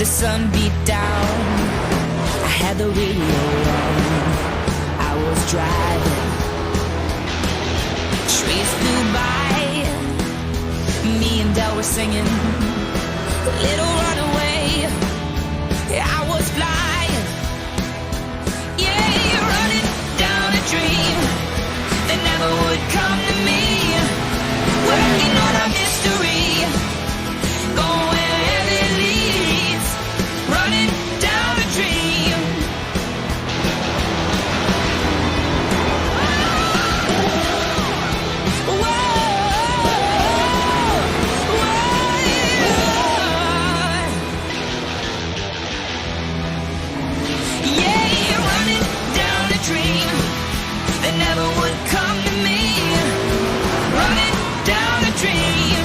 the sun beat down. I had the radio on, I was driving. Trees flew by, me and Del were singing Little Runaway. I was flying, yeah, running down a dream that never would come to me. Working on a mystery, going wherever it leads, running down a dream. Yeah, running down a dream that never would come to me. Running down a dream.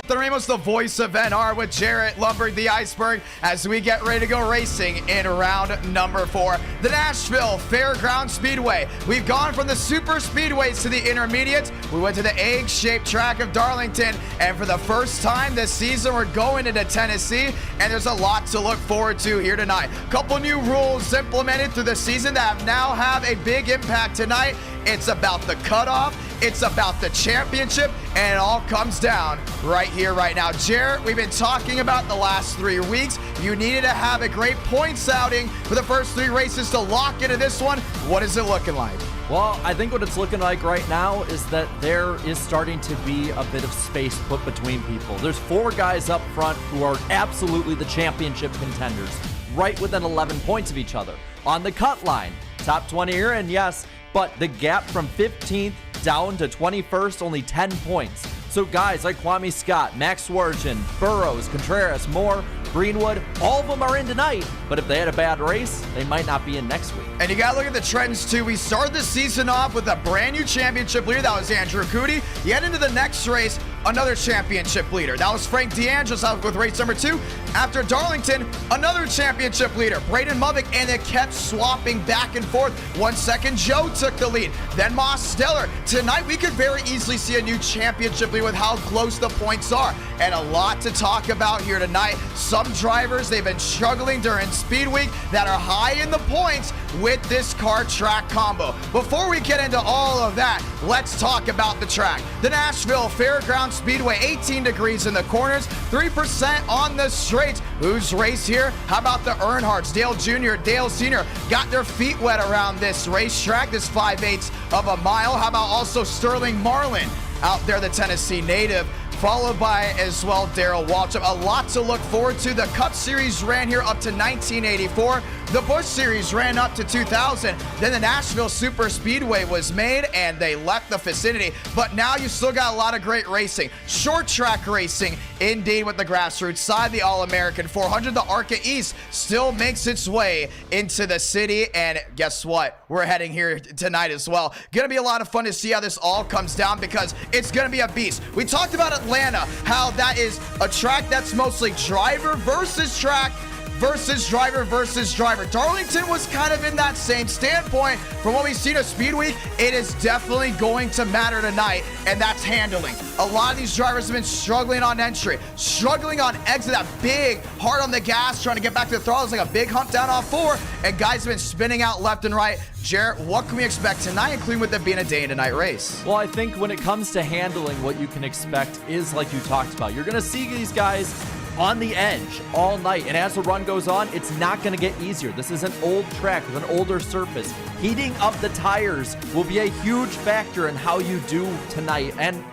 The Ramos, the voice of NR, with Jarrett Lumberg, the Iceberg, as we get ready to go racing in round number 4. The Nashville Fairgrounds Speedway. We've gone from the super speedways to the intermediates. We went to the egg-shaped track of Darlington, and for the first time this season, we're going into Tennessee, and there's a lot to look forward to here tonight. Couple new rules implemented through the season that now have a big impact tonight. It's about the cutoff, it's about the championship, and it all comes down right here, right now. Jarrett, we've been talking about the last 3 weeks. You needed to have a great points outing for the first 3 races to lock into this one. What is it looking like? Well, I think what it's looking like right now is that there is starting to be a bit of space put between people. There's 4 guys up front who are absolutely the championship contenders, right within 11 points of each other. On the cut line, top 20 here, and yes, but the gap from 15th down to 21st, only 10 points. So guys like Kwame Scott, Max Wargen, Burrows, Contreras, Moore, Greenwood, all of them are in tonight, but if they had a bad race, they might not be in next week. And you gotta look at the trends too. We started the season off with a brand new championship leader. That was Andrew Cootie. You head into the next race, another championship leader. That was Frank DeAngelis out with race number 2. After Darlington, another championship leader, Braden Movick, and it kept swapping back and forth. 1 second, Joe took the lead. Then Moss Stellar. Tonight, we could very easily see a new championship leader with how close the points are. And a lot to talk about here tonight. Some drivers, they've been struggling during Speed Week that are high in the points with this car track combo. Before we get into all of that, let's talk about the track. The Nashville Fairgrounds Speedway, 18 degrees in the corners, 3% on the straights. Who's race here? How about the Earnhardts? Dale Jr., Dale Sr. got their feet wet around this racetrack, this 5/8 of a mile. How about also Sterling Marlin out there, the Tennessee native, followed by as well Darrell Waltrip. A lot to look forward to. The Cup Series ran here up to 1984. The Busch Series ran up to 2000. Then the Nashville Super Speedway was made and they left the vicinity. But now you still got a lot of great racing. Short track racing, indeed, with the grassroots side. The All-American 400, the ARCA East, still makes its way into the city. And guess what? We're heading here tonight as well. Gonna be a lot of fun to see how this all comes down because it's gonna be a beast. We talked about Atlanta, how that is a track that's mostly driver versus track versus driver versus driver. Darlington was kind of in that same standpoint. From what we've seen of Speed Week, it is definitely going to matter tonight, and that's handling. A lot of these drivers have been struggling on entry, struggling on exit, that big, hard on the gas, trying to get back to the throttle. It's like a big hump down off 4, and guys have been spinning out left and right. Jarrett, what can we expect tonight, including with it being a day and a night race? Well, I think when it comes to handling, what you can expect is like you talked about. You're going to see these guys on the edge all night, and as the run goes on, it's not going to get easier. This is an old track with an older surface. Heating up the tires will be a huge factor in how you do tonight and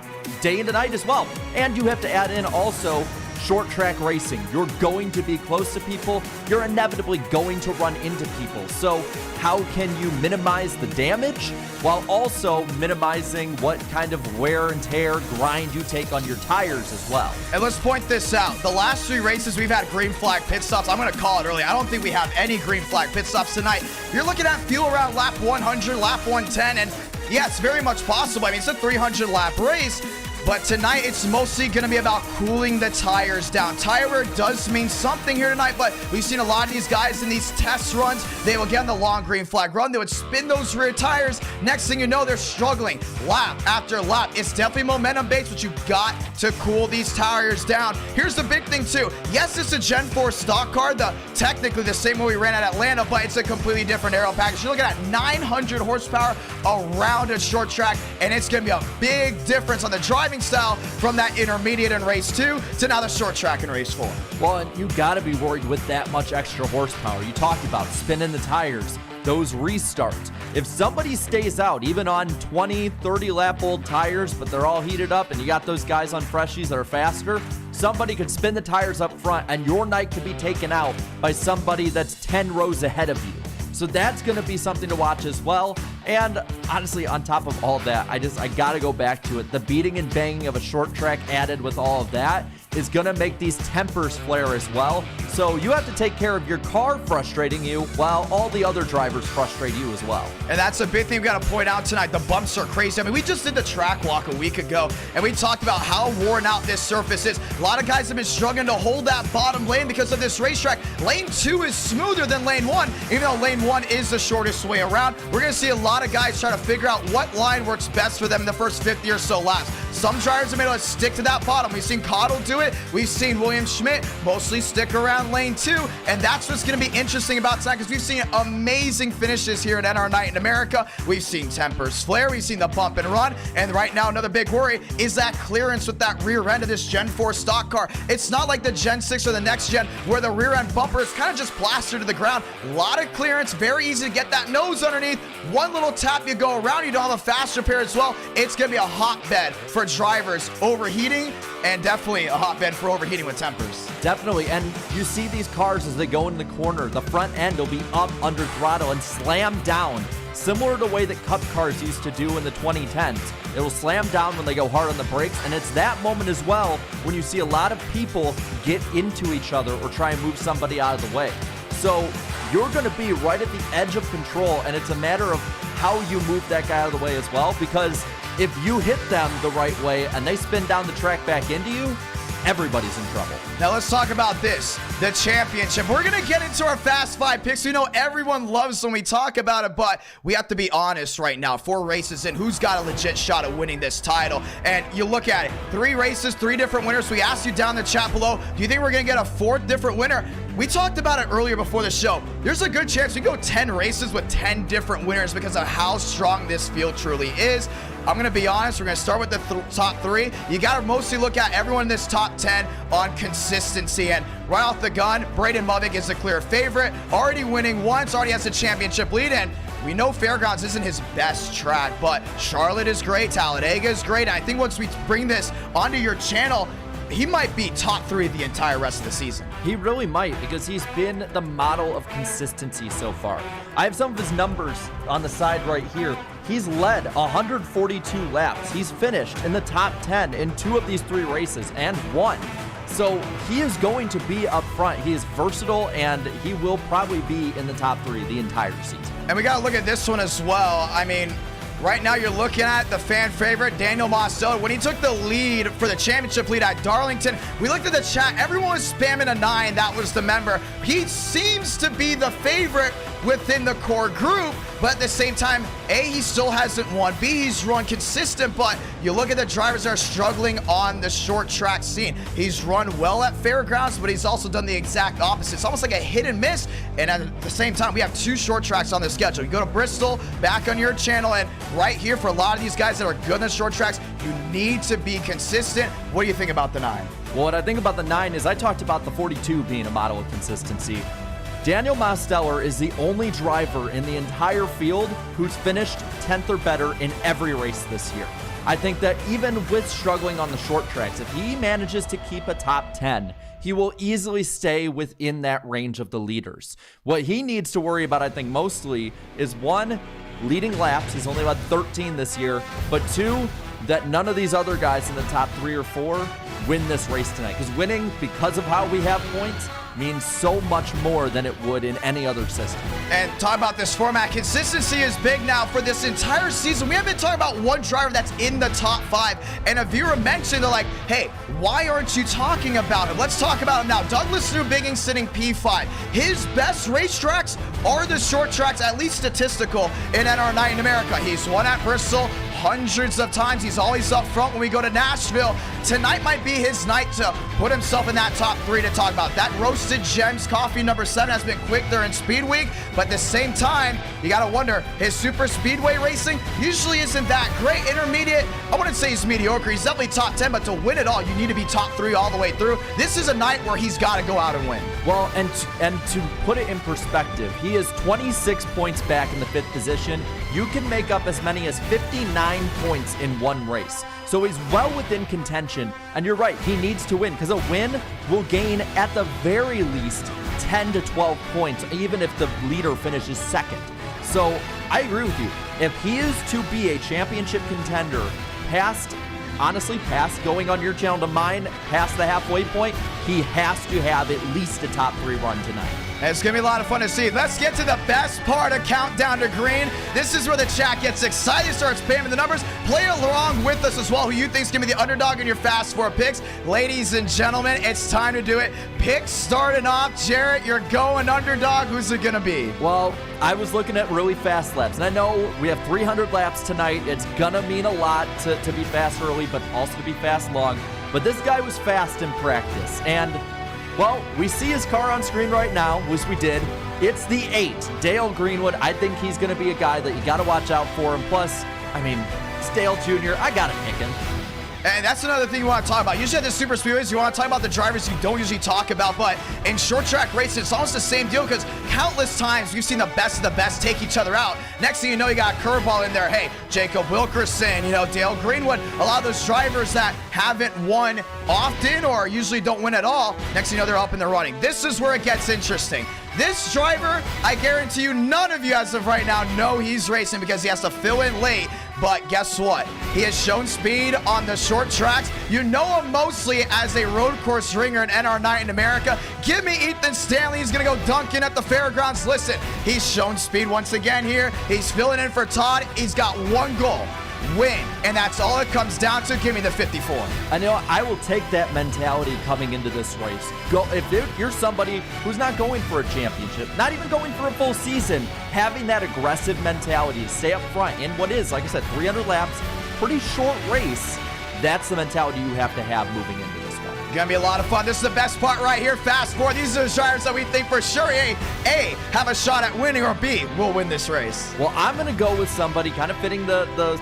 day into night as well. And you have to add in also short track racing. You're going to be close to people. You're inevitably going to run into people. So how can you minimize the damage while also minimizing what kind of wear and tear grind you take on your tires as well? And let's point this out. The last 3 races, we've had green flag pit stops. I'm going to call it early. I don't think we have any green flag pit stops tonight. You're looking at fuel around lap 100, lap 110, and yeah, it's very much possible. I mean, it's a 300 lap race. But tonight, it's mostly going to be about cooling the tires down. Tire wear does mean something here tonight, but we've seen a lot of these guys in these test runs. They will get on the long green flag run. They would spin those rear tires. Next thing you know, they're struggling lap after lap. It's definitely momentum based, but you've got to cool these tires down. Here's the big thing too. Yes, it's a Gen 4 stock car, technically the same way we ran at Atlanta, but it's a completely different aero package. You're looking at 900 horsepower around a short track, and it's going to be a big difference on the driving style from that intermediate in race 2 to now the short track in race 4. Well, and you got to be worried with that much extra horsepower. You talked about spinning the tires, those restarts. If somebody stays out, even on 20, 30 lap old tires, but they're all heated up and you got those guys on freshies that are faster, somebody could spin the tires up front and your night could be taken out by somebody that's 10 rows ahead of you. So that's going to be something to watch as well. And honestly, on top of all that, I got to go back to it. The beating and banging of a short track added with all of that is going to make these tempers flare as well. So you have to take care of your car frustrating you while all the other drivers frustrate you as well. And that's a big thing we got to point out tonight. The bumps are crazy. I mean, we just did the track walk a week ago, and we talked about how worn out this surface is. A lot of guys have been struggling to hold that bottom lane because of this racetrack. Lane 2 is smoother than lane 1, even though lane 1 is the shortest way around. We're going to see a lot of guys try to figure out what line works best for them in the first 50 or so laps. Some drivers have been able to stick to that bottom. We've seen Cottle do it. We've seen William Schmidt mostly stick around lane 2, and that's what's going to be interesting about tonight, because we've seen amazing finishes here at NR Night in America. We've seen tempers flare. We've seen the bump and run, and right now another big worry is that clearance with that rear end of this Gen 4 stock car. It's not like the Gen 6 or the next gen where the rear end bumper is kind of just plastered to the ground. A lot of clearance, very easy to get that nose underneath. One little tap, you go around. You don't have a fast repair as well. It's going to be a hotbed for drivers overheating, and definitely a hotbed for overheating with tempers. Definitely, and you see these cars as they go in the corner, the front end will be up under throttle and slam down, similar to the way that Cup cars used to do in the 2010s. It will slam down when they go hard on the brakes, and it's that moment as well when you see a lot of people get into each other or try and move somebody out of the way. So you're going to be right at the edge of control, and it's a matter of how you move that guy out of the way as well, because if you hit them the right way and they spin down the track back into you, everybody's in trouble. Now let's talk about this, the championship. We're going to get into our Fast 5 picks. We know everyone loves when we talk about it, but we have to be honest right now. 4 races in, who's got a legit shot at winning this title? And you look at it, 3 races, 3 different winners. We asked you down in the chat below, do you think we're going to get a 4th different winner? We talked about it earlier before the show. There's a good chance we go 10 races with 10 different winners because of how strong this field truly is. I'm going to be honest, we're going to start with the top 3. You got to mostly look at everyone in this top 10 on consistency. And right off the gun, Braden Movick is the clear favorite. Already winning once, already has a championship lead. And we know Fairgrounds isn't his best track, but Charlotte is great, Talladega is great. And I think once we bring this onto your channel, he might be top 3 the entire rest of the season. He really might, because he's been the model of consistency so far. I have some of his numbers on the side right here. He's led 142 laps. He's finished in the top 10 in 2 of these 3 races and won. So he is going to be up front. He is versatile, and he will probably be in the top 3 the entire season. And we got to look at this one as well. I mean, right now you're looking at the fan favorite, Daniel Mostello. When he took the lead for the championship lead at Darlington, we looked at the chat. Everyone was spamming a 9. That was the member. He seems to be the favorite within the core group, but at the same time, A, he still hasn't won. B, he's run consistent, but you look at the drivers that are struggling on the short track scene. He's run well at Fairgrounds, but he's also done the exact opposite. It's almost like a hit and miss, and at the same time, we have 2 short tracks on the schedule. You go to Bristol, back on your channel, and right here for a lot of these guys that are good in the short tracks, you need to be consistent. What do you think about the 9? Well, what I think about the 9 is I talked about the 42 being a model of consistency. Daniel Mostello is the only driver in the entire field who's finished 10th or better in every race this year. I think that even with struggling on the short tracks, if he manages to keep a top 10, he will easily stay within that range of the leaders. What he needs to worry about, I think, mostly is 1, leading laps. He's only about 13 this year, but 2, that none of these other guys in the top 3 or 4 win this race tonight. Because winning, because of how we have points, means so much more than it would in any other system. And talk about this format. Consistency is big now for this entire season. We haven't been talking about one driver that's in the top 5. And a viewer mentioned, they're like, hey, why aren't you talking about him? Let's talk about him now. Douglas New Biggins sitting P5. His best racetracks are the short tracks, at least statistical, in NR9 in America. He's won at Bristol hundreds of times. He's always up front when we go to Nashville. Tonight might be his night to put himself in that top 3 to talk about. That Roasted Gems coffee number 7 has been quick there in Speed Week, but at the same time, you gotta wonder, his super speedway racing usually isn't that great. Intermediate, I wouldn't say he's mediocre. He's definitely top 10, but to win it all, you need to be top 3 all the way through. This is a night where he's gotta go out and win. Well, and to put it in perspective, he is 26 points back in the 5th position. You can make up as many as 59 points in one race. So he's well within contention, and you're right, he needs to win, because a win will gain at the very least 10 to 12 points, even if the leader finishes second. So I agree with you. If he is to be a championship contender past going on your channel to mine, past the halfway point, he has to have at least a top 3 run tonight. It's going to be a lot of fun to see. Let's get to the best part of Countdown to Green. This is where the chat gets excited, starts spamming the numbers. Play along with us as well, who you think is going to be the underdog in your Fast 4 picks. Ladies and gentlemen, it's time to do it. Picks starting off. Jarrett, you're going underdog. Who's it going to be? Well, I was looking at really fast laps, and I know we have 300 laps tonight. It's going to mean a lot to be fast early, but also to be fast long. But this guy was fast in practice, and well, we see his car on screen right now, which we did. It's the 8, Dale Greenwood. I think he's going to be a guy that you got to watch out for him. Plus, I mean, it's Dale Jr. I got to pick him. And that's another thing you want to talk about. Usually at the super speedways, you want to talk about the drivers you don't usually talk about, but in short track racing, it's almost the same deal, because countless times we've seen the best of the best take each other out. Next thing you know, you got a curveball in there. Hey, Jacob Wilkerson, Dale Greenwood, a lot of those drivers that haven't won often or usually don't win at all, next thing you know, they're up in the running. This is where it gets interesting. This driver, I guarantee you, none of you as of right now know he's racing because he has to fill in late. But guess what? He has shown speed on the short tracks. You know him mostly as a road course ringer in NR9 in America. Give me Ethan Stanley. He's going to go dunking at the fairgrounds. Listen, he's shown speed once again here. He's filling in for Todd. He's got one goal. Win, and that's all it comes down to. Give me the 54. I know I will take that mentality coming into this race. If you're somebody who's not going for a championship, not even going for a full season, having that aggressive mentality, stay up front in what is, like I said, 300 laps, pretty short race, that's the mentality you have to have moving into this one. Gonna be a lot of fun. This is the best part right here. Fast 4. These are the drivers that we think for sure A, have a shot at winning, or B, will win this race. Well, I'm gonna go with somebody kind of fitting the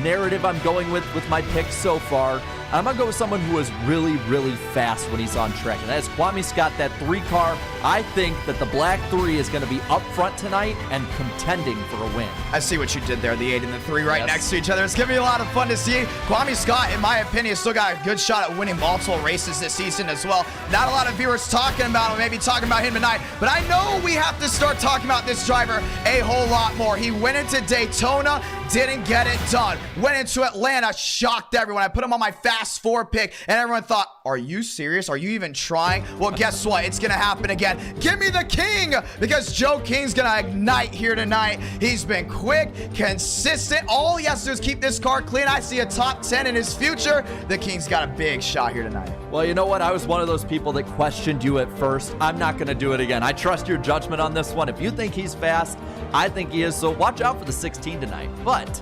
narrative I'm going with my picks so far. I'm going to go with someone who is really, really fast when he's on track, and that is Kwame Scott, that 3 car. I think that the black 3 is going to be up front tonight and contending for a win. I see what you did there, the 8 and the 3 right next to each other. It's going to be a lot of fun to see. Kwame Scott, in my opinion, has still got a good shot at winning multiple races this season as well. Not a lot of viewers talking about him, maybe talking about him tonight, but I know we have to start talking about this driver a whole lot more. He went into Daytona, didn't get it done. Went into Atlanta, shocked everyone. I put him on my Fast 4 pick, and everyone thought, are you serious? Are you even trying? Well, guess what? It's going to happen again. Give me the King, because Joe King's going to ignite here tonight. He's been quick, consistent. All he has to do is keep this car clean. I see a top 10 in his future. The King's got a big shot here tonight. Well, you know what? I was one of those people that questioned you at first. I'm not going to do it again. I trust your judgment on this one. If you think he's fast, I think he is. So watch out for the 16 tonight. But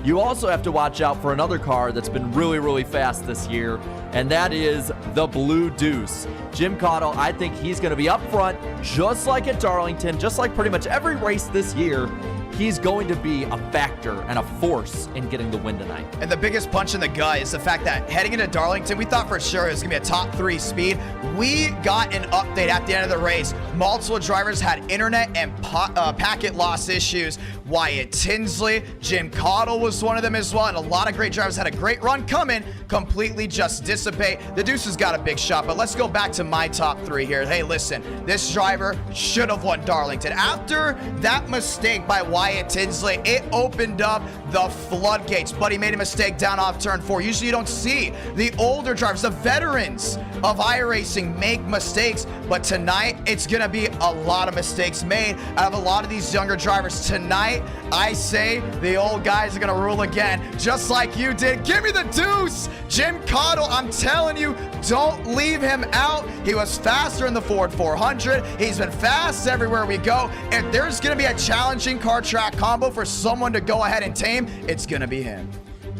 you also have to watch out for another car that's been really, really fast this year, and that is the Blue Deuce. Jim Cottle, I think he's going to be up front, just like at Darlington, just like pretty much every race this year. He's going to be a factor and a force in getting the win tonight. And the biggest punch in the gut is the fact that heading into Darlington, we thought for sure it was going to be a top 3 speed. We got an update at the end of the race. Multiple drivers had internet and packet loss issues. Wyatt Tinsley, Jim Cottle was one of them as well, and a lot of great drivers had a great run coming, completely just dissipate. The Deuce has got a big shot, but let's go back to my top 3 here. Hey, listen, this driver should have won Darlington. After that mistake by Wyatt Wyatt Tinsley. It opened up the floodgates, but he made a mistake down off turn 4. Usually you don't see the older drivers, the veterans of iRacing make mistakes, but tonight it's going to be a lot of mistakes made out of a lot of these younger drivers. Tonight, I say the old guys are going to rule again, just like you did. Give me the deuce! Jim Cottle, I'm telling you, don't leave him out. He was faster in the Ford 400. He's been fast everywhere we go. If there's going to be a challenging car track combo for someone to go ahead and tame, it's going to be him.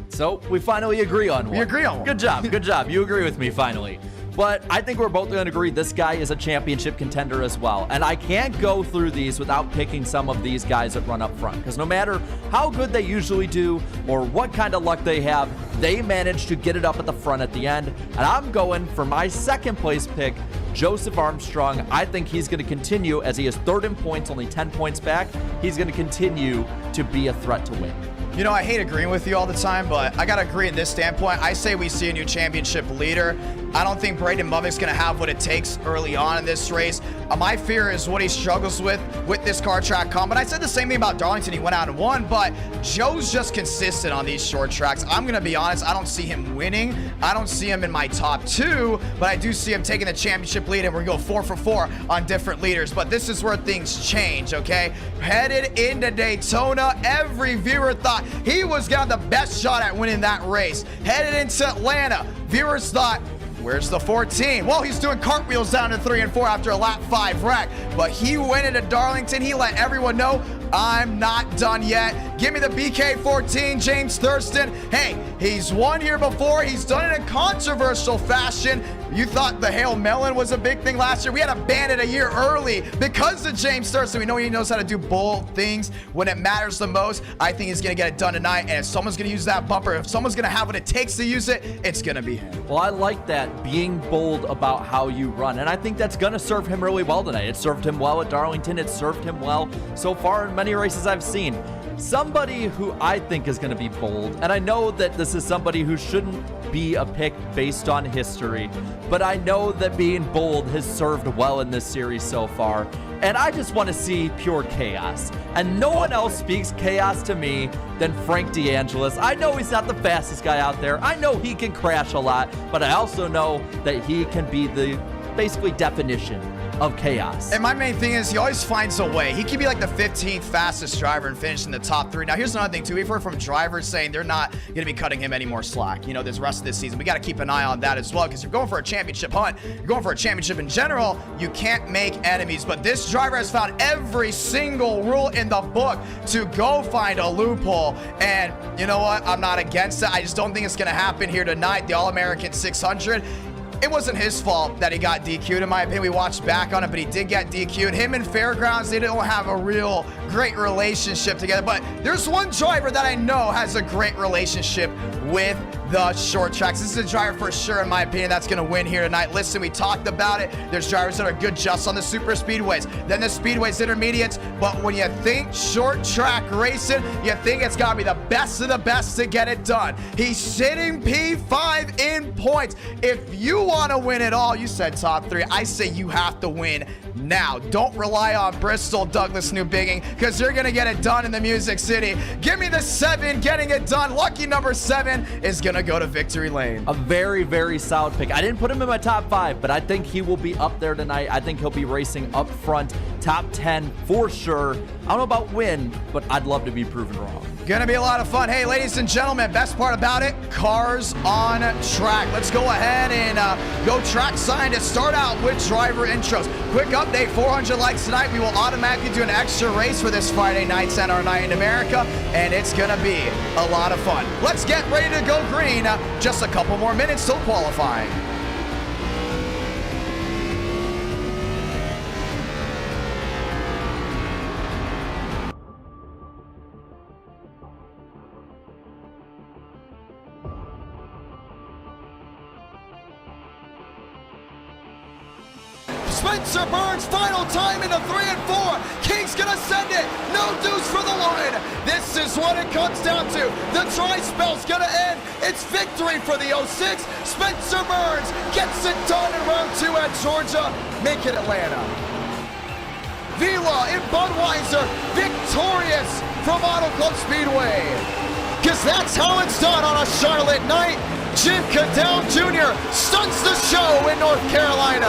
So we finally agree on one. We agree on one. Good job. Good job. You agree with me finally. But I think we're both going to agree this guy is a championship contender as well. And I can't go through these without picking some of these guys that run up front. Because no matter how good they usually do or what kind of luck they have, they manage to get it up at the front at the end. And I'm going for my second place pick, Joseph Armstrong. I think he's going to continue, as he is third in points, only 10 points back. He's going to continue to be a threat to win. You know, I hate agreeing with you all the time, but I got to agree in this standpoint. I say we see a new championship leader. I don't think Braden Bubbick's going to have what it takes early on in this race. My fear is what he struggles with this car track comp. But I said the same thing about Darlington. He went out and won, but Joe's just consistent on these short tracks. I'm going to be honest. I don't see him winning. I don't see him in my top 2, but I do see him taking the championship lead, and we're going to go 4 for 4 on different leaders. But this is where things change, okay? Headed into Daytona, every viewer thought he was got the best shot at winning that race. Headed into Atlanta, viewers thought, where's the 14? Well, he's doing cartwheels down to 3 and 4 after a lap 5 wreck. But he went into Darlington. He let everyone know, I'm not done yet. Give me the BK14, James Thurston. Hey, he's won here before. He's done it in controversial fashion. You thought the Hail Melon was a big thing last year. We had to ban it a year early because of James Thurston. We know he knows how to do bold things when it matters the most. I think he's going to get it done tonight. And if someone's going to use that bumper, if someone's going to have what it takes to use it, it's going to be him. Well, I like that, being bold about how you run. And I think that's going to serve him really well tonight. It served him well at Darlington. It served him well so far in many races I've seen. Somebody who I think is going to be bold, and I know that this is somebody who shouldn't be a pick based on history, but I know that being bold has served well in this series so far, and I just want to see pure chaos. And no one else speaks chaos to me than Frank DeAngelis. I know he's not the fastest guy out there. I know he can crash a lot, but I also know that he can be the basically definition of chaos. And my main thing is he always finds a way. He could be like the 15th fastest driver and finish in the top 3. Now, here's another thing, too. We've heard from drivers saying they're not going to be cutting him any more slack, you know, this rest of this season. We got to keep an eye on that as well, because you're going for a championship hunt. You're going for a championship in general. You can't make enemies. But this driver has found every single rule in the book to go find a loophole. And you know what? I'm not against it. I just don't think it's going to happen here tonight. The All-American 600. It wasn't his fault that he got DQ'd, in my opinion. We watched back on it, but he did get DQ'd. Him and Fairgrounds, they don't have a real great relationship together. But there's one driver that I know has a great relationship with the short tracks. This is a driver for sure, in my opinion, that's going to win here tonight. Listen, we talked about it. There's drivers that are good just on the super speedways, then the speedways, intermediates. But when you think short track racing, you think it's got to be the best of the best to get it done. He's sitting P5 in points. If you want to win it all, you said top 3. I say you have to win now. Don't rely on Bristol, Douglas, New Bigging, because you're going to get it done in the Music City. Give me the 7, getting it done. Lucky number 7 is going to go to victory lane. A very, very solid pick. I didn't put him in my top 5, but I think he will be up there tonight. I think he'll be racing up front, top 10 for sure. I don't know about win, but I'd love to be proven wrong. Gonna be a lot of fun. Hey, ladies and gentlemen, best part about it, cars on track. Let's go ahead and go track sign to start out with driver intros. Quick update, 400 likes tonight. We will automatically do an extra race for this Friday night, Center Night in America, and it's gonna be a lot of fun. Let's get ready to go green. Just a couple more minutes till qualifying. Spencer Burns, final time into 3 and 4. King's gonna send it. No deuce for the line. This is what it comes down to. The dry spell's gonna end. It's victory for the 06. Spencer Burns gets it done in round 2 at Georgia. Make it Atlanta. Vila in Budweiser, victorious Victorious from Auto Club Speedway. Because that's how it's done on a Charlotte night. Jim Cadell Jr. stunts the show in North Carolina.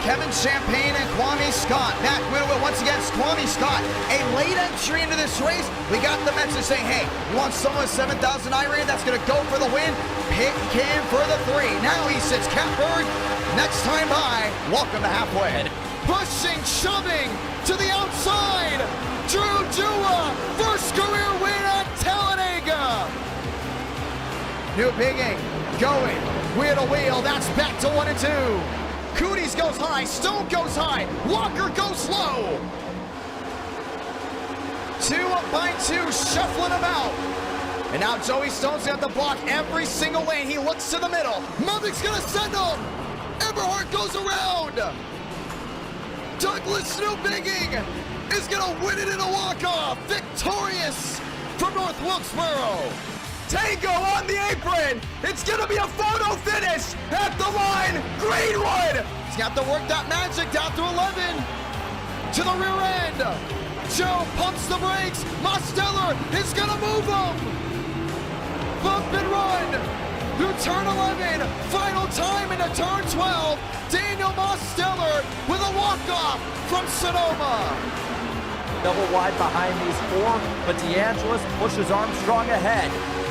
Kevin Champagne and Kwame Scott back with it once again. Kwame Scott, a late entry into this race. We got the message saying, hey, you want someone with 7,000 iron that's going to go for the win? Pick him for the 3. Now he sits Catberg. Next time by, welcome to halfway. Pushing, shoving to the outside. Drew Dua, first career win at Talladega. New Bigging going wheel to wheel. That's back to 1 and 2. Cooties goes high, Stone goes high, Walker goes low. 2 by 2, shuffling them out. And now Joey Stone's got to block every single lane. He looks to the middle. Muddick's gonna send him. Eberhard goes around. Douglas Newbigging is gonna win it in a walk-off. Victorious from North Wilkesboro. Tango on the apron. It's gonna be a photo finish at the line. Greenwood. He's got to work that magic down to 11. To the rear end. Joe pumps the brakes. Mosteller is gonna move him. Bump and run through turn 11. Final time into turn 12. Daniel Mosteller with a walk-off from Sonoma. Double wide behind these 4, but DeAngelis pushes Armstrong ahead.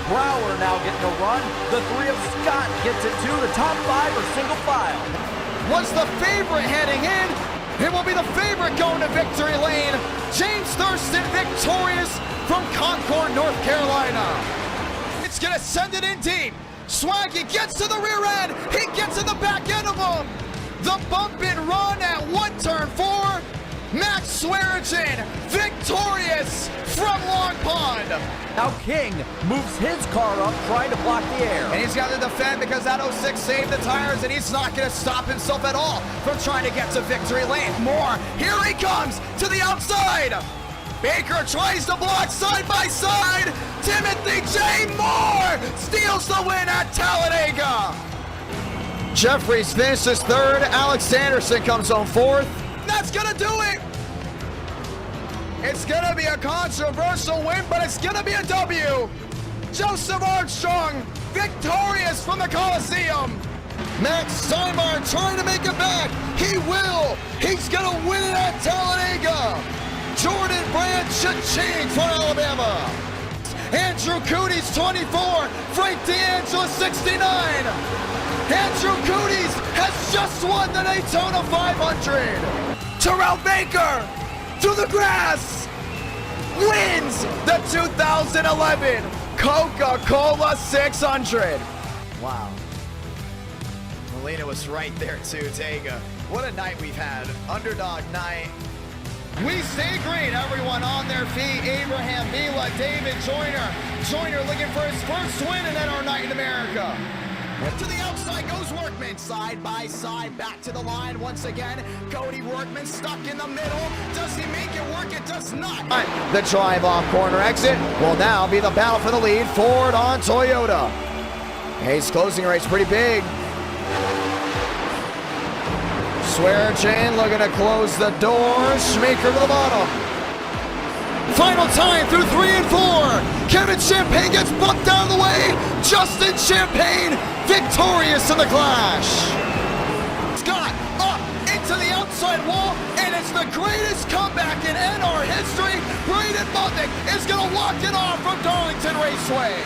Brower now getting a run. The 3 of Scott gets it to the top 5 or single file. Was the favorite heading in. It will be the favorite going to victory lane. James Thurston victorious from Concord, North Carolina. It's gonna send it in deep. Swaggy gets to the rear end. He gets in the back end of him. The bump and run at 1 turn 4. Max Swearigan victorious from Long Pond. Now King moves his car up trying to block the air. And he's got to defend because that 06 saved the tires, and he's not going to stop himself at all from trying to get to victory lane. Moore, here he comes to the outside. Baker tries to block side by side. Timothy J. Moore steals the win at Talladega. Jeffries finishes 3rd. Alex Anderson comes home 4th. That's gonna do it. It's gonna be a controversial win, but it's gonna be a W. Joseph Armstrong victorious from the Coliseum. Max Steinmeier trying to make it back. He will. He's gonna win it at Talladega. Jordan Brandt should change for Alabama. Andrew Cooties 24. Frank DeAngelo 69. Andrew Cooties has just won the Daytona 500. Terrell Baker through the grass wins the 2011 Coca-Cola 600. Wow. Molina was right there too, Tega. What a night we've had. Underdog night. We stay green, everyone on their feet. Abraham Vila, David Joyner. Joyner looking for his first win in our night in America. To the outside goes Workman, side by side, back to the line once again. Cody Workman stuck in the middle. Does he make it work? It does not. The drive off corner exit will now be the battle for the lead. Ford on Toyota. Hayes closing race pretty big. Swearigan looking to close the door. Schmaker to the bottom. Final time through 3 and 4. Kevin Champagne gets bumped out of the way. Justin Champagne victorious in the clash. Scott up into the outside wall, and it's the greatest comeback in NR history. Braden Muddick is going to walk it off from Darlington Raceway.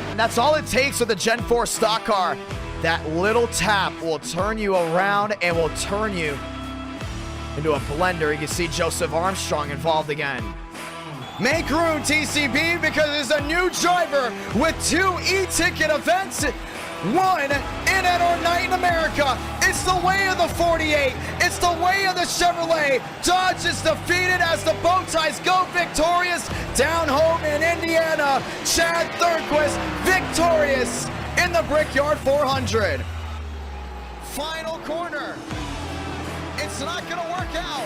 And that's all it takes with the Gen 4 stock car. That little tap will turn you around and will turn you into a blender. You can see Joseph Armstrong involved again. Make room, TCB, because there's a new driver with 2 e-ticket events. 1 in our night in America. It's the way of the 48. It's the way of the Chevrolet. Dodge is defeated as the bow ties go victorious. Down home in Indiana, Chad Thurquist victorious in the Brickyard 400. Final corner. It's not going to work out.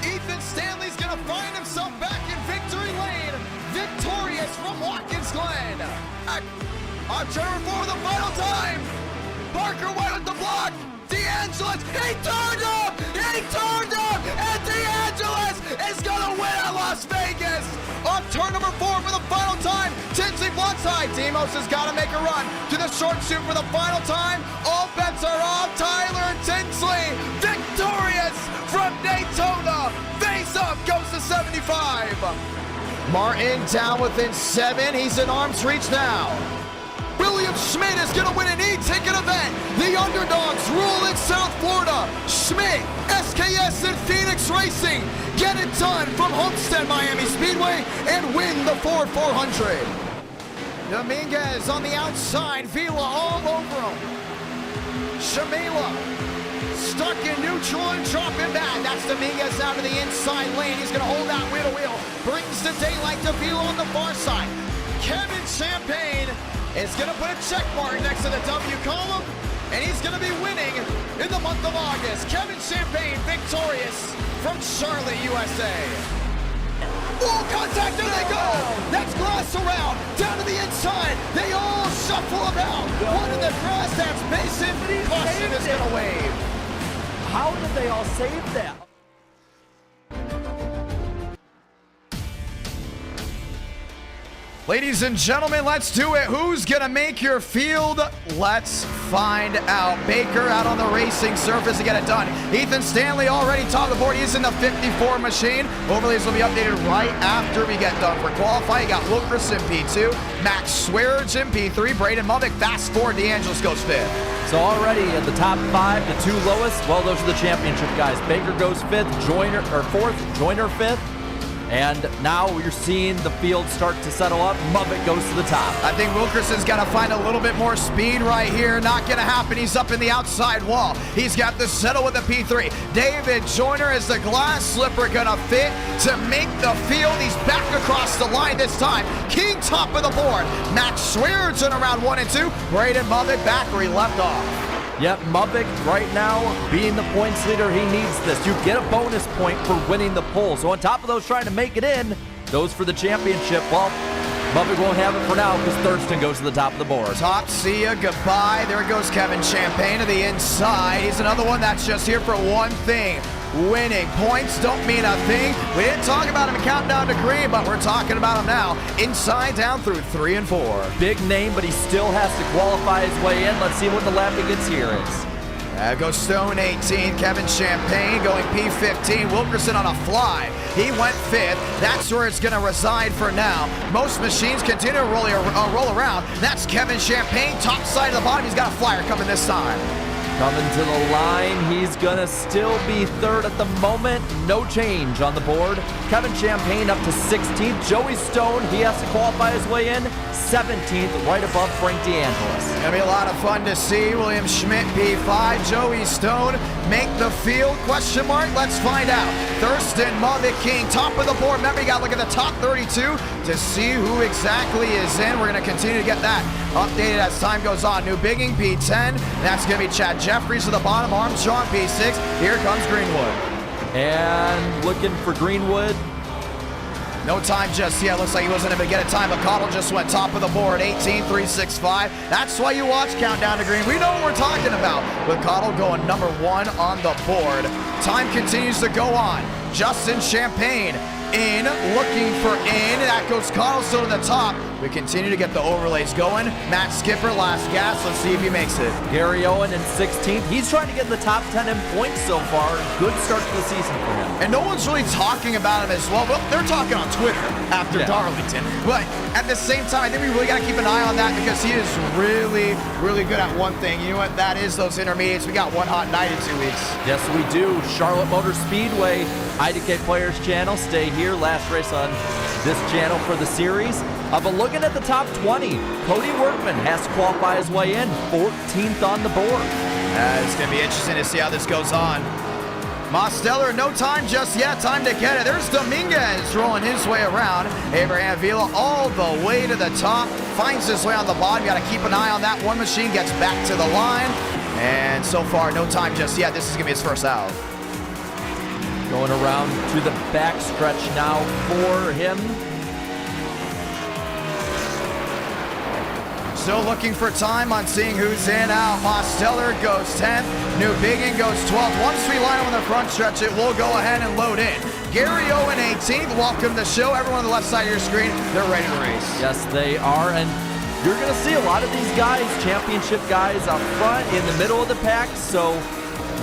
Ethan Stanley's gonna find himself back in victory lane, victorious from Watkins Glen. On turn 4 the final time. Parker went with the block. DeAngelis, he turned up, and DeAngelis number 4 for the final time. Tinsley blocks high. Demos has got to make a run to the short chute for the final time. All bets are off. Tyler Tinsley, victorious from Daytona. Face up, goes to 75. Martin down within 7. He's in arm's reach now. William Schmidt is going to win an e-ticket event. The underdogs rule in South Florida. Schmidt, SKS and Phoenix Racing get it done from Homestead Miami Speedway and win the Ford 400. Dominguez on the outside. Vila all over him. Shamila stuck in neutral and dropping back. That's Dominguez out of the inside lane. He's going to hold that wheel to wheel. Brings the daylight to Vila on the far side. Kevin Champagne is going to put a check mark next to the W column, and he's going to be winning in the month of August. Kevin Champagne victorious from Charlotte, USA. Oh, contact, there they go! That's glass around, down to the inside. They all shuffle about. One in the grass, that's Mason. Caution is going to wave. How did they all save that? Ladies and gentlemen, let's do it. Who's going to make your field? Let's find out. Baker out on the racing surface to get it done. Ethan Stanley already top of the board. He's in the 54 machine. Overlays will be updated right after we get done. For qualifying, you got Wilkerson P2, Max Swearage in P3, Braden Mubbick, fast forward, DeAngelis goes 5th. So already at the top 5, the 2 lowest, well, those are the championship guys. Baker goes 5th, Joyner, or 4th, Joyner 5th. And now you're seeing the field start to settle up. Mubbick goes to the top. I think Wilkerson's got to find a little bit more speed right here. Not going to happen. He's up in the outside wall. He's got the settle with the P3. David Joyner is the glass slipper going to fit to make the field. He's back across the line this time. King top of the board. Max Swearage in around 1 and 2. Braden Mubbick back where he left off. Yep, Mubbick right now being the points leader, he needs this. You get a bonus point for winning the pole. So on top of those trying to make it in, those for the championship, well, Mubbick won't have it for now because Thurston goes to the top of the board. Top, see ya, goodbye. There goes Kevin Champagne to the inside. He's another one that's just here for one thing. Winning. Points don't mean a thing. We didn't talk about him in Countdown to Green, but we're talking about him now. Inside down through 3 and 4. Big name, but he still has to qualify his way in. Let's see what the lap he gets here is. Goes Stone 18, Kevin Champagne going P15, Wilkerson on a fly. He went 5th. That's where it's going to reside for now. Most machines continue to roll around. That's Kevin Champagne, top side of the bottom. He's got a flyer coming this time. Coming to the line, he's gonna still be 3rd at the moment. No change on the board. Kevin Champagne up to 16th. Joey Stone, he has to qualify his way in. 17th, right above Frank DeAngelis. Gonna be a lot of fun to see. William Schmidt, P5. Joey Stone, make the field? Question mark? Let's find out. Thurston, Mubbick, King, top of the board. Remember, you gotta look at the top 32 to see who exactly is in. We're gonna continue to get that updated as time goes on. New Bigging, P10. That's gonna be Chad Jeffries to the bottom. Armstrong, P6. Here comes Greenwood. And looking for Greenwood. No time just yet. Looks like he wasn't able to get a time, but Cottle just went top of the board. 18.365. That's why you watch Countdown to Green. We know what we're talking about. With Cottle going number 1 on the board. Time continues to go on. Justin Champagne in, looking for in. That goes Cottle still to the top. We continue to get the overlays going. Matt Skipper, last gas. Let's see if he makes it. Gary Owen in 16th. He's trying to get in the top 10 in points so far. Good start to the season for him. And no one's really talking about him as well. Well, they're talking on Twitter after Darlington. But at the same time, I think we really got to keep an eye on that because he is really, really good at one thing. You know what that is? Those intermediates. We got one hot night in 2 weeks. Yes, we do. Charlotte Motor Speedway, Idk Players Channel. Stay here. Last race on this channel for the series. But looking at the top 20, Cody Workman has to qualify his way in, 14th on the board. It's going to be interesting to see how this goes on. Mosteller, no time just yet. Time to get it. There's Dominguez rolling his way around. Abraham Vila all the way to the top. Finds his way on the bottom. Got to keep an eye on that. One machine gets back to the line. And so far, no time just yet. This is going to be his first out. Going around to the back stretch now for him. still looking for time on seeing who's in, out. Mosteller goes 10th. New Biggin goes 12th. Once we line up on the front stretch, it will go ahead and load in. Gary Owen 18th. Welcome to the show. Everyone on the left side of your screen, they're ready to race. Yes, they are. And you're going to see a lot of these guys, championship guys, up front in the middle of the pack. So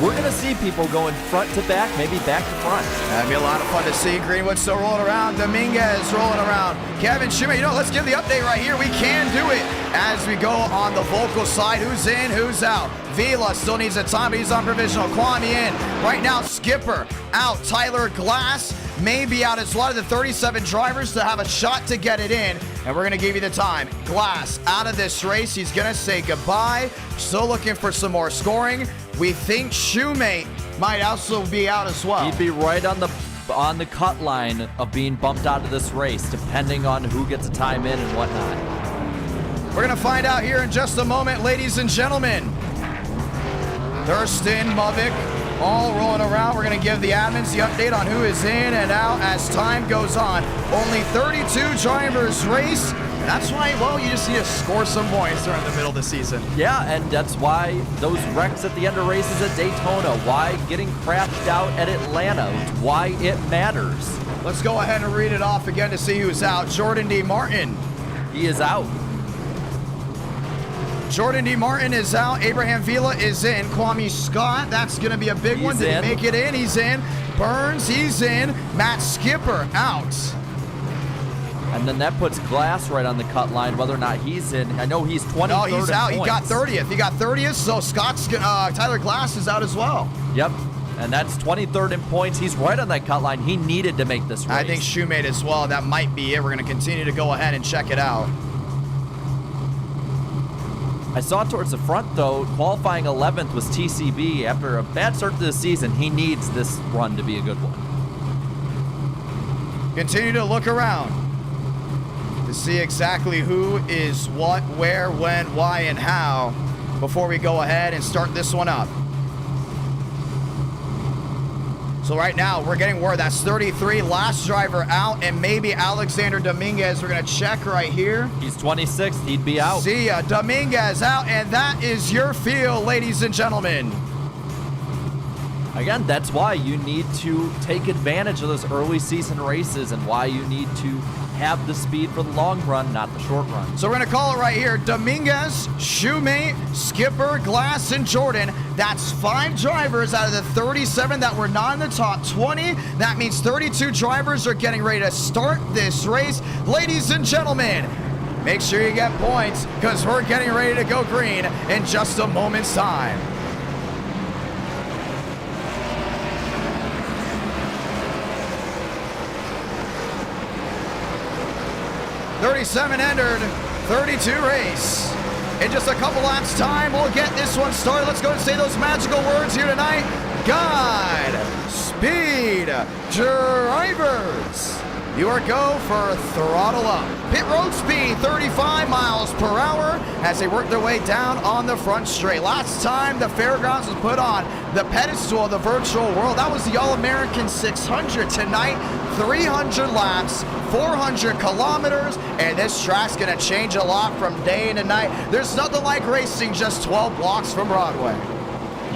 we're going to see people going front to back, maybe back to front. That'd be a lot of fun to see. Greenwood still rolling around. Dominguez rolling around. Kevin Schumann, let's give the update right here. We can do it as we go on the vocal side. Who's in, who's out? Vila still needs a time, but he's on provisional. Kwame in. Right now, Skipper out. Tyler Glass may be out. It's a lot of the 37 drivers to have a shot to get it in, and we're going to give you the time. Glass out of this race. He's going to say goodbye. Still looking for some more scoring. We think Shoemate might also be out as well. He'd be right on the cut line of being bumped out of this race, depending on who gets a time in and whatnot. We're going to find out here in just a moment, ladies and gentlemen. Thurston, Muvik, all rolling around. We're going to give the admins the update on who is in and out as time goes on. Only 32 drivers race. That's why, you just need to score some points during the middle of the season. Yeah, and that's why those wrecks at the end of races at Daytona, why getting crashed out at Atlanta, why it matters. Let's go ahead and read it off again to see who's out. Jordan D. Martin. He is out. Jordan D. Martin is out. Abraham Vila is in. Kwame Scott, that's going to be a big one. Did he make it in? He's in. Burns, he's in. Matt Skipper out. And then that puts Glass right on the cut line, whether or not he's in. I know he's 23rd. No, he's out. Points. He got 30th. He got 30th, so Tyler Glass is out as well. Yep. And that's 23rd in points. He's right on that cut line. He needed to make this race. I think Shoemate as well. That might be it. We're going to continue to go ahead and check it out. I saw towards the front, though, qualifying 11th was TCB. After a bad start to the season, he needs this run to be a good one. Continue to look around to see exactly who is what, where, when, why, and how before we go ahead and start this one up. So right now, we're getting word that's 33, last driver out, and maybe Alexander Dominguez. We're going to check right here. He's 26th. He'd be out. See ya, Dominguez out, and that is your field, ladies and gentlemen. Again, that's why you need to take advantage of those early season races and why you need to have the speed for the long run, not the short run. So we're going to call it right here. Dominguez, Shoemate, Skipper, Glass, and Jordan. That's 5 drivers out of the 37 that were not in the top 20. That means 32 drivers are getting ready to start this race. Ladies and gentlemen, make sure you get points because we're getting ready to go green in just a moment's time. .37 entered, 32 race. In just a couple laps time, we'll get this one started. Let's go and say those magical words here tonight. God speed drivers. Your go for throttle up. Pit road speed, 35 miles per hour as they work their way down on the front straight. Last time the Fairgrounds was put on the pedestal of the virtual world, that was the All-American 600. Tonight, 300 laps, 400 kilometers, and this track's gonna change a lot from day to night. There's nothing like racing just 12 blocks from Broadway.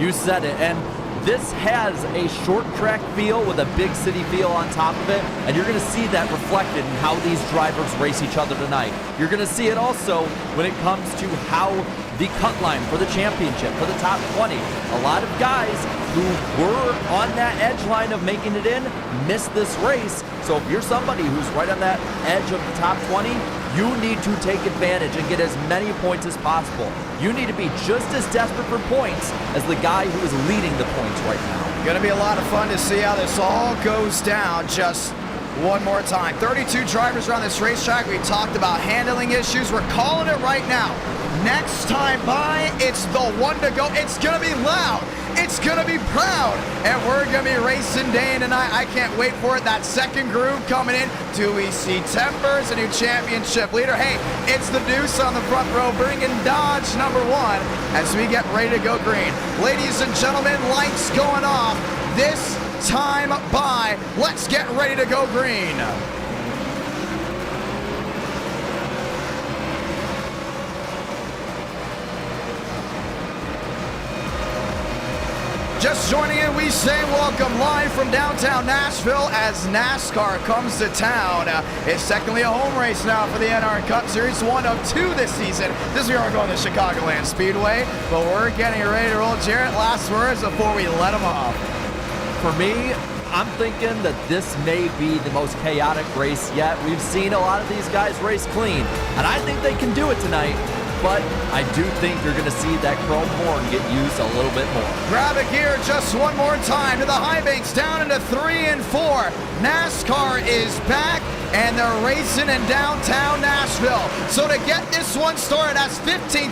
You said it, and this has a short track feel with a big city feel on top of it, and you're going to see that reflected in how these drivers race each other tonight. You're going to see it also when it comes to how the cut line for the championship, for the top 20. A lot of guys who were on that edge line of making it in missed this race. So if you're somebody who's right on that edge of the top 20, you need to take advantage and get as many points as possible. You need to be just as desperate for points as the guy who is leading the points right now. Gonna be a lot of fun to see how this all goes down just one more time. 32 drivers around this racetrack. We talked about handling issues. We're calling it right now. Next time by, it's the one to go. It's gonna be loud. It's gonna be proud. And we're gonna be racing day and night. I can't wait for it. That second groove coming in. Do we see Tempers, a new championship leader? Hey, it's the Deuce on the front row, bringing Dodge #1 as we get ready to go green. Ladies and gentlemen, lights going off. This time by, let's get ready to go green. Just joining in, we say welcome live from downtown Nashville as NASCAR comes to town. It's technically a home race now for the NR Cup Series, 1 of 2 this season. This year we're going to Chicagoland Speedway, but we're getting ready to roll. Jarrett, last words before we let them off. For me, I'm thinking that this may be the most chaotic race yet. We've seen a lot of these guys race clean, and I think they can do it tonight. But I do think you're going to see that chrome horn get used a little bit more. Grab a gear just one more time to the high banks, down into 3 and 4. NASCAR is back, and they're racing in downtown Nashville. So to get this one started, as 15,000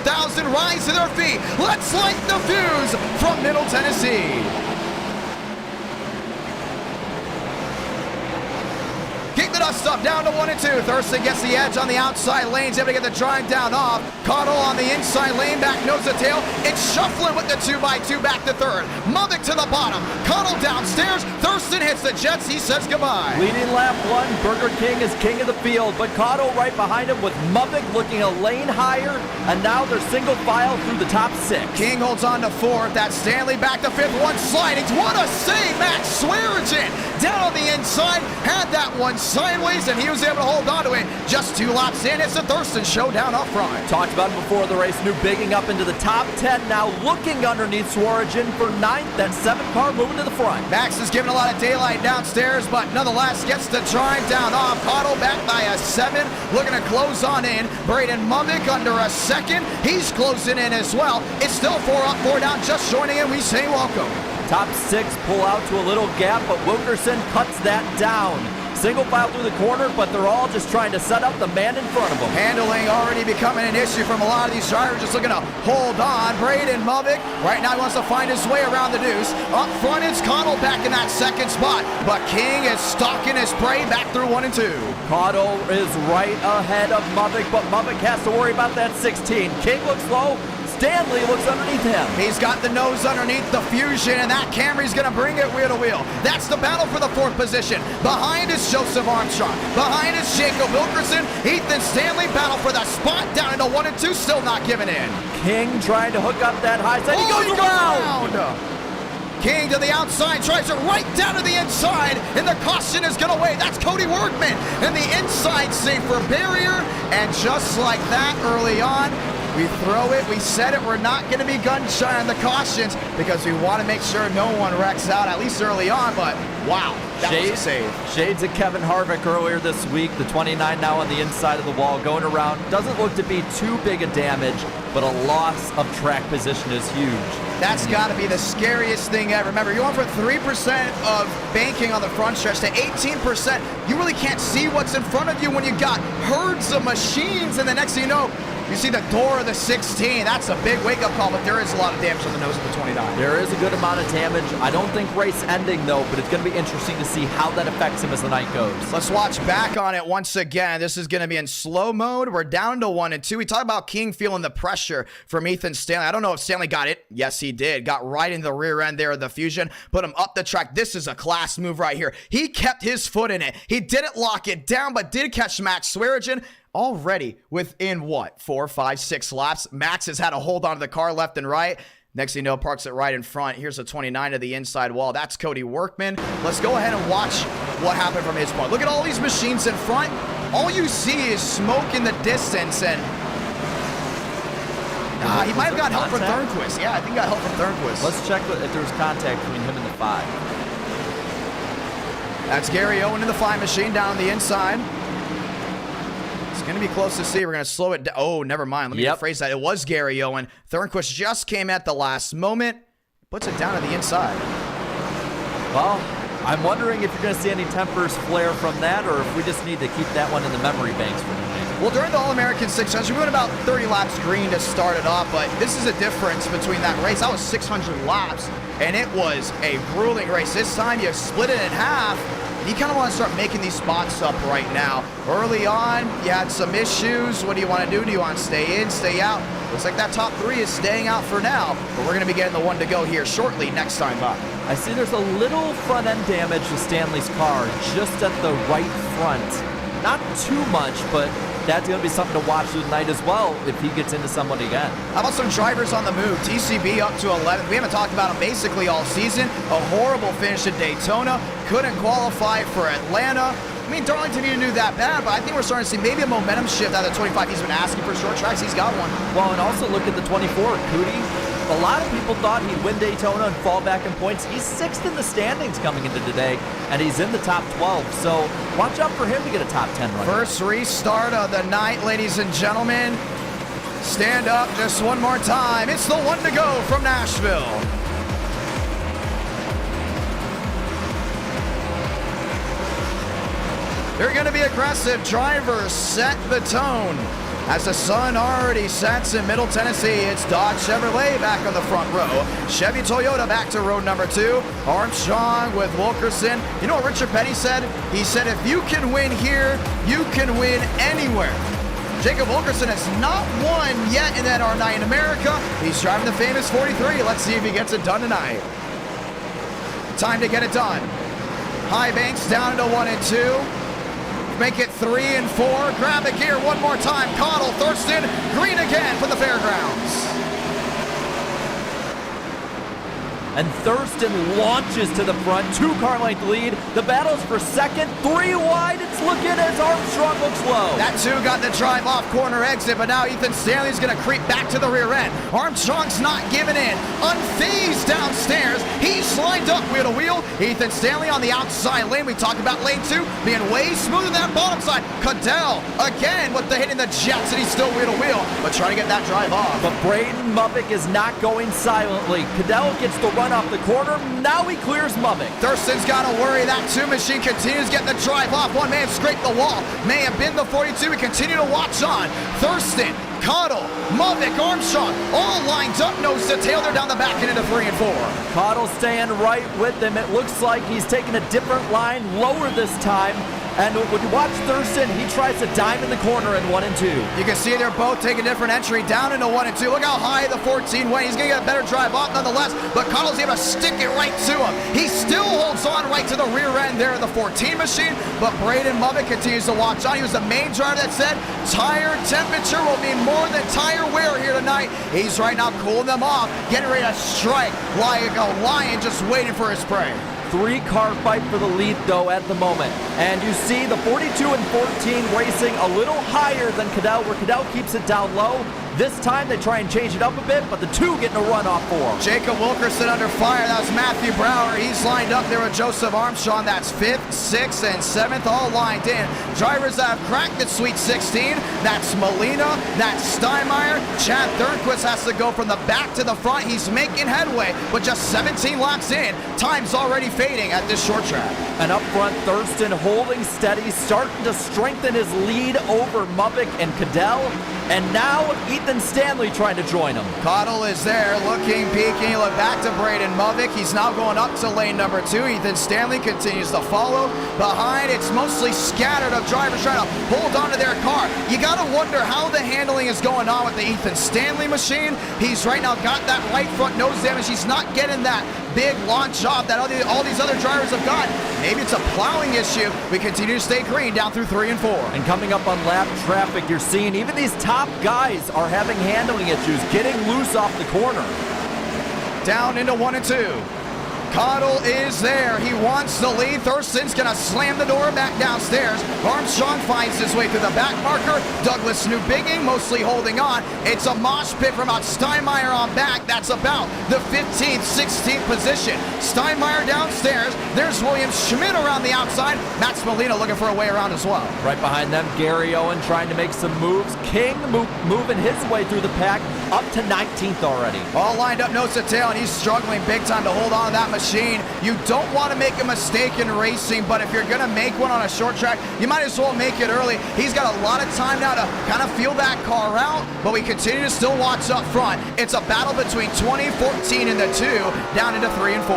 rise to their feet. Let's light the fuse from Middle Tennessee. Kick the dust up, down to 1 and 2. Thurston gets the edge on the outside lanes, able to get the drive down off. Cottle on the inside lane, back nose to tail. It's shuffling with the 2x2 back to third. Mubbick to the bottom. Cottle downstairs. Thurston hits the jets. He says goodbye. Leading lap 1, Burger King is king of the field, but Cottle right behind him with Mubbick looking a lane higher, and now they're single file through the top 6. King holds on to 4th. That's Stanley back to 5th. One sliding. What a save, Max Swearigan. Down on the inside, had that one sideways, and he was able to hold on to it. Just 2 laps in, it's the Thurston showdown up front. Talked about it before the race. New bigging up into the top 10, now looking underneath Swearigan for 9th. That 7th car moving to the front. Max is giving a lot of daylight downstairs, but nonetheless gets the drive down off. Cottle back by a 7, looking to close on in. Braden Mubbick under a 2nd. He's closing in as well. It's still 4 up, 4 down. Just joining in, we say welcome. Top 6 pull out to a little gap, but Wilkerson cuts that down. Single file through the corner, but they're all just trying to set up the man in front of them. Handling already becoming an issue from a lot of these drivers, just looking to hold on. Braden Mubbick right now he wants to find his way around the deuce. Up front it's Cottle back in that 2nd spot, but King is stalking his prey back through 1 and 2. Cottle is right ahead of Mubbick, but Mubbick has to worry about that 16. King looks low. Stanley looks underneath him. He's got the nose underneath the Fusion, and that Camry's going to bring it wheel to wheel. That's the battle for the 4th position. Behind is Joseph Armstrong. Behind is Jacob Wilkerson. Ethan Stanley battle for the spot down into 1 and 2, still not giving in. King trying to hook up that high side. He goes around. King to the outside, tries it right down to the inside, and the caution is going to wait. That's Cody Workman, and the inside safer barrier, and just like that early on, we throw it. We said it. We're not going to be gun shy on the cautions because we want to make sure no one wrecks out, at least early on. But wow, that was a save. Shades of Kevin Harvick earlier this week. The 29 now on the inside of the wall going around. Doesn't look to be too big a damage, but a loss of track position is huge. That's got to be the scariest thing ever. Remember, you're going from 3% of banking on the front stretch to 18%. You really can't see what's in front of you when you got herds of machines, and the next thing you know, you see the door of the 16. That's a big wake-up call, but there is a lot of damage on the nose of the 29. There is a good amount of damage. I don't think race ending, though, but it's going to be interesting to see how that affects him as the night goes. Let's watch back on it once again. This is going to be in slow mode. We're down to 1 and 2. We talk about King feeling the pressure from Ethan Stanley. I don't know if Stanley got it. Yes, he did. Got right in the rear end there of the Fusion. Put him up the track. This is a class move right here. He kept his foot in it. He didn't lock it down, but did catch Max Swearigan. Already within what, 4, 5, 6 laps. Max has had a hold on to the car left and right. Next thing you know, parks it right in front. Here's a 29 to the inside wall. That's Cody Workman. Let's go ahead and watch what happened from his part. Look at all these machines in front. All you see is smoke in the distance, and he might have got help from Thornquist. Yeah, I think he got help from Thornquist. Let's check if there was contact between him and the 5. That's Gary Owen in the 5 machine down on the inside. Going to be close to see. We're going to slow it down. Oh, never mind. Let me rephrase that. It was Gary Owen. Thornquist just came at the last moment. Puts it down to the inside. Well, I'm wondering if you're going to see any tempers flare from that, or if we just need to keep that one in the memory banks for tonight. Well, during the All-American 600, we went about 30 laps green to start it off, but this is a difference between that race. That was 600 laps, and it was a grueling race. This time, you split it in half. You kind of want to start making these spots up right now. Early on, you had some issues. What do you want to do? Do you want to stay in, stay out? Looks like that top 3 is staying out for now, but we're going to be getting the 1 to go here shortly next time by. I see there's a little front-end damage to Stanley's car just at the right front. Not too much, but that's going to be something to watch tonight as well if he gets into somebody again. How about some drivers on the move? TCB up to 11th. We haven't talked about him basically all season. A horrible finish at Daytona. Couldn't qualify for Atlanta. I mean, Darlington didn't do that bad, but I think we're starting to see maybe a momentum shift out of the 25. He's been asking for short tracks. He's got one. Well, and also look at the 24. Cootie, a lot of people thought he'd win Daytona and fall back in points. He's 6th in the standings coming into today, and he's in the top 12. So watch out for him to get a top 10 run. First restart of the night, ladies and gentlemen. Stand up just one more time. It's the one to go from Nashville. They're going to be aggressive. Drivers set the tone. As the sun already sets in Middle Tennessee, it's Dodge Chevrolet back on the front row. Chevy Toyota back to row number 2. Armstrong with Wilkerson. You know what Richard Petty said? He said, if you can win here, you can win anywhere. Jacob Wilkerson has not won yet in that R9 in America. He's driving the famous 43. Let's see if he gets it done tonight. Time to get it done. High Banks down into 1 and 2. Make it 3 and 4. Grab the gear one more time. Cottle, Thurston, green again for the Fairgrounds. And Thurston launches to the front, 2-car length lead. The battle's for second, 3 wide. It's looking as Armstrong looks low. That 2 got the drive off corner exit, but now Ethan Stanley's going to creep back to the rear end. Armstrong's not giving in. Unfazed downstairs. He's lined up wheel to wheel. Ethan Stanley on the outside lane. We talked about lane 2 being way smoother than that bottom side. Cadell again with the hit in the jets, and he's still wheel to wheel, but trying to get that drive off. But Braden Mubbick is not going silently. Cadell gets the run off the corner. Now he clears Mubbick. Thurston's got to worry. That 2 machine continues getting the drive off. One man scraped the wall. May have been the 42. We continue to watch on. Thurston, Cottle, Mubbick, Armstrong, all lined up nose to tail. They're down the back end into 3 and 4. Cottle staying right with him. It looks like he's taking a different line, lower this time. And when you watch Thurston, he tries to dime in the corner in 1 and 2. You can see they're both taking different entry down into 1 and 2. Look how high the 14 went. He's going to get a better drive off nonetheless, but Cottle's able to stick it right to him. He still holds on right to the rear end there of the 14 machine, but Braden Mubbick continues to watch on. He was the main driver that said tire temperature will mean more than tire wear here tonight. He's right now cooling them off, getting ready to strike like a lion, just waiting for his prey. 3-car fight for the lead, though, at the moment. And you see the 42 and 14 racing a little higher than Cadell, where Cadell keeps it down low. This time they try and change it up a bit, but the 2 getting a run off for him. Jacob Wilkerson under fire. That was Matthew Brower. He's lined up there with Joseph Armstrong. That's 5th, 6th, and 7th, all lined in. Drivers that have cracked the Sweet 16. That's Molina. That's Steinmeier. Chad Thornquist has to go from the back to the front. He's making headway, but just 17 laps in. Time's already fading at this short track. And up front, Thurston holding steady, starting to strengthen his lead over Mubbick and Cadell. And now Ethan Stanley trying to join him. Cottle is there, looking, peeking. Look back to Braden Mubbick. He's now going up to lane number 2. Ethan Stanley continues to follow. Behind, it's mostly scattered of drivers trying to hold onto their car. You got to wonder how the handling is going on with the Ethan Stanley machine. He's right now got that right front nose damage. He's not getting that big launch off that all these other drivers have got. Maybe it's a plowing issue. We continue to stay green down through 3 and 4. And coming up on lap traffic, you're seeing even these top guys are having handling issues, getting loose off the corner. Down into 1 and 2. Cottle is there. He wants the lead. Thurston's going to slam the door back downstairs. Armstrong finds his way through the back marker. Douglas Newbigging mostly holding on. It's a mosh pit from out Steinmeier on back. That's about the 15th, 16th position. Steinmeier downstairs. There's William Schmidt around the outside. Matt Molina looking for a way around as well. Right behind them, Gary Owen trying to make some moves. King moving his way through the pack up to 19th already. All lined up nose to tail, and he's struggling big time to hold on to that machine. You don't want to make a mistake in racing, but if you're going to make one on a short track, you might as well make it early. He's got a lot of time now to kind of feel that car out, but we continue to still watch up front. It's a battle between 2014 and the 2, down into 3 and 4.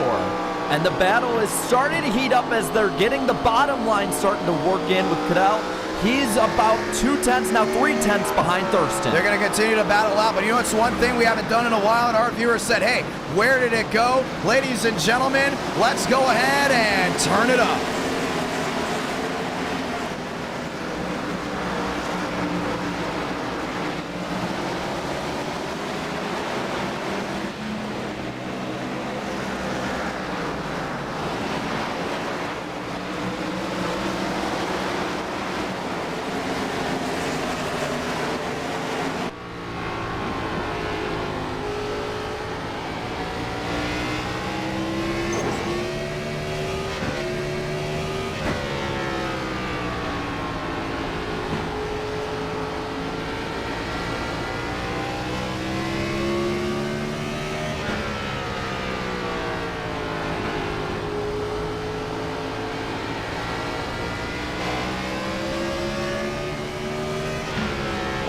And the battle is starting to heat up as they're getting the bottom line starting to work in with Cadell. He's about 2/10, now 3/10 behind Thurston. They're going to continue to battle out, but you know, it's one thing we haven't done in a while, and our viewers said, hey, where did it go? Ladies and gentlemen, let's go ahead and turn it up.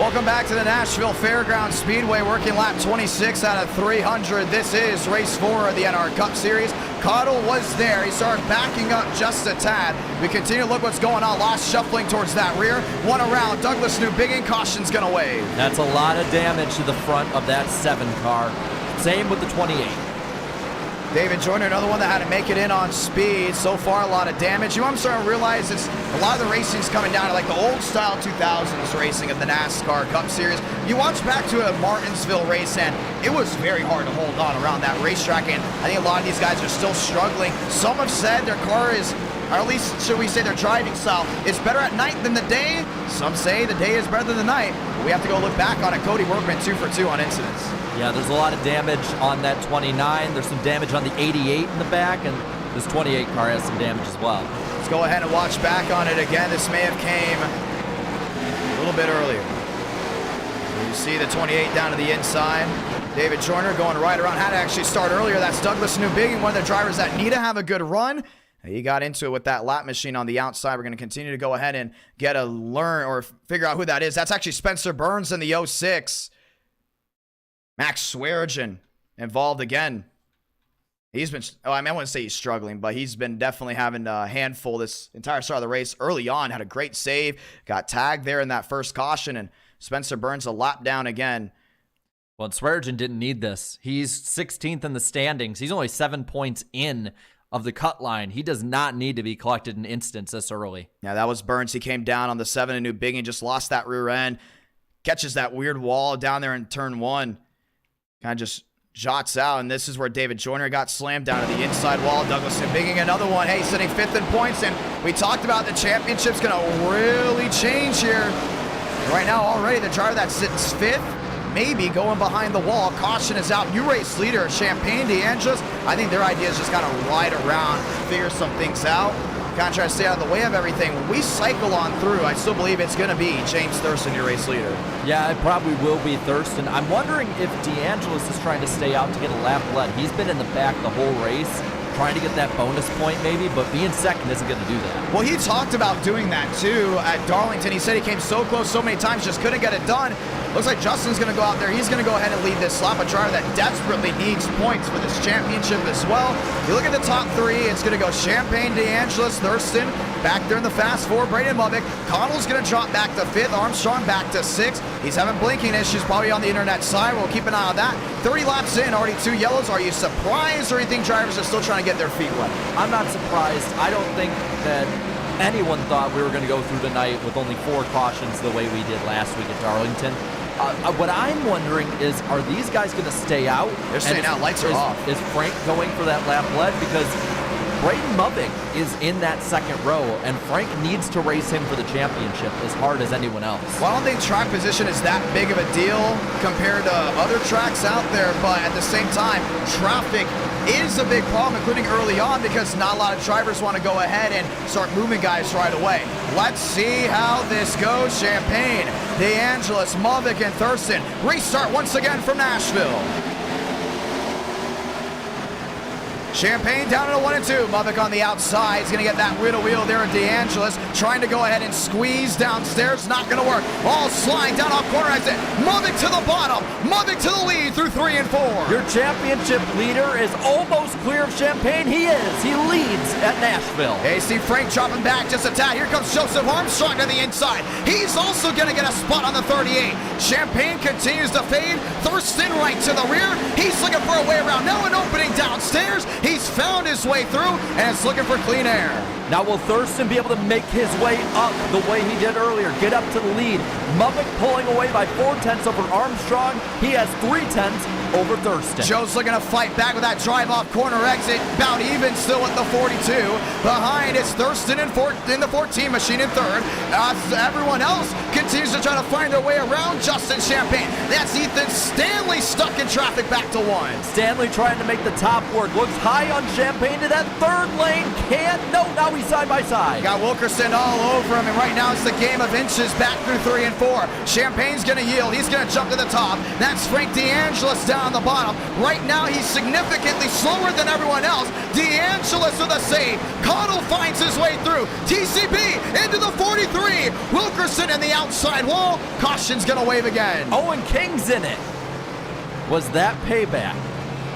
Welcome back to the Nashville Fairgrounds Speedway, working lap 26 out of 300. This is race 4 of the NR Cup Series. Cottle was there. He started backing up just a tad. We continue to look what's going on. Lost shuffling towards that rear. One around. Douglas Newbiggin, caution's going to wave. That's a lot of damage to the front of that 7 car. Same with the 28. David Joyner, another one that had to make it in on speed. So far, a lot of damage. You know, I'm starting to realize it's a lot of the racing's coming down to like the old style 2000s racing of the NASCAR Cup Series. You watch back to a Martinsville race, and it was very hard to hold on around that racetrack, and I think a lot of these guys are still struggling. Some have said their car is, or at least should we say their driving style, is better at night than the day. Some say the day is better than the night. But we have to go look back on it. Cody Workman 2 for 2 on incidents. Yeah, there's a lot of damage on that 29. There's some damage on the 88 in the back, and this 28 car has some damage as well. Let's go ahead and watch back on it again. This may have came a little bit earlier. You see the 28 down to the inside. David Joyner going right around. Had to actually start earlier. That's Douglas Newbiggin, one of the drivers that need to have a good run. He got into it with that lap machine on the outside. We're going to continue to go ahead and get a learn or figure out who that is. That's actually Spencer Burns in the 06. Max Swearigan involved again. He's been, I wouldn't say he's struggling, but he's been definitely having a handful this entire start of the race. Early on, had a great save, got tagged there in that first caution, and Spencer Burns a lap down again. Well, Swearigan didn't need this. He's 16th in the standings. He's only 7 points in of the cut line. He does not need to be collected in instants this early. Yeah, that was Burns. He came down on the 7 and Newbiggin, just lost that rear end, catches that weird wall down there in turn 1. Kind of just jots out, and this is where David Joyner got slammed down to the inside wall. Douglas Newbiggin, another one. Hey, sitting 5th in points, and we talked about the championship's going to really change here. Right now, already the driver that sits 5th, maybe going behind the wall. Caution is out. New race leader, Champagne DeAngelis. I think their idea is just kind of ride around, figure some things out. Kind of try to stay out of the way of everything. When we cycle on through, I still believe it's going to be James Thurston, your race leader. Yeah, it probably will be Thurston. I'm wondering if DeAngelis is trying to stay out to get a lap lead. He's been in the back the whole race, trying to get that bonus point maybe, but being second isn't going to do that. Well, he talked about doing that too at Darlington. He said he came so close so many times, just couldn't get it done. Looks like Justin's going to go out there. He's going to go ahead and lead this lap. A driver that desperately needs points for this championship as well. You look at the top 3, it's going to go Champagne, DeAngelis, Thurston. Back there in the fast 4, Braden Mubick. Connell's going to drop back to 5th. Armstrong back to 6th. He's having blinking issues probably on the internet side. We'll keep an eye on that. 30 laps in, already 2 yellows. Are you surprised, or do you think drivers are still trying to get their feet wet? I'm not surprised. I don't think that anyone thought we were going to go through the night with only 4 cautions the way we did last week at Darlington. What I'm wondering is, are these guys going to stay out? They're staying out. Lights are off. Is Frank going for that lap lead? Because Braden Mubick is in that second row, and Frank needs to race him for the championship as hard as anyone else. Well, I don't think track position is that big of a deal compared to other tracks out there, but at the same time, traffic is a big problem, including early on, because not a lot of drivers want to go ahead and start moving guys right away. Let's see how this goes. Champagne, DeAngelis, Mubick, and Thurston restart once again from Nashville. Champagne down to 1 and 2. Mubick on the outside. He's going to get that riddle wheel there at DeAngelis. Trying to go ahead and squeeze downstairs. Not going to work. All sliding down off corner exit. Mubick to the bottom. Mubick to the lead through 3 and 4. Your championship leader is almost clear of Champagne. He is. He leads at Nashville. Hey, see Frank dropping back just a tad. Here comes Joseph Armstrong to the inside. He's also going to get a spot on the 38. Champagne continues to fade. Thurston right to the rear. He's looking for a way around. Now an opening downstairs. He's found his way through, and it's looking for clean air. Now will Thurston be able to make his way up the way he did earlier, get up to the lead? Mubick pulling away by 4/10 over Armstrong. He has 3/10 over Thurston. Joe's looking to fight back with that drive-off corner exit. About even still at the 42. Behind is Thurston in the 14 machine in 3rd. Everyone else continues to try to find their way around Justin Champagne. That's Ethan Stanley stuck in traffic back to 1. Stanley trying to make the top work. Looks high on Champagne to that 3rd lane. No, now he's side by side. Got Wilkerson all over him, and right now it's the game of inches back through 3 and 4. Champagne's going to yield. He's going to jump to the top. That's Frank DeAngelis down down the bottom. Right now, he's significantly slower than everyone else. DeAngelis with a save. Cottle finds his way through. TCB into the 43. Wilkerson in the outside wall. Caution's going to wave again. Owen King's in it. Was that payback?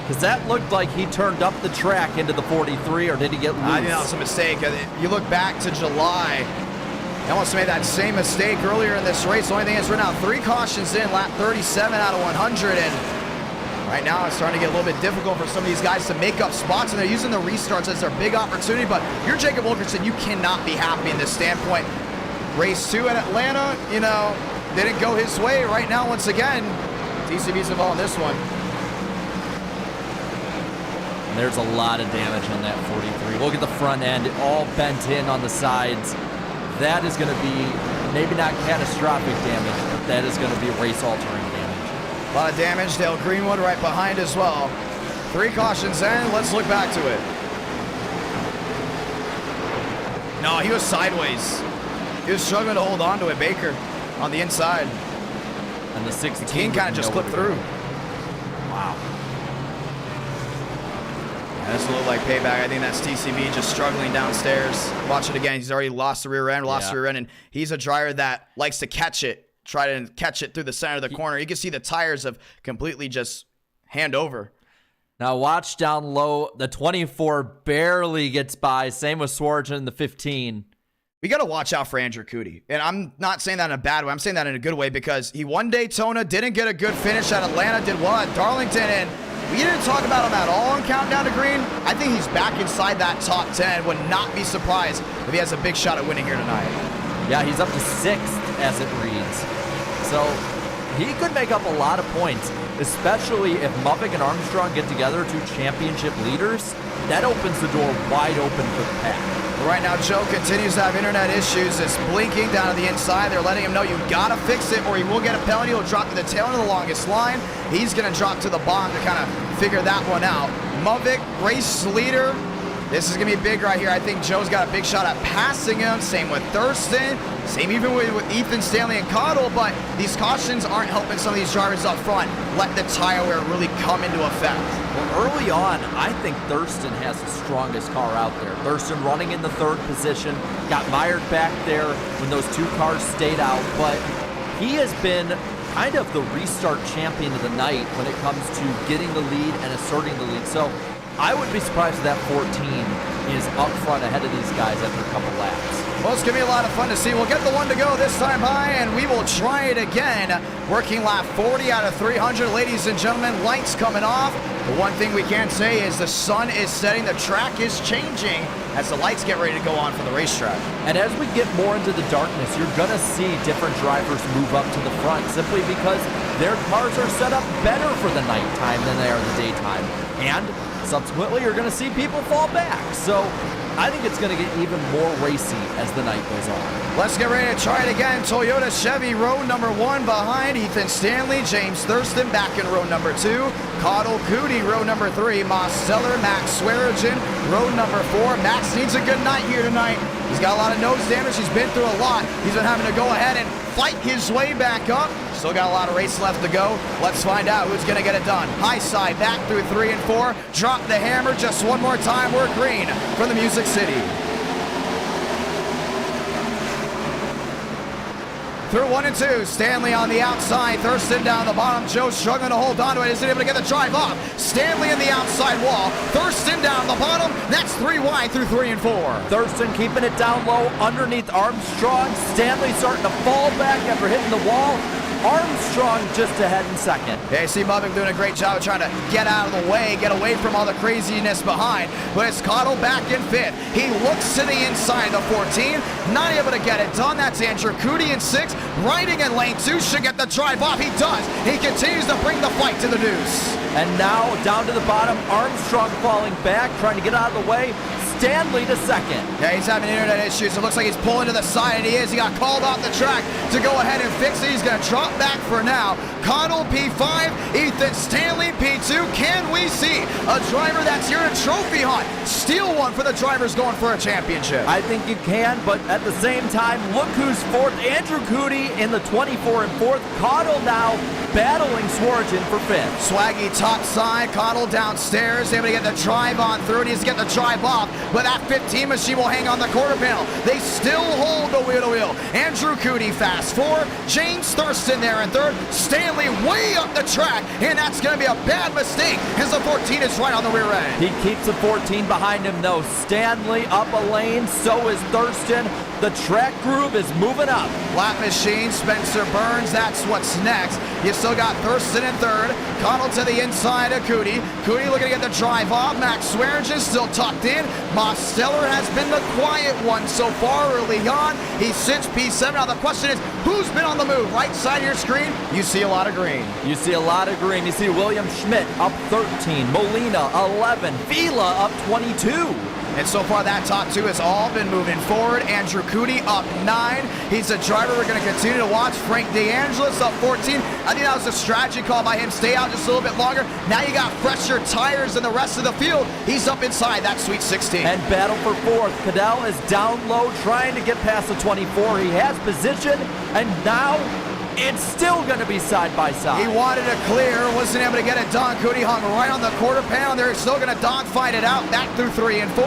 Because that looked like he turned up the track into the 43, or did he get loose? I think that was a mistake. You look back to July, he almost made that same mistake earlier in this race. The only thing is we're now 3 cautions in, lap 37 out of 100, and right now it's starting to get a little bit difficult for some of these guys to make up spots, and they're using the restarts as their big opportunity, but you're Jacob Wilkerson, you cannot be happy in this standpoint. Race 2 at Atlanta, you know, didn't go his way. Right now, once again, TCB's involved in this one. There's a lot of damage on that 43. Look at the front end, all bent in on the sides. That is going to be maybe not catastrophic damage, but that is going to be race-altering damage. A lot of damage. Dale Greenwood right behind as well. 3 cautions in. Let's look back to it. No, he was sideways. He was struggling to hold on to it. Baker on the inside. And the 16 King kind of just clipped through. Wow. This will look like payback. I think that's TCB just struggling downstairs. Watch it again. He's already lost the rear end, and he's a driver that likes to catch it, try to catch it through the center of the corner. You can see the tires have completely just hand over. Now watch down low. The 24 barely gets by. Same with Swartzen in the 15. We got to watch out for Andrew Cootie. And I'm not saying that in a bad way. I'm saying that in a good way because he won Daytona, didn't get a good finish at Atlanta, did well at Darlington, and we didn't talk about him at all on Countdown to Green. I think he's back inside that top 10. Would not be surprised if he has a big shot at winning here tonight. Yeah, he's up to 6th as it reads. So he could make up a lot of points, especially if Muffick and Armstrong get together, 2 championship leaders. That opens the door wide open for the pack. Right now, Joe continues to have internet issues. It's blinking down to the inside. They're letting him know you gotta fix it or he will get a penalty. He'll drop to the tail end of the longest line. He's gonna drop to the bottom to kind of figure that one out. Muffick, race leader. This is gonna be big right here. I think Joe's got a big shot at passing him. Same with Thurston. Same even with Ethan Stanley and Cottle, but these cautions aren't helping some of these drivers up front let the tire wear really come into effect. Well, early on, I think Thurston has the strongest car out there. Thurston running in the 3rd position, got mired back there when those 2 cars stayed out, but he has been kind of the restart champion of the night when it comes to getting the lead and asserting the lead. So I would be surprised if that 14 is up front ahead of these guys after a couple laps. Well, it's going to be a lot of fun to see. We'll get the one to go this time by, and we will try it again. Working lap 40 out of 300. Ladies and gentlemen, lights coming off. The one thing we can say is the sun is setting. The track is changing as the lights get ready to go on for the racetrack. And as we get more into the darkness, you're going to see different drivers move up to the front simply because their cars are set up better for the nighttime than they are the daytime. And subsequently, you're going to see people fall back. So I think it's going to get even more racy as the night goes on. Let's get ready to try it again. Toyota Chevy, row number 1 behind Ethan Stanley. James Thurston back in row number 2. Cottle Cootie, row number 3. Moss Seller, Max Swearigan, row number 4. Max needs a good night here tonight. He's got a lot of nose damage. He's been through a lot. He's been having to go ahead and fight his way back up. Still got a lot of race left to go. Let's find out who's going to get it done. High side back through 3 and 4. Drop the hammer just one more time. We're green from the Music City. Through 1 and 2, Stanley on the outside, Thurston down the bottom. Joe struggling to hold on to it, isn't able to get the drive off. Stanley in the outside wall, Thurston down the bottom. That's 3 wide through 3 and 4. Thurston keeping it down low underneath Armstrong. Stanley starting to fall back after hitting the wall. Armstrong just ahead in 2nd. Yeah, you see Muffick doing a great job of trying to get out of the way, get away from all the craziness behind. But it's Cottle back in 5th. He looks to the inside of 14, not able to get it done. That's Andrew Cootie in 6th. Riding in lane 2, should get the drive off. He does. He continues to bring the fight to the deuce. And now down to the bottom, Armstrong falling back, trying to get out of the way. Stanley to second. Yeah, he's having internet issues. It looks like he's pulling to the side, and he is. He got called off the track to go ahead and fix it. He's going to drop back for now. Connell P5, Ethan Stanley P2. Can we see a driver that's here in trophy hunt steal one for the drivers going for a championship? I think you can, but at the same time, look who's fourth. Andrew Cootie in the 24 and fourth. Connell now battling Swarjan for fifth. Swaggy top side, Connell downstairs, able to get the drive on through, and he's getting the drive off, but that 15 machine will hang on the quarter panel. They still hold the wheel-to-wheel. Andrew Cootie fast four, James Thurston there in third, Stanley way up the track, and that's going to be a bad mistake as the 14 is right on the rear end. He keeps the 14 behind him though. Stanley up a lane, so is Thurston. The track groove is moving up. Lap machine, Spencer Burns, that's what's next. You still got Thurston in third. Connell to the inside of Cootie. Cootie looking to get the drive off. Max Swearingen still tucked in. Mosteller has been the quiet one so far early on. He sits P7. Now the question is, who's been on the move? Right side of your screen, you see a lot of green. You see a lot of green. You see William Schmidt up 13, Molina 11, Vila up 22. And so far, that top two has all been moving forward. Andrew Cootie up 9. He's a driver we're going to continue to watch. Frank DeAngelis up 14. I think that was a strategy call by him. Stay out just a little bit longer. Now you got fresher tires than the rest of the field. He's up inside that sweet 16. And battle for fourth. Cadell is down low trying to get past the 24. He has position, and now it's still going to be side by side. He wanted to clear, wasn't able to get it done. Cootie hung right on the quarter panel. They're still going to dogfight it out back through 3 and 4.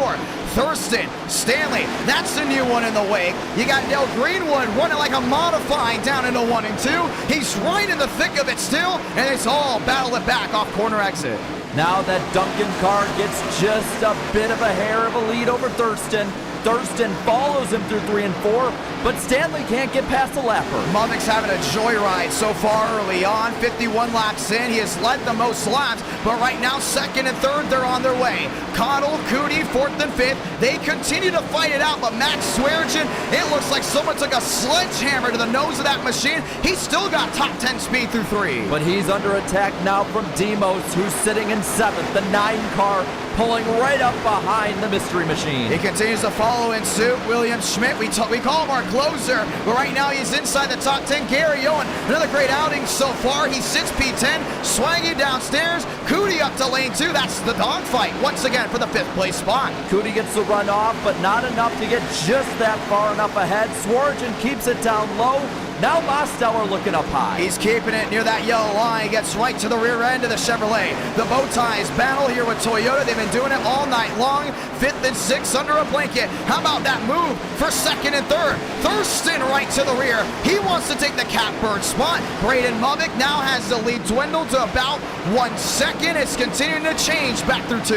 Thurston, Stanley, that's the new one in the wake. You got Dale Greenwood running like a modified down into 1 and 2. He's right in the thick of it still, and it's all battle it back off corner exit. Now that Duncan car gets just a bit of a hair of a lead over Thurston. Thurston follows him through 3 and 4, but Stanley can't get past the lapper. Mummick's having a joyride so far early on. 51 laps in. He has led the most laps, but right now, second and third, they're on their way. Connell, Cootie, fourth and fifth. They continue to fight it out, but Max Swearingen, it looks like someone took a sledgehammer to the nose of that machine. He's still got top 10 speed through 3. But he's under attack now from Demos, who's sitting in 7th. The 9 car pulling right up behind the mystery machine. He continues to follow in suit. William Schmidt, we call him our closer, but right now he's inside the top 10. Gary Owen, another great outing so far. He sits P10, Swaggy downstairs, Cootie up to lane 2. That's the dogfight once again for the 5th place spot. Cootie gets the run off, but not enough to get just that far enough ahead. Swarjan keeps it down low. Now Mosteller looking up high. He's keeping it near that yellow line. He gets right to the rear end of the Chevrolet. The bow ties battle here with Toyota. They've been doing it all night long. 5th and 6th under a blanket. How about that move for 2nd and 3rd? Thurston right to the rear. He wants to take the catbird spot. Braden Mummick now has the lead dwindled to about 1 second. It's continuing to change back through 2.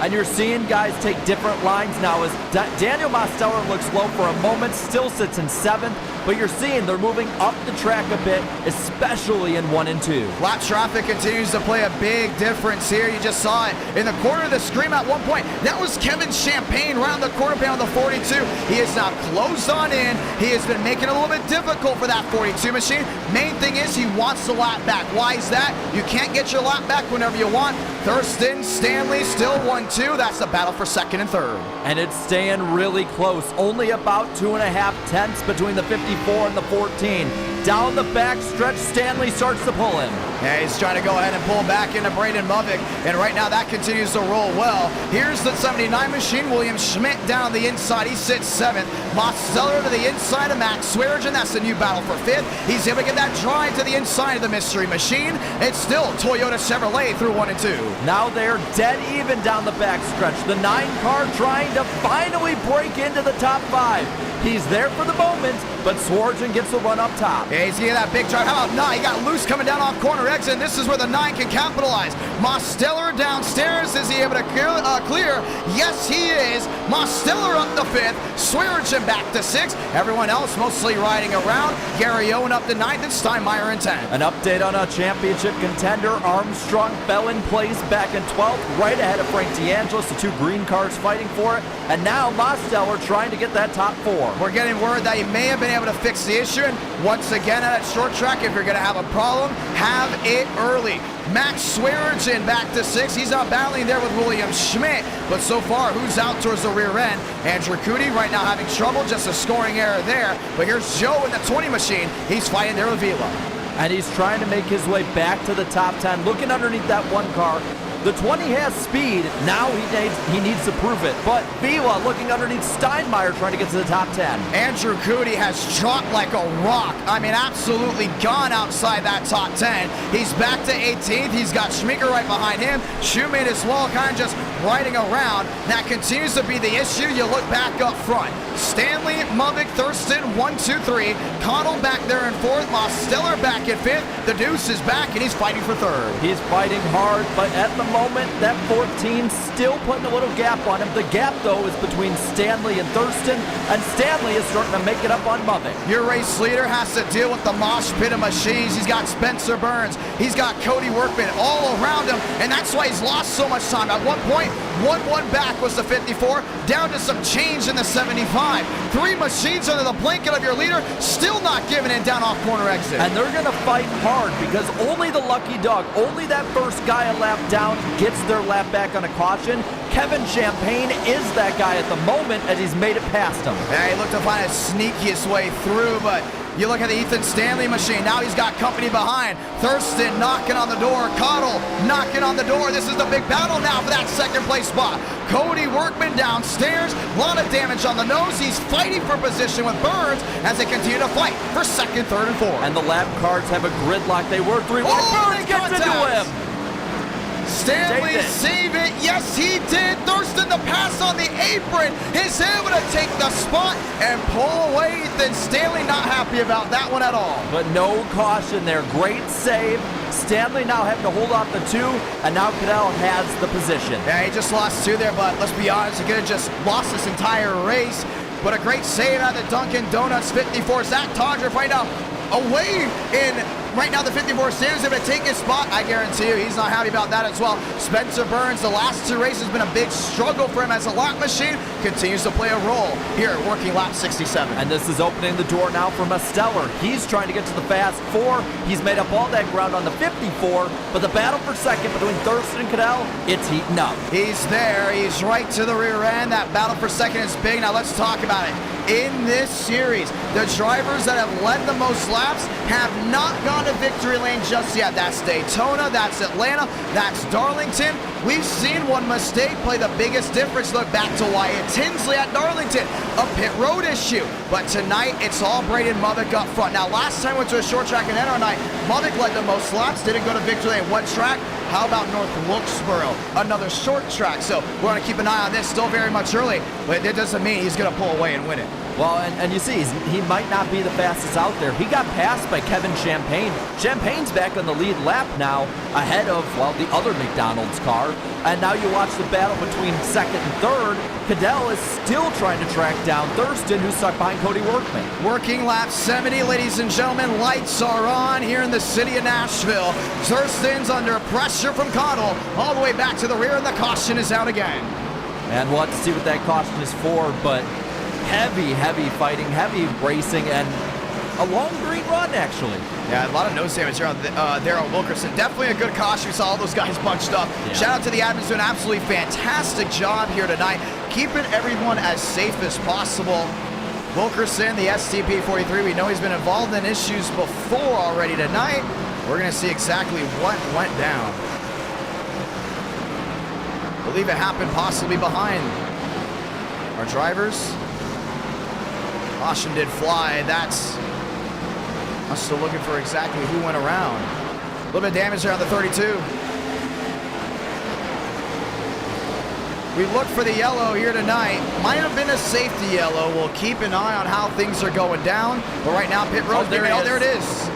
And you're seeing guys take different lines now as Daniel Mosteller looks low for a moment, still sits in 7th, but you're seeing they're moving up the track a bit, especially in 1 and 2. Lap traffic continues to play a big difference here. You just saw it in the corner of the screen at one point. That was Kevin Champagne around the quarter panel of the 42. He is now closed on in. He has been making it a little bit difficult for that 42 machine. Main thing is he wants the lap back. Why is that? You can't get your lap back whenever you want. Thurston, Stanley still 1-2. That's the battle for 2nd and 3rd. And it's staying really close. Only about 2.5 tenths between the 54 and the 14. Down the back stretch, Stanley starts to pull him. Yeah, he's trying to go ahead and pull back into Braden Mummick, and right now that continues to roll well. Here's the 79 machine, William Schmidt down the inside. He sits 7th. Mosteller to the inside of Max Swearingen. That's the new battle for 5th. He's able to get that drive to the inside of the mystery machine. It's still Toyota Chevrolet through 1 and 2. Now they're dead even down the back stretch. The 9 car trying to finally break into the top 5. He's there for the moment, but Swarjan gets the run up top. Yeah, he's getting that big drive. How about 9? He got loose coming down off corner exit, and this is where the 9 can capitalize. Mosteller downstairs. Is he able to clear? Yes, he is. Mosteller up to 5th. Swearingen back to 6th. Everyone else mostly riding around. Gary Owen up to 9th, and Steinmeier in 10th. An update on a championship contender. Armstrong fell in place back in 12th, right ahead of Frank DeAngelis. The 2 green cars fighting for it. And now Mosteller trying to get that top 4. 54. We're getting word that he may have been able to fix the issue. And once again, at short track, if you're going to have a problem, have it early. Max Swearingen back to 6. He's out battling there with William Schmidt. But so far, who's out towards the rear end? Andrew Cootie right now having trouble. Just a scoring error there. But here's Joe in the 20 machine. He's fighting there with Vila. And he's trying to make his way back to the top 10. Looking underneath that one car. The 20 has speed. Now he needs to prove it. But Vila looking underneath Steinmeier trying to get to the top 10. Andrew Cootie has dropped like a rock. I mean, absolutely gone outside that top 10. He's back to 18th. He's got Schmeeker right behind him. Shoemate as well, kind of just riding around. That continues to be the issue. You look back up front. Stanley, Mubik, Thurston, 1, 2, 3. Connell back there in 4th. Mosteller back in 5th. The Deuce is back, and he's fighting for 3rd. He's fighting hard, but at the moment, that 14 still putting a little gap on him. The gap, though, is between Stanley and Thurston, and Stanley is starting to make it up on Mubik. Your race leader has to deal with the mosh pit of machines. He's got Spencer Burns. He's got Cody Workman all around him, and that's why he's lost so much time. At one point, 1-1 back was the 54, down to some change in the 75. 3 machines under the blanket of your leader, still not giving in down off corner exit. And they're going to fight hard because only the lucky dog, only that first guy a lap down gets their lap back on a caution. Kevin Champagne is that guy at the moment as he's made it past him. Yeah, he looked to find his sneakiest way through, but you look at the Ethan Stanley machine. Now he's got company behind. Thurston knocking on the door. Cottle knocking on the door. This is the big battle now for that second place spot. Cody Workman downstairs. A lot of damage on the nose. He's fighting for position with Burns as they continue to fight for 2nd, 3rd, and 4th. And the lap cars have a gridlock. They were 3. Burns gets into him. Stanley save it. Yes, he did. Thurston the pass on the apron. He's able to take the spot and pull away. Ethan Stanley not happy about that one at all. But no caution there. Great save. Stanley now having to hold off the 2, and now Cadell has the position. Yeah, he just lost 2 there, but let's be honest, he could have just lost this entire race. But a great save out of the Dunkin' Donuts 54. Zach Todriff right now away in right now the 54 stands able to take his spot. I guarantee you he's not happy about that as well. Spencer Burns, the last 2 races has been a big struggle for him as a lap machine, continues to play a role here working lap 67. And this is opening the door now for Mosteller. He's trying to get to the fast 4. He's made up all that ground on the 54, but the battle for 2nd between Thurston and Cadell, it's heating up. He's there. He's right to the rear end. That battle for 2nd is big. Now let's talk about it. In this series, the drivers that have led the most laps have not gone to victory lane just yet. That's Daytona, that's Atlanta, that's Darlington. We've seen one mistake play the biggest difference. Look back to Wyatt Tinsley at Darlington, a pit road issue. But tonight, it's all Braden Mubik up front. Now, last time we went to a short track in NR night, Mubik led the most laps, didn't go to victory lane. What track? How about North Wilkesboro? Another short track. So we're going to keep an eye on this. Still very much early, but it doesn't mean he's going to pull away and win it. Well, and you see, he might not be the fastest out there. He got passed by Kevin Champagne. Champagne's back on the lead lap now, ahead of, well, the other McDonald's car. And now you watch the battle between 2nd and 3rd. Cadell is still trying to track down Thurston, who's stuck behind Cody Workman. Working lap 70, ladies and gentlemen. Lights are on here in the city of Nashville. Thurston's under pressure from Connell all the way back to the rear, and the caution is out again. And we'll have to see what that caution is for, but heavy fighting, heavy racing, and a long green run, actually. Yeah, a lot of nose damage here on Darryl Wilkerson. Definitely a good caution. We saw all those guys bunched up. Yeah. Shout out to the admins doing an absolutely fantastic job here tonight, keeping everyone as safe as possible. Wilkerson, the STP-43, we know he's been involved in issues before already tonight. We're going to see exactly what went down. I believe it happened possibly behind our drivers. Caution did fly. That's I'm still looking for exactly who went around. A little bit of damage there on the 32. We looked for the yellow here tonight. Might have been a safety yellow. We'll keep an eye on how things are going down. But right now, pit road. There it is.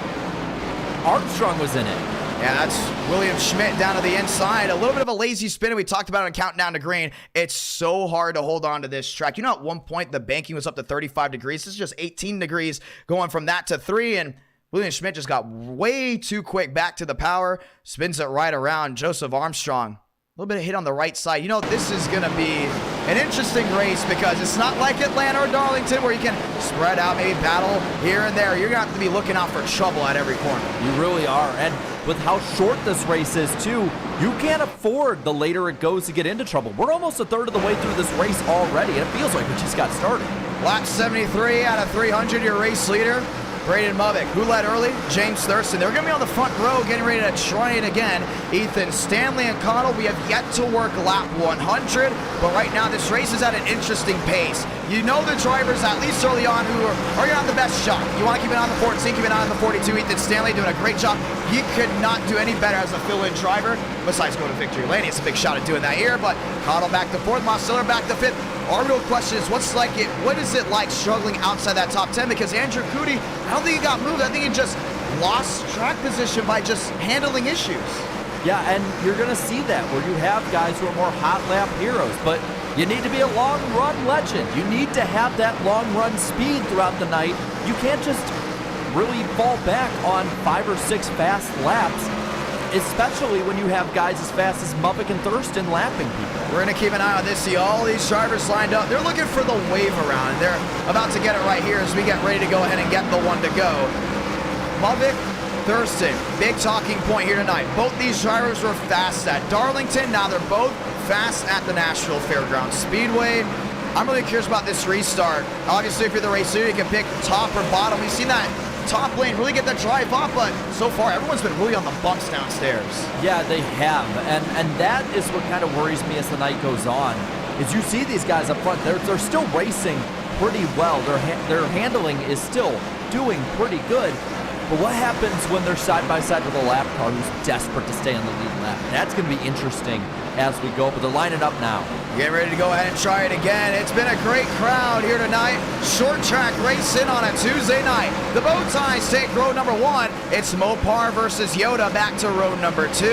Armstrong was in it. Yeah, that's William Schmidt down to the inside. A little bit of a lazy spin. We talked about it on Countdown to Green. It's so hard to hold on to this track. You know, at one point, the banking was up to 35 degrees. This is just 18 degrees going from that to 3. And William Schmidt just got way too quick back to the power. Spins it right around. Joseph Armstrong. A little bit of hit on the right side. You know, this is going to be an interesting race because it's not like Atlanta or Darlington where you can spread out, maybe battle here and there. You're going to have to be looking out for trouble at every corner. You really are. And with how short this race is, too, you can't afford the later it goes to get into trouble. We're almost a third of the way through this race already, and it feels like we just got started. Lap 73 out of 300, your race leader, Braden Movick. Who led early? James Thurston. They're going to be on the front row getting ready to try it again. Ethan Stanley and Connell, we have yet to work lap 100, but right now this race is at an interesting pace. You know the drivers, at least early on, who are going to have the best shot. You want to keep an eye on the 14, keep an eye on the 42. Ethan Stanley doing a great job. He could not do any better as a fill-in driver, besides go to victory lane. It's a big shot at doing that here, but Connell back to 4th, Mosteller back to 5th. Our real question is, what is it like struggling outside that top 10? Because Andrew Cootie, I don't think he got moved. I think he just lost track position by just handling issues. Yeah, and you're going to see that where you have guys who are more hot lap heroes, but you need to be a long run legend. You need to have that long run speed throughout the night. You can't just really fall back on 5 or 6 fast laps, especially when you have guys as fast as Movick and Thurston lapping people. We're going to keep an eye on this. See all these drivers lined up. They're looking for the wave around. They're about to get it right here as we get ready to go ahead and get the one to go. Movick, Thurston, big talking point here tonight. Both these drivers were fast at Darlington. Now they're both fast at the Nashville Fairgrounds Speedway. I'm really curious about this restart. Obviously, if you're the race leader, you can pick top or bottom. We've seen that top lane really get the drive off, but so far everyone's been really on the bumps downstairs. Yeah, they have, and that is what kind of worries me as the night goes on, is you see these guys up front, they're still racing pretty well. Their handling is still doing pretty good, but what happens when they're side by side with a lap car who's desperate to stay on the lead lap? That's going to be interesting as we go, but they're lining up now. Getting ready to go ahead and try it again. It's been a great crowd here tonight. Short track racing on a Tuesday night. The bow ties take row number 1. It's Mopar versus Yoda back to row number 2.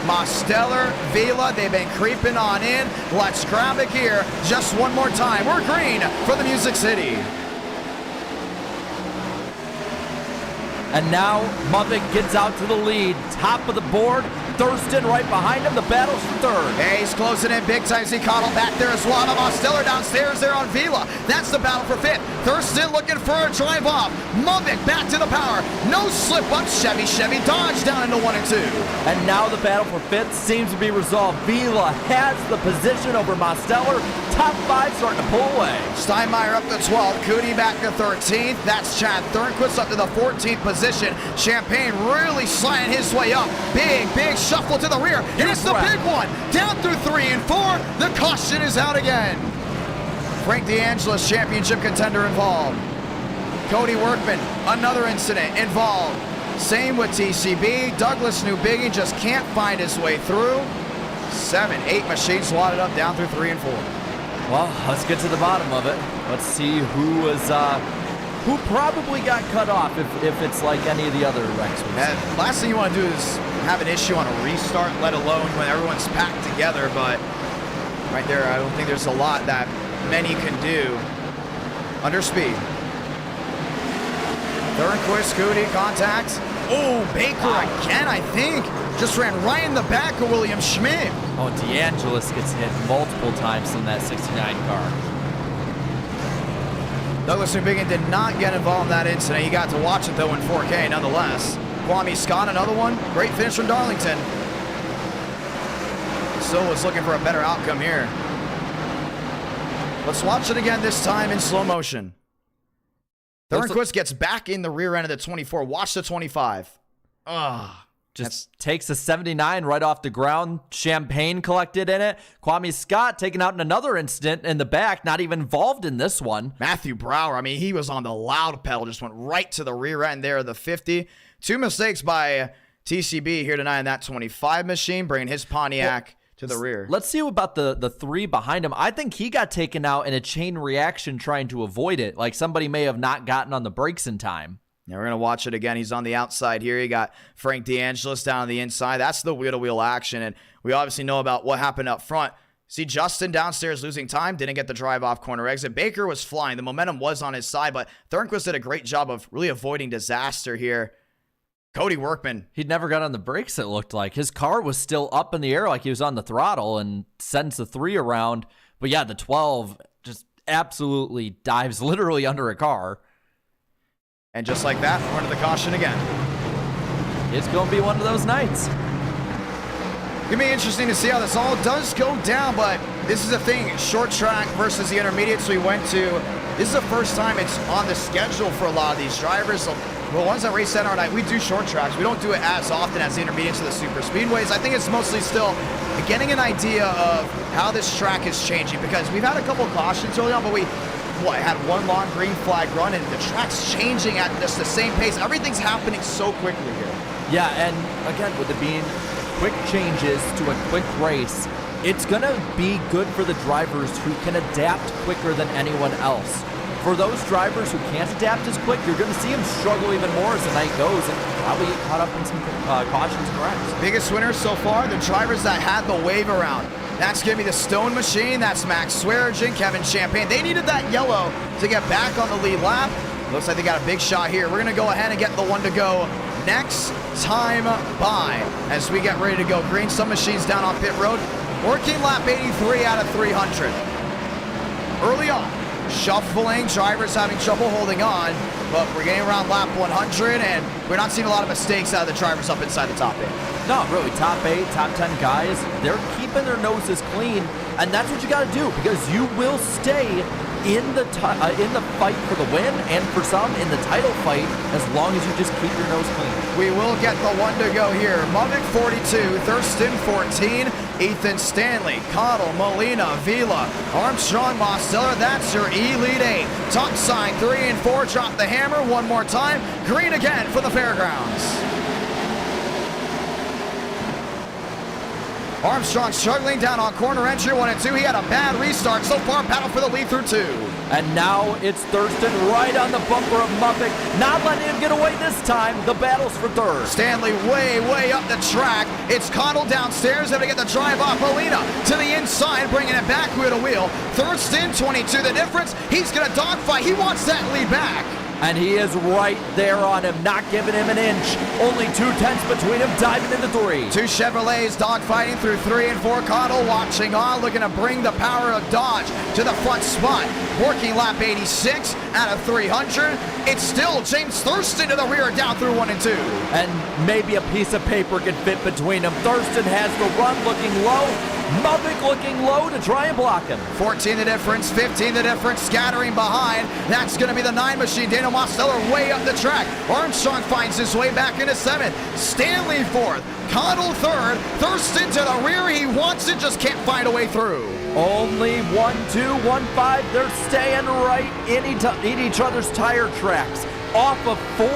Mosteller, Vila, they've been creeping on in. Let's grab it here just one more time. We're green for the Music City. And now Movick gets out to the lead, top of the board. Thurston right behind him. The battle's for 3rd. Hey, he's closing in big time. See Connell back there as well. Mosteller downstairs there on Vila. That's the battle for 5th. Thurston looking for a drive off. Movick back to the power. No slip up. Chevy Dodge down into 1 and 2. And now the battle for 5th seems to be resolved. Vila has the position over Mosteller. Top 5 starting to pull away. Steinmeier up to 12th. Cootie back to 13th. That's Chad Thornquist up to the 14th position. Champagne really sliding his way up. Big shuffle to the rear. And it's the big one. Down through 3 and 4. The caution is out again. Frank D'Angelo's championship contender involved. Cody Workman, another incident involved. Same with TCB. Douglas Newbiggie just can't find his way through. 7, 8 machines swatted up down through 3 and 4. Well, let's get to the bottom of it. Let's see who probably got cut off if it's like any of the other wrecks. Last thing you want to do is have an issue on a restart, let alone when everyone's packed together. But right there, I don't think there's a lot that many can do under speed. Thornquist, Cootie, contact. Oh, Baker again, I think. Just ran right in the back of William Schmidt. Oh, D'Angelis gets hit multiple times in that 69 car. Douglas Newbiggie did not get involved in that incident. He got to watch it, though, in 4K nonetheless. Kwame Scott, another one. Great finish from Darlington. Still was looking for a better outcome here. Let's watch it again, this time in slow motion. Thornquist gets back in the rear end of the 24. Watch the 25. Just takes a 79 right off the ground. Champagne collected in it. Kwame Scott taken out in another incident in the back, not even involved in this one. Matthew Brower, I mean, he was on the loud pedal, just went right to the rear end there of the 50. 2 mistakes by TCB here tonight in that 25 machine, bringing his Pontiac to the rear. Let's see about the 3 behind him. I think he got taken out in a chain reaction trying to avoid it. Like somebody may have not gotten on the brakes in time. Yeah, we're going to watch it again. He's on the outside here. You got Frank D'Angelis down on the inside. That's the wheel-to-wheel action, and we obviously know about what happened up front. See Justin downstairs losing time, didn't get the drive off corner exit. Baker was flying. The momentum was on his side, but Thornquist did a great job of really avoiding disaster here. Cody Workman. He'd never got on the brakes, it looked like. His car was still up in the air like he was on the throttle and sends the 3 around. But yeah, the 12 just absolutely dives literally under a car. And just like that, we're into the caution again. It's going to be one of those nights. It's going to be interesting to see how this all does go down, but this is the thing, short track versus the intermediates we went to. This is the first time it's on the schedule for a lot of these drivers. So the ones that race Saturday night, we do short tracks. We don't do it as often as the intermediates or the super speedways. I think it's mostly still getting an idea of how this track is changing, because we've had a couple cautions early on, but we had one long green flag run, and the track's changing at just the same pace. Everything's happening so quickly here. Yeah, and again, with it being quick changes to a quick race, it's going to be good for the drivers who can adapt quicker than anyone else. For those drivers who can't adapt as quick, you're going to see them struggle even more as the night goes and probably get caught up in some cautions and wrecks. Biggest winners so far, the drivers that had the wave around. That's going to be the Stone Machine. That's Max Swearinger, Kevin Champagne. They needed that yellow to get back on the lead lap. Looks like they got a big shot here. We're going to go ahead and get the one to go next time by as we get ready to go green. Some machines down on pit road. Working lap 83 out of 300. Early on, shuffling, drivers having trouble holding on, but we're getting around lap 100, and we're not seeing a lot of mistakes out of the drivers up inside the top 8. No, really, top 8, top 10 guys, they're keeping their noses clean, and that's what you got to do, because you will stay in the fight for the win, and for some, in the title fight, as long as you just keep your nose clean. We will get the one to go here. Mubik 42, Thurston 14, Ethan Stanley, Cottle, Molina, Vila, Armstrong, Mosteller. That's your Elite 8. Top sign 3 and 4. Drop the hammer one more time. Green again for the Fairgrounds. Armstrong struggling down on corner entry 1 and 2. He had a bad restart so far. Battle for the lead through 2. And now it's Thurston right on the bumper of Mubik. Not letting him get away this time. The battle's for third. Stanley way up the track. It's Cottle downstairs. Able to get the drive off. Molina to the inside, bringing it back wheel to wheel. Thurston 22. The difference, he's going to dogfight. He wants that lead back. And he is right there on him, not giving him an inch. Only 2/10 between him, diving into 3. 2 Chevrolets dogfighting through 3 and 4. Cottle watching on, looking to bring the power of Dodge to the front spot. Working lap 86 out of 300. It's still James Thurston to the rear, down through 1 and 2. And maybe a piece of paper can fit between them. Thurston has the run, looking low. Mubik looking low to try and block him. 14 the difference, 15 the difference, scattering behind. That's going to be the 9 machine. Daniel Mosteller way up the track. Armstrong finds his way back into 7th. Stanley 4th. Cottle 3rd. Thurston to the rear. He wants it, just can't find a way through. Only 1, 2, 1, 5. They're staying right in each other's tire tracks. Off of 4,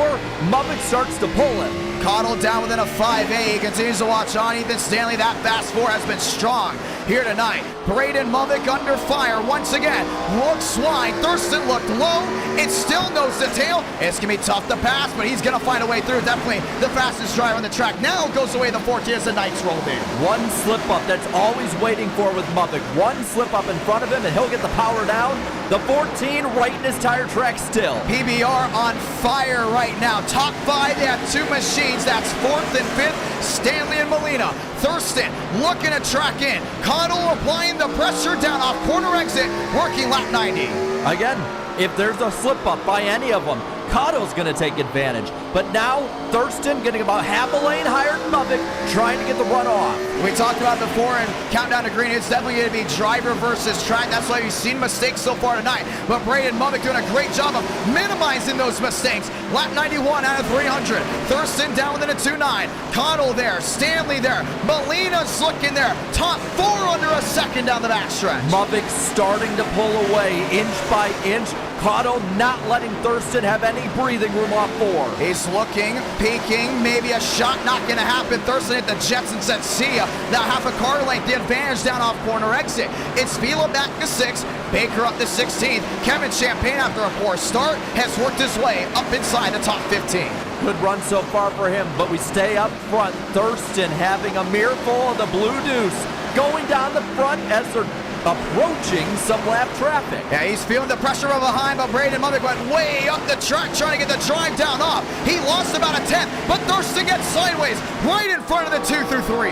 Mubik starts to pull him. Cottle down within a 5A. He continues to watch on. Ethan Stanley, that fast 4 has been strong here tonight. Braden Mubik under fire once again. Looks wide. Thurston looked low. It's still nose to tail. It's going to be tough to pass, but he's going to find a way through. Definitely the fastest driver on the track. Now goes away the 14 as the Knights rolled in. One slip up that's always waiting for with Mubik. One slip up in front of him, and he'll get the power down. The 14 right in his tire track still. PBR on fire right now. Top 5, they have 2 machines. That's 4th and 5th. Stanley and Molina. Thurston looking to track in. Cottle applying the pressure down off corner exit. Working lap 90. Again, if there's a slip up by any of them, Cottle's going to take advantage. But now, Thurston getting about half a lane higher than Mubik, trying to get the run off. We talked about it before in Countdown to Green. It's definitely going to be driver versus track. That's why we've seen mistakes so far tonight. But Braden Mubik doing a great job of minimizing those mistakes. Lap 91 out of 300. Thurston down within a 2.9. Cottle there. Stanley there. Molina's looking there. Top 4 under a second down the backstretch. Mubik starting to pull away inch by inch. Cottle not letting Thurston have any breathing room off 4. He's looking, peeking, maybe a shot, not going to happen. Thurston hit the jets and said, see ya. Now half a car length, the advantage down off corner exit. It's Vila back to 6th, Baker up to 16th. Kevin Champagne, after a poor start, has worked his way up inside the top 15. Good run so far for him, but we stay up front. Thurston having a mirrorful of the blue deuce, going down the front as they're approaching some lap traffic. Yeah, he's feeling the pressure from behind, but Braden Mubik went way up the track trying to get the drive down off. He lost about a 10th, but Thurston gets sideways right in front of the 2 through 3.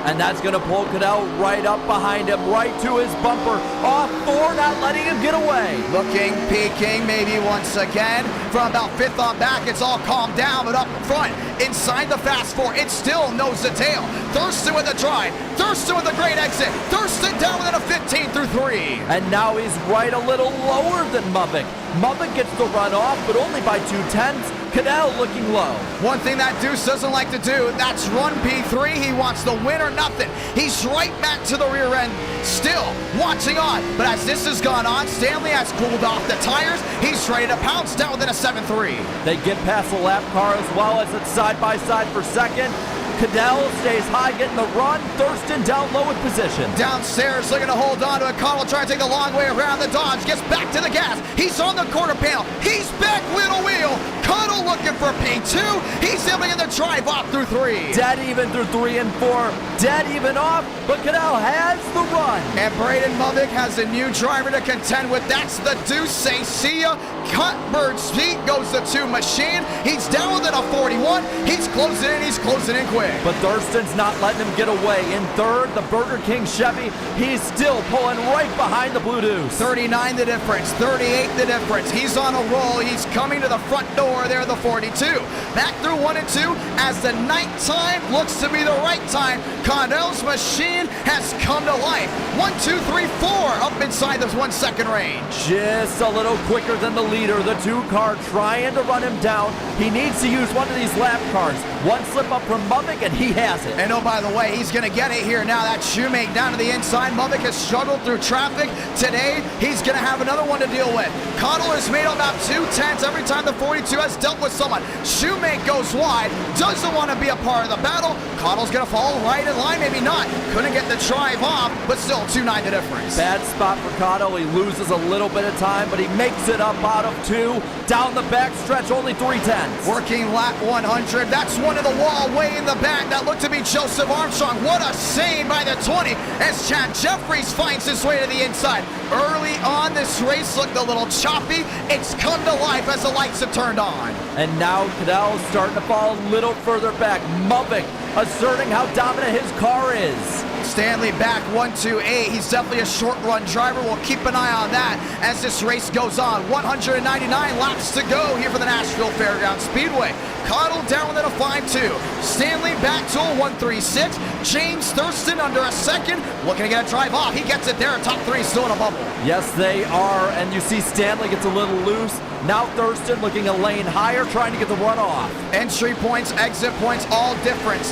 And that's going to pull Cadell right up behind him, right to his bumper. Off 4, not letting him get away. Looking, peeking, maybe once again. From about 5th on back, it's all calmed down, but up front, inside the fast 4, it still nose to tail. Thurston with a drive. Thurston with a great exit. Thurston down within a 15 through 3. And now he's right a little lower than Mubik. Mubik gets the run off, but only by 2/10. Cadell looking low. One thing that Deuce doesn't like to do, that's run P3. He wants the win or nothing. He's right back to the rear end, still watching on. But as this has gone on, Stanley has cooled off the tires. He's ready to pounce down within a 7-3. They get past the lap car as well as it's side by side for second. Cadell stays high, getting the run. Thurston down low with position. Downstairs, looking to hold on to it. Connell trying to take the long way around the Dodge. Gets back to the gas. He's on the quarter panel. He's back little wheel. Connell looking for P2. He's able to get the drive off through 3. Dead even through 3 and 4. Dead even off, but Cadell has the run. And Braden Mubik has a new driver to contend with. That's the Deuce. Say see ya. Cutbird's feet goes the 2 machine. He's down within a 41. He's closing in. He's closing in quick. But Thurston's not letting him get away. In 3rd, the Burger King Chevy. He's still pulling right behind the Blue Deuce. 39 the difference, 38 the difference. He's on a roll. He's coming to the front door there, the 42. Back through 1 and 2 as the nighttime looks to be the right time. Connell's machine has come to life. 1, 2, 3, 4 up inside this 1 second range. Just a little quicker than the leader. The 2 car trying to run him down. He needs to use one of these lap cars. One slip up from Mubik and he has it. And oh, by the way, he's going to get it here now. That shoemake down to the inside. Mubik has struggled through traffic. Today, he's going to have another one to deal with. Connell has made about 2/10 every time the 42 has dealt with someone. Shoemake goes wide. Doesn't want to be a part of the battle. Connell's going to fall right in line. Maybe not. Couldn't get the drive off, but still 2-9 the difference. Bad spot for Connell. He loses a little bit of time, but he makes it up out of 2. Down the back stretch, only 3/10. Working lap 100. That's one of the wall way in the back. That looked to be Joseph Armstrong. What a save by the 20 as Chad Jeffries finds his way to the inside. Early on, this race looked a little choppy. It's come to life as the lights have turned on. And now Cadell's starting to fall a little further back. Mubik asserting how dominant his car is. Stanley back 1-2-8. He's definitely a short-run driver. We'll keep an eye on that as this race goes on. 199 laps to go here for the Nashville Fairgrounds Speedway. Connell down within a 5-2. Stanley back to a 1-3-6. James Thurston under a second. Looking to get a drive off. He gets it there. Top 3 still in a bubble. Yes, they are. And you see Stanley gets a little loose. Now Thurston looking a lane higher, trying to get the run off. Entry points, exit points, all different,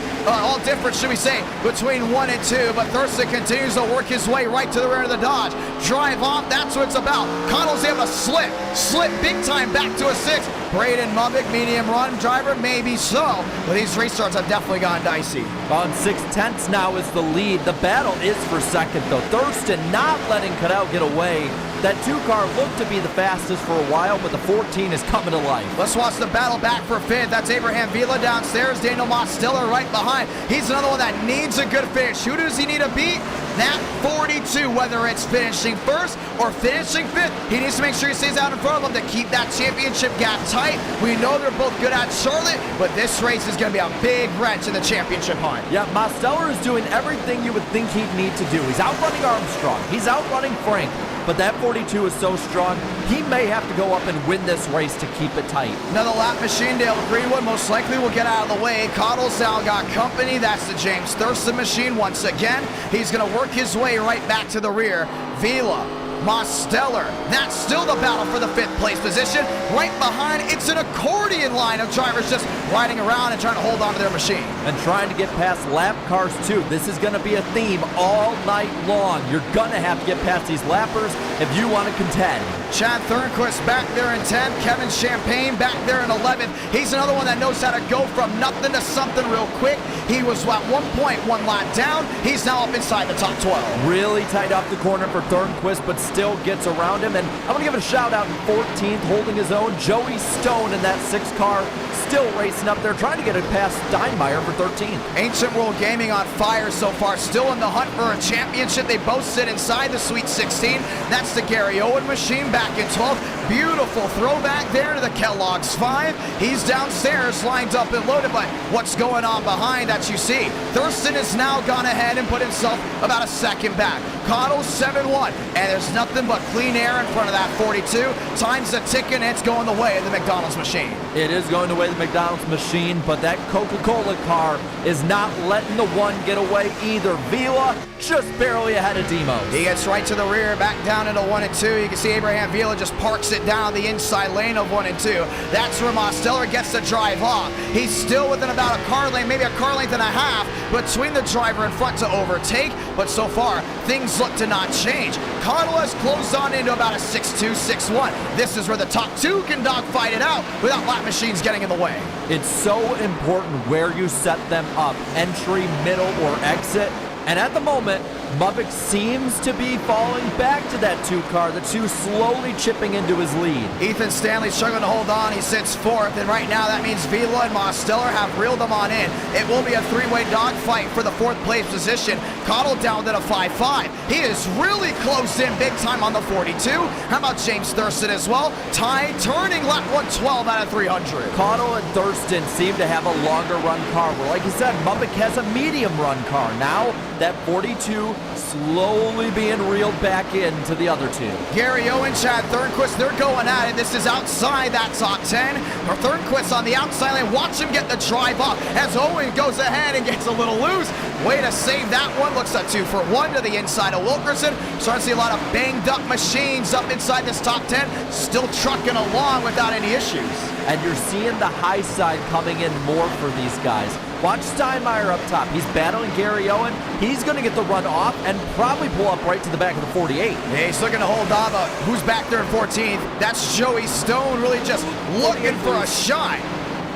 should we say, between 1 and 2. But Thurston continues to work his way right to the rear of the Dodge. Drive off, that's what it's about. Connell's able to slip big time back to a 6. Braden Mubik, medium run driver, maybe so. But these race starts have definitely gone dicey. On 6/10 now is the lead. The battle is for second, though. Thurston not letting Cadell get away. That 2 car looked to be the fastest for a while, but the 14 is coming to life. Let's watch the battle back for 5th. That's Abraham Vila downstairs. Daniel Mostiller right behind. He's another one that needs a good finish. Who does he need to beat? That 42, whether it's finishing 1st or finishing 5th. He needs to make sure he stays out in front of him to keep that championship gap tight. We know they're both good at Charlotte, but this race is going to be a big wrench in the championship hunt. Yeah, Mostiller is doing everything you would think he'd need to do. He's outrunning Armstrong. He's outrunning Frank. But that 42 is so strong, he may have to go up and win this race to keep it tight. Another lap machine. Dale Greenwood most likely will get out of the way. Connell's now got company. That's the James Thurston machine once again. He's going to work his way right back to the rear. Vila, Mosteller. That's still the battle for the 5th place position. Right behind, it's an accordion line of drivers just riding around and trying to hold on to their machine. And trying to get past lap cars too. This is going to be a theme all night long. You're going to have to get past these lappers if you want to contend. Chad Thornquist back there in 10th. Kevin Champagne back there in 11th. He's another one that knows how to go from nothing to something real quick. He was at one point 1 lap down. He's now up inside the top 12. Really tight off the corner for Thornquist, but still gets around him. And I'm going to give it a shout out in 14th, holding his own. Joey Stone in that 6 car, still racing up there, trying to get it past Steinmeier for 13th. Ancient World Gaming on fire so far, still in the hunt for a championship. They both sit inside the Sweet 16. That's the Gary Owen machine back in 12th. Beautiful throwback there to the Kellogg's 5. He's downstairs, lined up and loaded, but what's going on behind that you see? Thurston has now gone ahead and put himself about a second back. Cottle 7-1, and there's nothing but clean air in front of that 42. Time's a ticking, and it's going the way of the McDonald's machine. It is going the way of the McDonald's machine, but that Coca-Cola car is not letting the one get away either. Vila just barely ahead of Demos. He gets right to the rear, back down into 1 and 2. You can see Abraham Vila just parks it down the inside lane of 1 and 2. That's where Mosteller gets the drive off. He's still within about a car lane, maybe a car length and a half between the driver in front to overtake, but so far, things look to not change. Cottle has closed on into about a 6-2, 6-1. This is where the top 2 can dogfight it out without lap machines getting in the way. It's so important where you set them up, entry, middle, or exit. And at the moment, Mubik seems to be falling back to that 2 car. The 2 slowly chipping into his lead. Ethan Stanley struggling to hold on. He sits 4th, and right now that means Vila and Mosteller have reeled them on in. It will be a 3-way dogfight for the 4th place position. Cottle down to the 5-5. He is really close in big time on the 42. How about James Thurston as well? Ty turning lap 112 out of 300. Cottle and Thurston seem to have a longer run car. Where, like you said, Mubik has a medium run car. Now that 42 slowly being reeled back into the other 2. Gary Owen, Chad Thornquist, they're going at it. This is outside that top 10. Or Thornquist on the outside lane. Watch him get the drive off as Owen goes ahead and gets a little loose. Way to save that one. Looks like 2 for 1 to the inside of Wilkerson. Starting to see a lot of banged up machines up inside this top 10. Still trucking along without any issues. And you're seeing the high side coming in more for these guys. Watch Steinmeier up top. He's battling Gary Owen. He's going to get the run off and probably pull up right to the back of the 48. Yeah, he's looking to hold on, but who's back there in 14th? That's Joey Stone, really just looking for a shot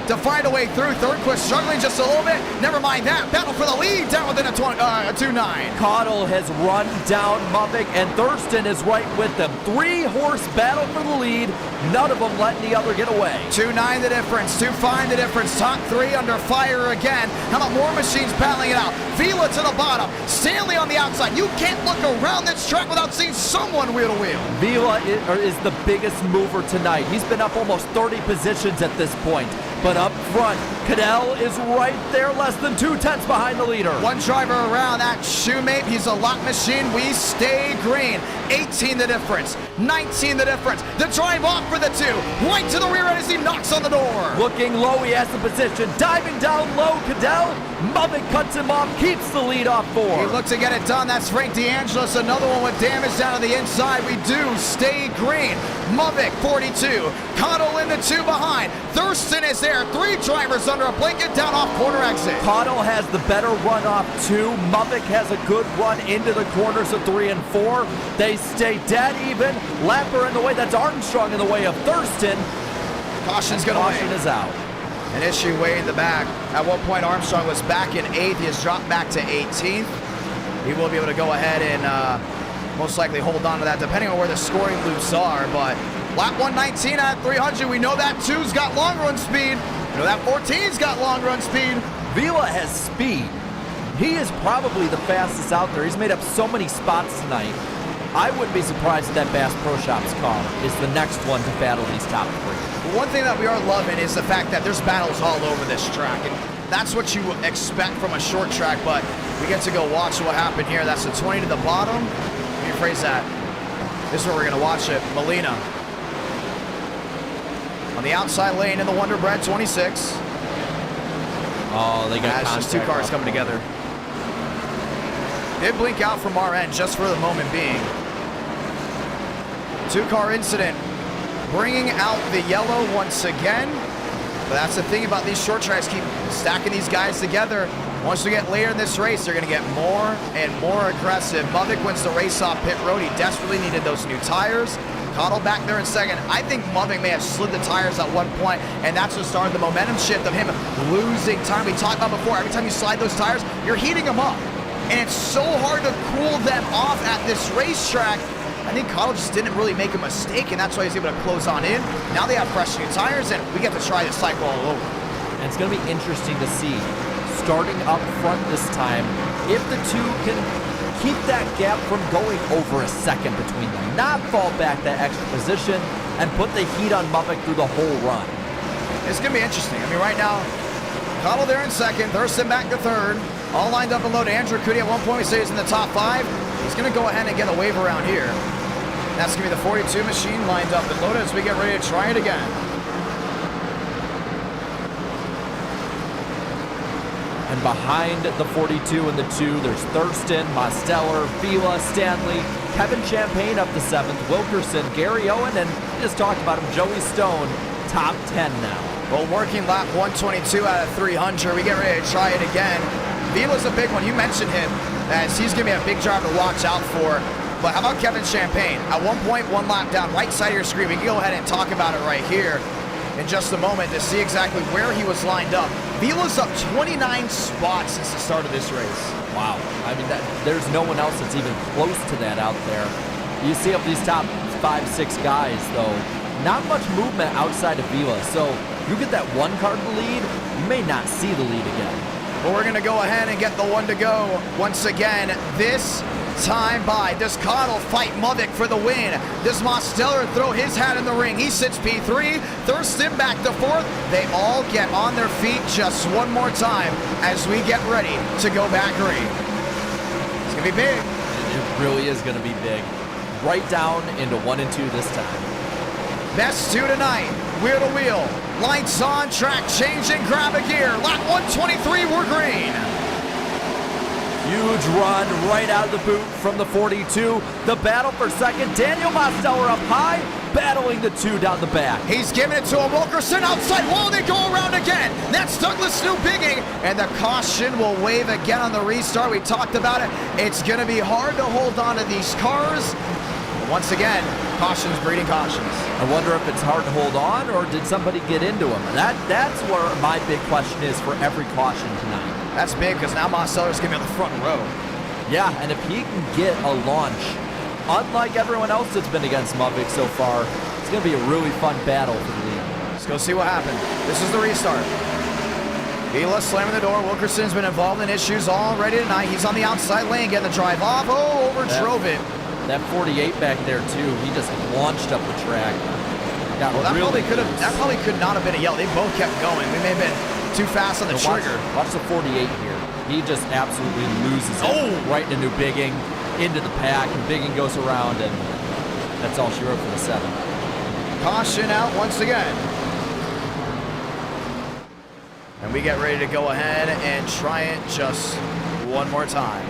to find a way through. Thornquist struggling just a little bit. Never mind that. Battle for the lead down within a 2-9. Cottle has run down Mubik, and Thurston is right with them. 3-horse battle for the lead. None of them letting the other get away. 2-9 the difference. 2-5 the difference. Top 3 under fire again. How about more machines battling it out? Vila to the bottom. Stanley on the outside. You can't look around this track without seeing someone wheel to wheel. Vila is the biggest mover tonight. He's been up almost 30 positions at this point. But up front, Cadell is right there, less than 2/10 behind the leader. One driver around, that shoemate. He's a lot machine. We stay green. 18 the difference. 19 the difference. The drive off for the 2. Right to the rear end as he knocks on the door. Looking low, he has the position. Diving down low, Cadell. Mubik cuts him off, keeps the lead off 4. He looks to get it done. That's Frank DeAngelis. Another one with damage down to the inside. We do stay green. Mubik, 42. Cottle in the 2 behind. Thurston is there. 3 drivers under a blanket down off corner exit. Cottle has the better run off 2. Mubik has a good run into the corners of 3 and 4. They stay dead even. Lapper in the way. That's Armstrong in the way of Thurston. Caution's going to wait. Caution is out. An issue way in the back. At one point, Armstrong was back in 8th. He has dropped back to 18th. He will be able to go ahead and most likely hold on to that, depending on where the scoring loops are. But lap 119 at 300. We know that 2's got long run speed. We know that 14's got long run speed. Vila has speed. He is probably the fastest out there. He's made up so many spots tonight. I wouldn't be surprised if that Bass Pro Shops car is the next one to battle these top 3. One thing that we are loving is the fact that there's battles all over this track, and that's what you expect from a short track, but we get to go watch what happened here. That's the 20 to the bottom. Let me rephrase that. This is where we're going to watch it. Molina on the outside lane in the Wonder Bread 26. Oh, they got That's just 2 cars coming together. Did blink out from our end just for the moment being. 2-car incident bringing out the yellow once again. But that's the thing about these short tracks, keep stacking these guys together. Once we get later in this race, they're going to get more and more aggressive. Mubik wins the race off pit road. He desperately needed those new tires. Cottle back there in second. I think Mubik may have slid the tires at one point, and that's what started the momentum shift of him losing time. We talked about before, every time you slide those tires, you're heating them up. And it's so hard to cool them off at this racetrack. I think Cottle just didn't really make a mistake, and that's why he's able to close on in. Now they have fresh new tires, and we get to try this cycle all over. And it's going to be interesting to see, starting up front this time, if the two can keep that gap from going over a second between them, not fall back that extra position, and put the heat on Muffick through the whole run. It's going to be interesting. I mean, right now, Cottle there in second, Thurston back to third, all lined up and loaded. Andrew Cootie at one point we say he's in the top 5. He's going to go ahead and get a wave around here. That's going to be the 42 machine lined up and loaded as we get ready to try it again. And behind the 42 and the 2, there's Thurston, Mosteller, Vila, Stanley, Kevin Champagne up to 7th, Wilkerson, Gary Owen, and we just talked about him, Joey Stone, top 10 now. Well, working lap 122 out of 300. We get ready to try it again. Vila's a big one. You mentioned him as he's going to be a big driver to watch out for. But how about Kevin Champagne? At one point, 1 lap down, right side of your screen. We can go ahead and talk about it right here in just a moment to see exactly where he was lined up. Vila's up 29 spots since the start of this race. Wow. I mean, there's no one else that's even close to that out there. You see up these top 5, 6 guys, though, not much movement outside of Vila. So you get that one car to lead, you may not see the lead again. But we're going to go ahead and get the one to go once again. This time by. Does Cottle fight Muffick for the win? Does Mosteller throw his hat in the ring? He sits P3. Thurston back to 4th. They all get on their feet just one more time as we get ready to go back green. It's going to be big. It really is going to be big. Right down into 1 and 2 this time. Best 2 tonight. Wheel to wheel. Lights on, track change and grab a gear. Lap 123, we're green. Huge run right out of the boot from the 42. The battle for second. Daniel Mosteller up high, battling the 2 down the back. He's giving it to a Wilkerson outside wall. They go around again. That's Douglas Newbigging, and the caution will wave again on the restart. We talked about it. It's going to be hard to hold on to these cars. Once again, cautions breeding cautions. I wonder if it's hard to hold on, or did somebody get into him? That's where my big question is for every caution tonight. That's big because now Mosteller's going to be on the front row. Yeah, and if he can get a launch, unlike everyone else that's been against Muffick so far, it's going to be a really fun battle for the lead. Let's go see what happened. This is the restart. Vila slamming the door. Wilkerson's been involved in issues already tonight. He's on the outside lane getting the drive off. Oh, overdrove it. That 48 back there too, he just launched up the track. Well, that probably could not have been a yell. They both kept going. We may have been too fast on the trigger. Watch the 48 here. He just absolutely loses it right into Newbigging, into the pack, and Bigging goes around, and that's all she wrote for the 7. Caution out once again. And we get ready to go ahead and try it just one more time.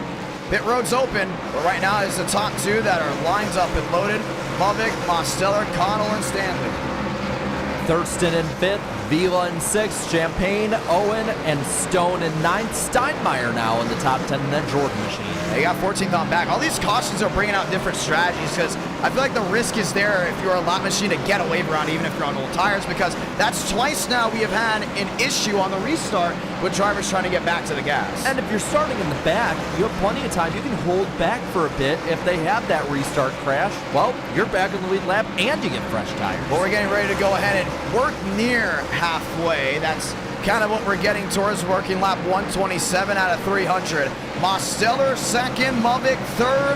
Pit road's open, but right now is the top 2 that are lined up and loaded. Muffick, Mosteller, Connell, and Stanley. Thurston in 5th, Vila in 6th, Champagne, Owen, and Stone in 9th. Steinmeier now in the top 10 in that Jordan machine. They got 14th on back. All these cautions are bringing out different strategies because I feel like the risk is there if you're a lap machine to get a wave around even if you're on old tires, because that's twice now we have had an issue on the restart with drivers trying to get back to the gas. And if you're starting in the back, you have plenty of time. You can hold back for a bit. If they have that restart crash, well, you're back in the lead lap and you get fresh tires. Well, we're getting ready to go ahead and work near halfway. That's kind of what we're getting towards, working lap 127 out of 300. Mosteller 2nd, Muffick 3rd.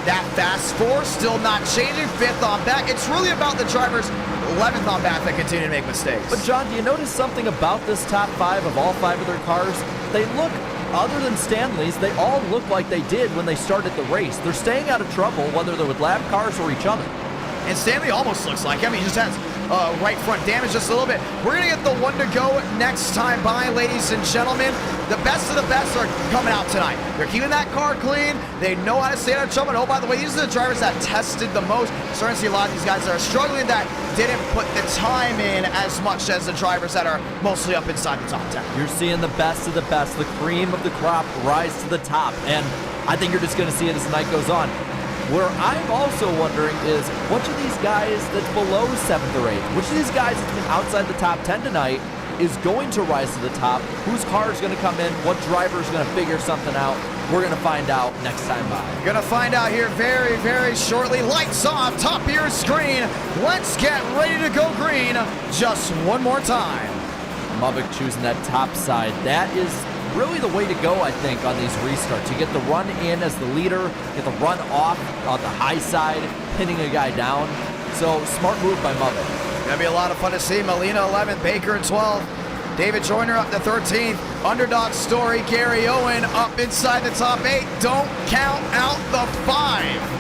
That fast 4 still not changing. 5th on back. It's really about the drivers 11th on back that continue to make mistakes. But John, do you notice something about this top 5 of all 5 of their cars? They look, other than Stanley's, they all look like they did when they started the race. They're staying out of trouble, whether they're with lap cars or each other. And Stanley almost looks like him. He just has right front damage just a little bit. We're going to get the one to go next time by, ladies and gentlemen. The best of the best are coming out tonight. They're keeping that car clean. They know how to stay out of trouble. And oh, by the way, these are the drivers that tested the most. Starting to see a lot of these guys that are struggling that didn't put the time in as much as the drivers that are mostly up inside the top 10. You're seeing the best of the best, the cream of the crop rise to the top. And I think you're just going to see it as the night goes on. Where I'm also wondering is, which of these guys that's below 7th or 8th, which of these guys that's been outside the top 10 tonight is going to rise to the top. Whose car is going to come in? What driver is going to figure something out? We're going to find out next time by. Gonna find out here very, very shortly. Lights off, top of your screen. Let's get ready to go green just one more time. Mubik choosing that top side. That is really the way to go, I think, on these restarts. You get the run in as the leader, get the run off on the high side, pinning a guy down. So, smart move by Mubik. Gonna be a lot of fun to see. Molina 11th, Baker 12th. David Joyner up to 13th. Underdog story, Gary Owen up inside the top 8. Don't count out the 5.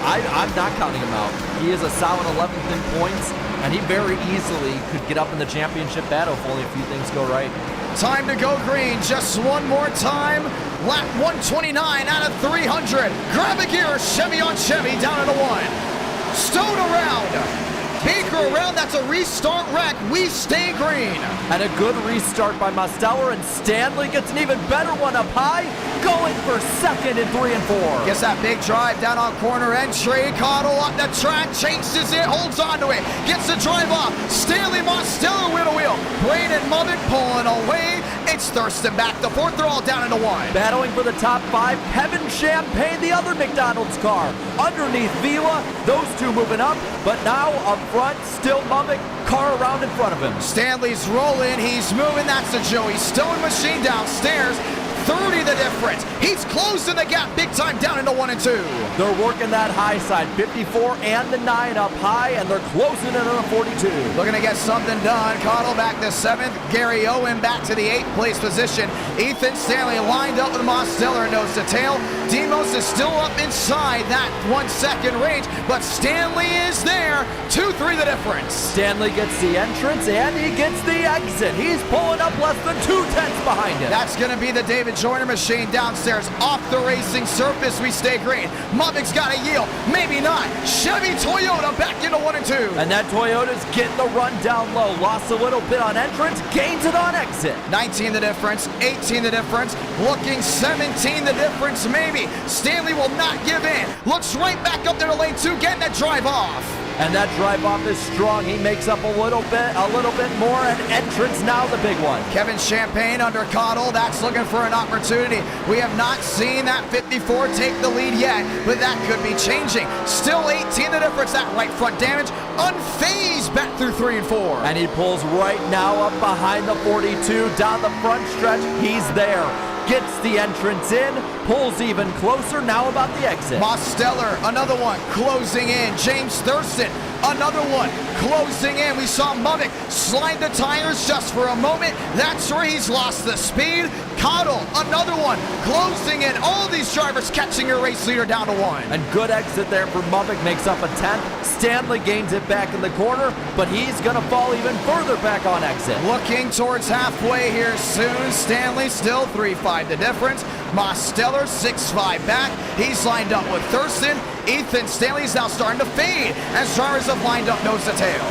I'm not counting him out. He is a solid 11th in points, and he very easily could get up in the championship battle if only a few things go right. Time to go green, just one more time. Lap 129 out of 300. Grab a gear, Chevy on Chevy, down into 1. Stone around. Baker around, that's a restart wreck. We stay green. And a good restart by Mosteller, and Stanley gets an even better one up high, going for second in 3 and 4. Gets that big drive down on corner entry. Cottle up the track, chases it, holds on to it, gets the drive off. Stanley Mosteller with a wheel. Braden Mubik pulling away. It's Thurston back to 4th. They're all down into 1. Battling for the top 5, Kevin Champagne, the other McDonald's car. Underneath Vila, those two moving up, but now up front, still Mubik, car around in front of him. Stanley's rolling, he's moving, that's the Joey Stone machine downstairs. 30 the difference. He's closing the gap big time down into 1 and 2. They're working that high side, 54 and the 9 up high, and they're closing in on a 42. Looking to get something done. Cottle back to 7th. Gary Owen back to the 8th place position. Ethan Stanley lined up with Mosteller nose to tail. Demos is still up inside that 1 second range, but Stanley is there. 2-3 the difference. Stanley gets the entrance and he gets the exit. He's pulling up less than 2 tenths behind him. That's going to be the David Joyner machine downstairs. Off the racing surface, we stay green. Mubik's got a yield. Maybe not. Chevy Toyota back into 1 and 2. And that Toyota's getting the run down low. Lost a little bit on entrance, gains it on exit. 19 the difference, 18 the difference, looking 17 the difference maybe. Stanley will not give in. Looks right back up there to lane 2, getting that drive off. And that drive off is strong. He makes up a little bit more, and entrance now the big one. Kevin Champagne under Cottle. That's looking for an opportunity. We have not seen that 54 take the lead yet, but that could be changing. Still 18 the difference. That right front damage. Unfazed back through 3 and 4. And he pulls right now up behind the 42. Down the front stretch. He's there. Gets the entrance in, pulls even closer, now about the exit. Mosteller, another one, closing in. James Thurston, another one, closing in. We saw Mubik slide the tires just for a moment. That's where he's lost the speed. Cottle, another one, closing in. All these drivers catching your race leader down to 1. And good exit there for Mubik, makes up a 10th. Stanley gains it back in the corner, but he's going to fall even further back on exit. Looking towards halfway here soon. Stanley still 3-5 the difference. Mosteller 6-5 back. He's lined up with Thurston. Ethan Stanley's now starting to fade as drivers have lined up nose to tail.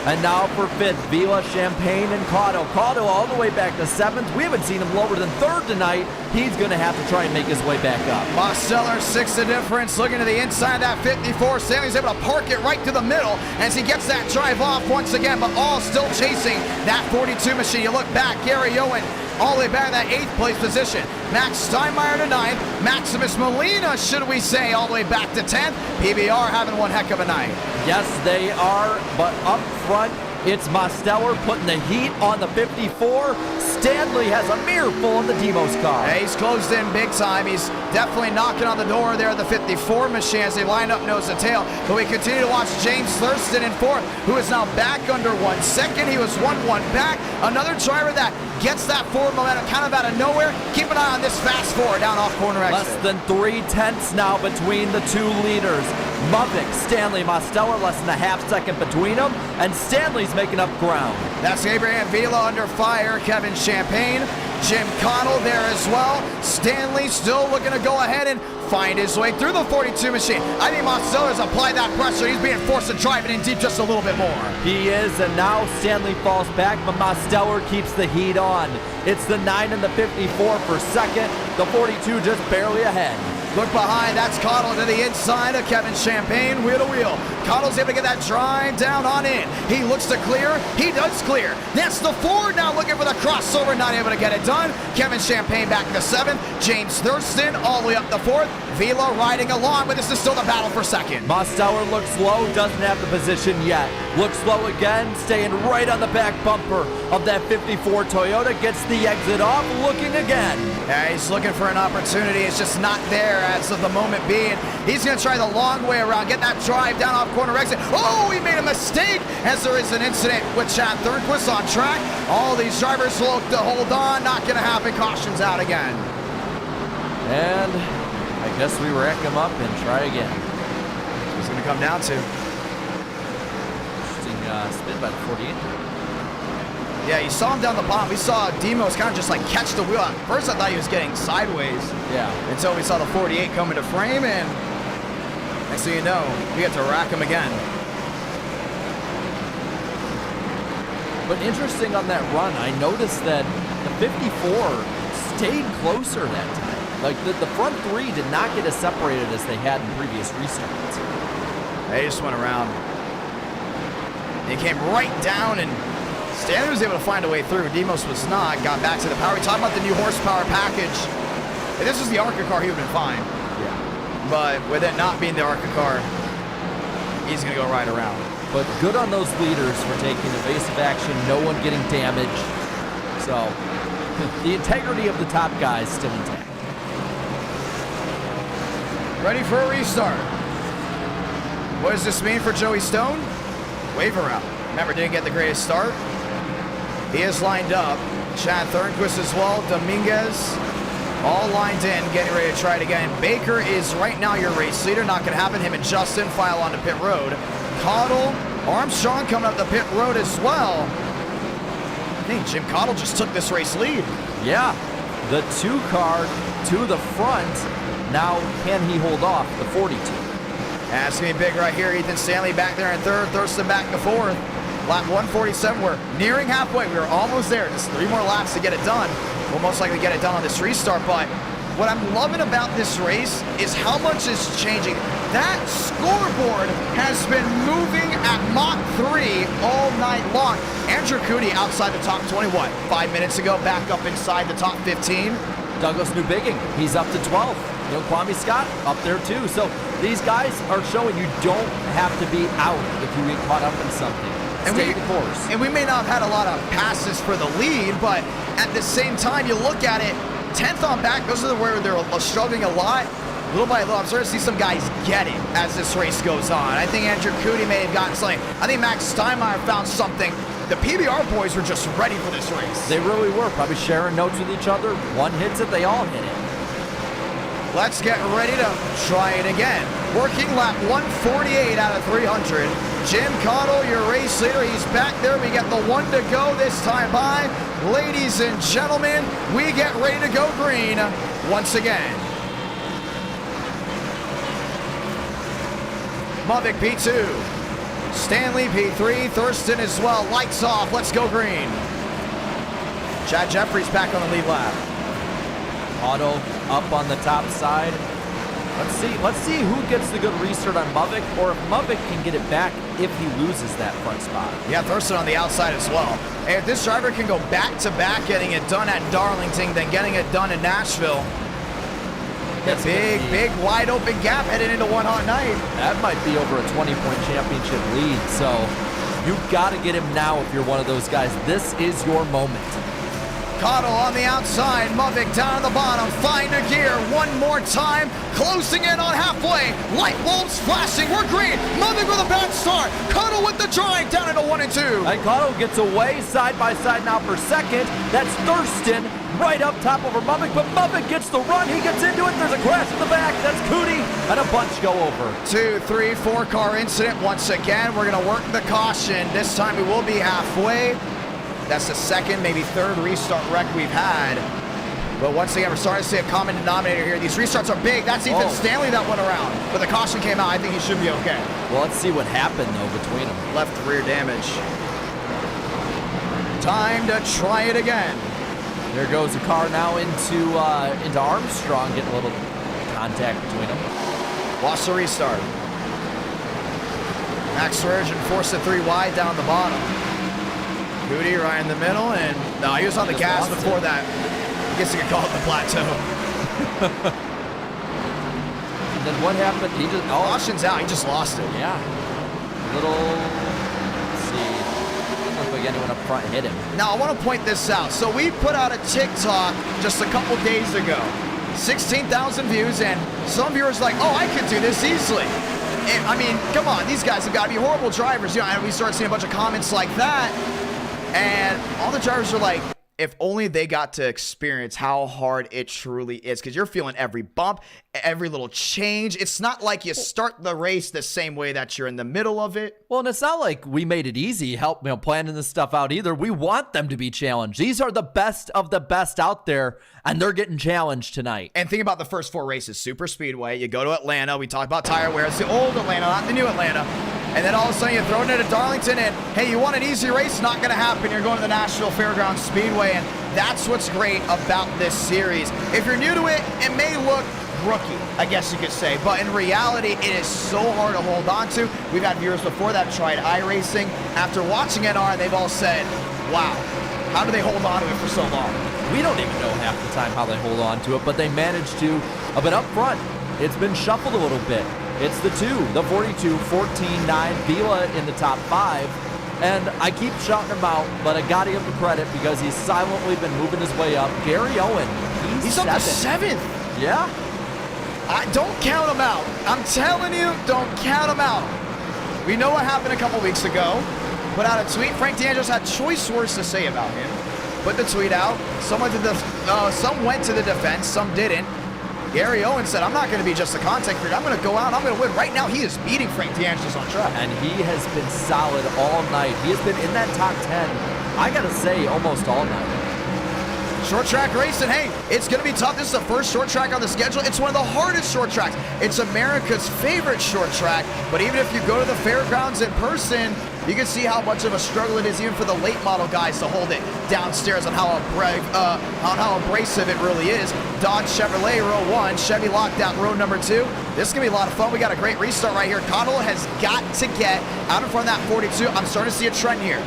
And now for 5th, Vila, Champagne, and Cotto. Cotto all the way back to 7th. We haven't seen him lower than 3rd tonight. He's going to have to try and make his way back up. Mosteller 6 the difference. Looking to the inside of that 54. Stanley's able to park it right to the middle as he gets that drive off once again, but all still chasing that 42 machine. You look back, Gary Owen all the way back to that 8th place position. Max Steinmeier to 9th. Maximus Molina, should we say, all the way back to 10th. PBR having one heck of a night. Yes, they are, but up front, it's Mosteller putting the heat on the 54. Stanley has a mirror full of the Demos car. Yeah, he's closed in big time. He's definitely knocking on the door there of the 54 machine as they line up nose to tail. But we continue to watch James Thurston in 4th, who is now back under 1 second. He was 1-1 back. Another driver that gets that forward momentum kind of out of nowhere. Keep an eye on this fast 4 down off corner exit. Less than 3 tenths now between the two leaders. Mubik, Stanley, Mosteller, less than a half second between them, and Stanley's making up ground. That's Abraham Vila under fire. Kevin Champagne, Jim Connell there as well. Stanley still looking to go ahead and find his way through the 42 machine. I think Mosteller's applied that pressure. He's being forced to drive it in deep just a little bit more. He is, and now Stanley falls back, but Mosteller keeps the heat on. It's the 9 and the 54 for second. The 42 just barely ahead. Look behind, that's Cottle to the inside of Kevin Champagne, wheel to wheel. Cottle's able to get that drive down on in. He looks to clear, he does clear. That's the Ford now looking for the crossover, not able to get it done. Kevin Champagne back to 7th, James Thurston all the way up to 4th. Vila riding along, but this is still the battle for 2nd. Mostauer looks low, doesn't have the position yet. Looks low again, staying right on the back bumper of that 54 Toyota. Gets the exit off, looking again. Yeah, he's looking for an opportunity. It's just not there as of the moment being. He's going to try the long way around, get that drive down off corner exit. Oh, he made a mistake as there is an incident with Chad Thornquist on track. All these drivers look to hold on. Not going to happen. Caution's out again. And I guess we rack him up and try again. What's going to come down to? Interesting spin by the 48. Yeah, you saw him down the bottom. We saw Demos kind of just like catch the wheel. At first I thought he was getting sideways. Yeah. Until we saw the 48 come into frame, and next thing you know, we get to rack him again. But interesting on that run, I noticed that the 54 stayed closer that time. Like the front three did not get as separated as they had in previous restarts. They just went around. They came right down, and Stanley was able to find a way through. Demos was not. Got back to the power. We talked about the new horsepower package. If this was the ARCA car, he would have been fine. Yeah. But with it not being the ARCA car, he's going to go right around. But good on those leaders for taking evasive action, no one getting damaged. So the integrity of the top guys still intact. Ready for a restart. What does this mean for Joey Stone? Waiver route. Remember, didn't get the greatest start. He is lined up. Chad Thornquist as well. Dominguez all lined in, getting ready to try it again. Baker is right now your race leader. Not going to happen. Him and Justin file onto pit road. Cottle, Armstrong coming up the pit road as well. I think Jim Cottle just took this race lead. Yeah, the 2 car to the front. Now, can he hold off the 42? That's going to be big right here. Ethan Stanley back there in 3rd. Thurston back to 4th. Lap 147. We're nearing halfway. We were almost there. Just 3 more laps to get it done. We'll most likely get it done on this restart. But what I'm loving about this race is how much is changing. That scoreboard has been moving at Mach 3 all night long. Andrew Cooney outside the top 20, 5 minutes ago, back up inside the top 15. Douglas Newbigging, he's up to 12th. You know, Kwame Scott up there too. So these guys are showing you don't have to be out if you get caught up in something. Stay the course. And we may not have had a lot of passes for the lead, but at the same time, you look at it, 10th on back, those are where they're struggling a lot. Little by little, I'm starting to see some guys get it as this race goes on. I think Andrew Cooney may have gotten something. I think Max Steinmeier found something. The PBR boys were just ready for this race. They really were, probably sharing notes with each other. One hits it, they all hit it. Let's get ready to try it again. Working lap 148 out of 300. Jim Cottle, your race leader, he's back there. We get the 1 to go this time by. Ladies and gentlemen, we get ready to go green once again. Mavic P2, Stanley P3, Thurston as well. Lights off, let's go green. Chad Jeffries back on the lead lap. Auto up on the top side. Let's see who gets the good restart on Mavic, or if Mavic can get it back if he loses that front spot. Yeah, Thurston on the outside as well. And if this driver can go back-to-back, getting it done at Darlington, then getting it done in Nashville, That's big, wide open gap heading into one hot night. That might be over a 20-point championship lead, so you've got to get him now if you're one of those guys. This is your moment. Cottle on the outside, Mavic down on the bottom, find a gear one more time, closing in on halfway, light bulbs flashing, we're green, Mavic with a bad start, Cottle with the drive down into 1 and 2. And Cottle gets away side by side now for second. That's Thurston right up top over Mavic, but Mavic gets the run, he gets into it, there's a crash in the back, that's Cooney, and a bunch go over. 2, 3, 4 car incident once again. We're gonna work the caution. This time we will be halfway. That's the 2nd, maybe 3rd restart wreck we've had. But once again, we're starting to see a common denominator here. These restarts are big. That's Ethan Stanley that went around. But the caution came out. I think he should be okay. Well, let's see what happened, though, between them. Left rear damage. Time to try it again. There goes a car now into Armstrong, getting a little contact between them. Lost the restart. Max Verstappen forced it 3 wide down the bottom. Cootie right in the middle, and no, he was on the gas before that. I guess you could call it the plateau. And then what happened? He just Caution's out. He just lost it. Yeah. Let's see. Doesn't look like anyone up front hit him. Now I want to point this out. So we put out a TikTok just a couple days ago. 16,000 views, and some viewers are like, oh, I could do this easily. And, I mean, come on, these guys have got to be horrible drivers. You know, and we start seeing a bunch of comments like that, and all the drivers are like, if only they got to experience how hard it truly is, because you're feeling every bump, every little change. It's not like you start the race the same way that you're in the middle of it. Well, and it's not like we made it easy, planning this stuff out either. We want them to be challenged. These are the best of the best out there, and they're getting challenged tonight. And think about the first 4 races. Super Speedway, you go to Atlanta, we talk about tire wear. It's the old Atlanta, not the new Atlanta. And then all of a sudden you throw it into Darlington, and hey, you want an easy race? Not going to happen. You're going to the Nashville Fairgrounds Speedway, and that's what's great about this series. If you're new to it, it may look rookie, I guess you could say, but in reality, it is so hard to hold on to. We've had viewers before that tried iRacing. After watching NR, they've all said, wow, how do they hold on to it for so long? We don't even know half the time how they hold on to it, but they managed to. But up front, it's been shuffled a little bit. It's the 42, 14, 9, Vila in the top 5. And I keep shouting him out, but I got to give him credit because he's silently been moving his way up. Gary Owen, he's up to 7th. Yeah. Don't count him out. I'm telling you, don't count him out. We know what happened a couple weeks ago. Put out a tweet. Frank D'Angelo's had choice words to say about him. Put the tweet out. Some went to the defense, some didn't. Gary Owen said, I'm not going to be just a content creator. I'm going to go out and I'm going to win. Right now, he is beating Frank D'Angelo's on track. And he has been solid all night. He has been in that top 10, I got to say, almost all night. Short track racing, hey, it's going to be tough. This is the first short track on the schedule. It's one of the hardest short tracks. It's America's favorite short track. But even if you go to the fairgrounds in person, you can see how much of a struggle it is even for the late model guys to hold it downstairs on how abrasive it really is. Dodge Chevrolet, row 1. Chevy locked out, row number 2. This is going to be a lot of fun. We got a great restart right here. Cottle has got to get out in front of that 42. I'm starting to see a trend here.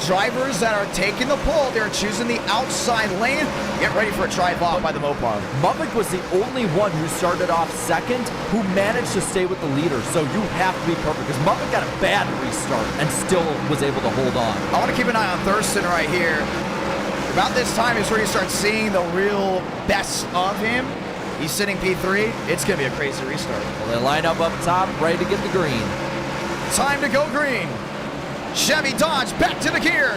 Drivers that are taking the pole, they're choosing the outside lane. Get ready for a drive-off by the Mopar. Mubbock was the only one who started off second who managed to stay with the leader, so you have to be perfect because Mubbock got a bad restart and still was able to hold on. I want to keep an eye on Thurston right here. About this time is where you start seeing the real best of him. He's sitting P3. It's going to be a crazy restart. Well, they line up top, ready to get the green. Time to go green. Chevy Dodge back to the gear.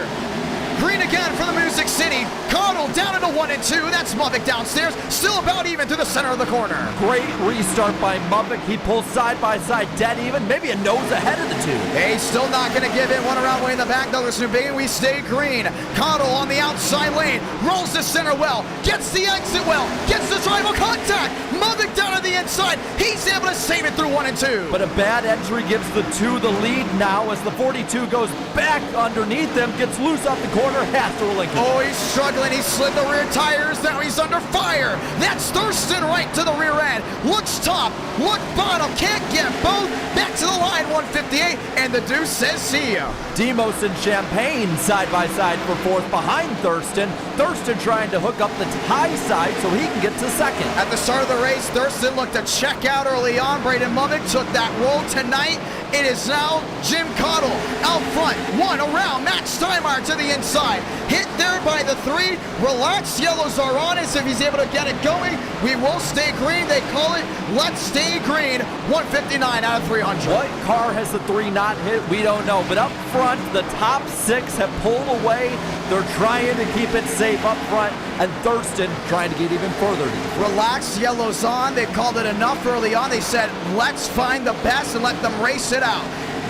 Green again for the Music City. Cottle down into 1 and 2. That's Mubbock downstairs. Still about even through the center of the corner. Great restart by Mubbock. He pulls side by side, dead even. Maybe a nose ahead of the 2. Hey, still not going to give in. 1 around way in the back. Douglas Newbigin. We stay green. Cottle on the outside lane. Rolls the center well. Gets the exit well. Gets the drive contact. Mubbock down to the inside. He's able to save it through 1 and 2. But a bad entry gives the 2 the lead now as the 42 goes back underneath them. Gets loose off the corner. Has to relinquish. Oh, he's struggling. He slid the rear tires. Now he's under fire. That's Thurston right to the rear end. Looks top. Look bottom. Can't get both. Back to the line. 158. And the deuce says see ya. Demos and Champagne side by side for 4th behind Thurston. Thurston trying to hook up the high side so he can get to 2nd. At the start of the race, Thurston looked to check out early on. Braden Mubbock took that roll tonight. It is now Jim Cottle out front. 1 around. Matt Steinmeier to the inside. Hit there by the 3. Relaxed yellows are on us. If he's able to get it going, we will stay green. They call it Let's Stay Green. 159 out of 300. What car has the 3 not hit? We don't know. But up front, the top 6 have pulled away. They're trying to keep it safe up front. And Thurston trying to get even further. Relaxed yellows on. They called it enough early on. They said, let's find the best and let them race it out.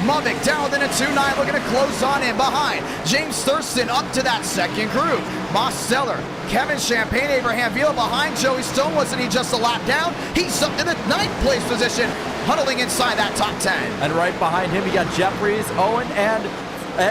Mubbock down within a 2-9, looking to close on in behind. James Thurston up to that 2nd group. Moss Zeller, Kevin Champagne, Abraham Vila behind Joey Stone. Wasn't he just a lap down? He's up to the 9th place position, huddling inside that top 10. And right behind him, you got Jeffries, Owen, and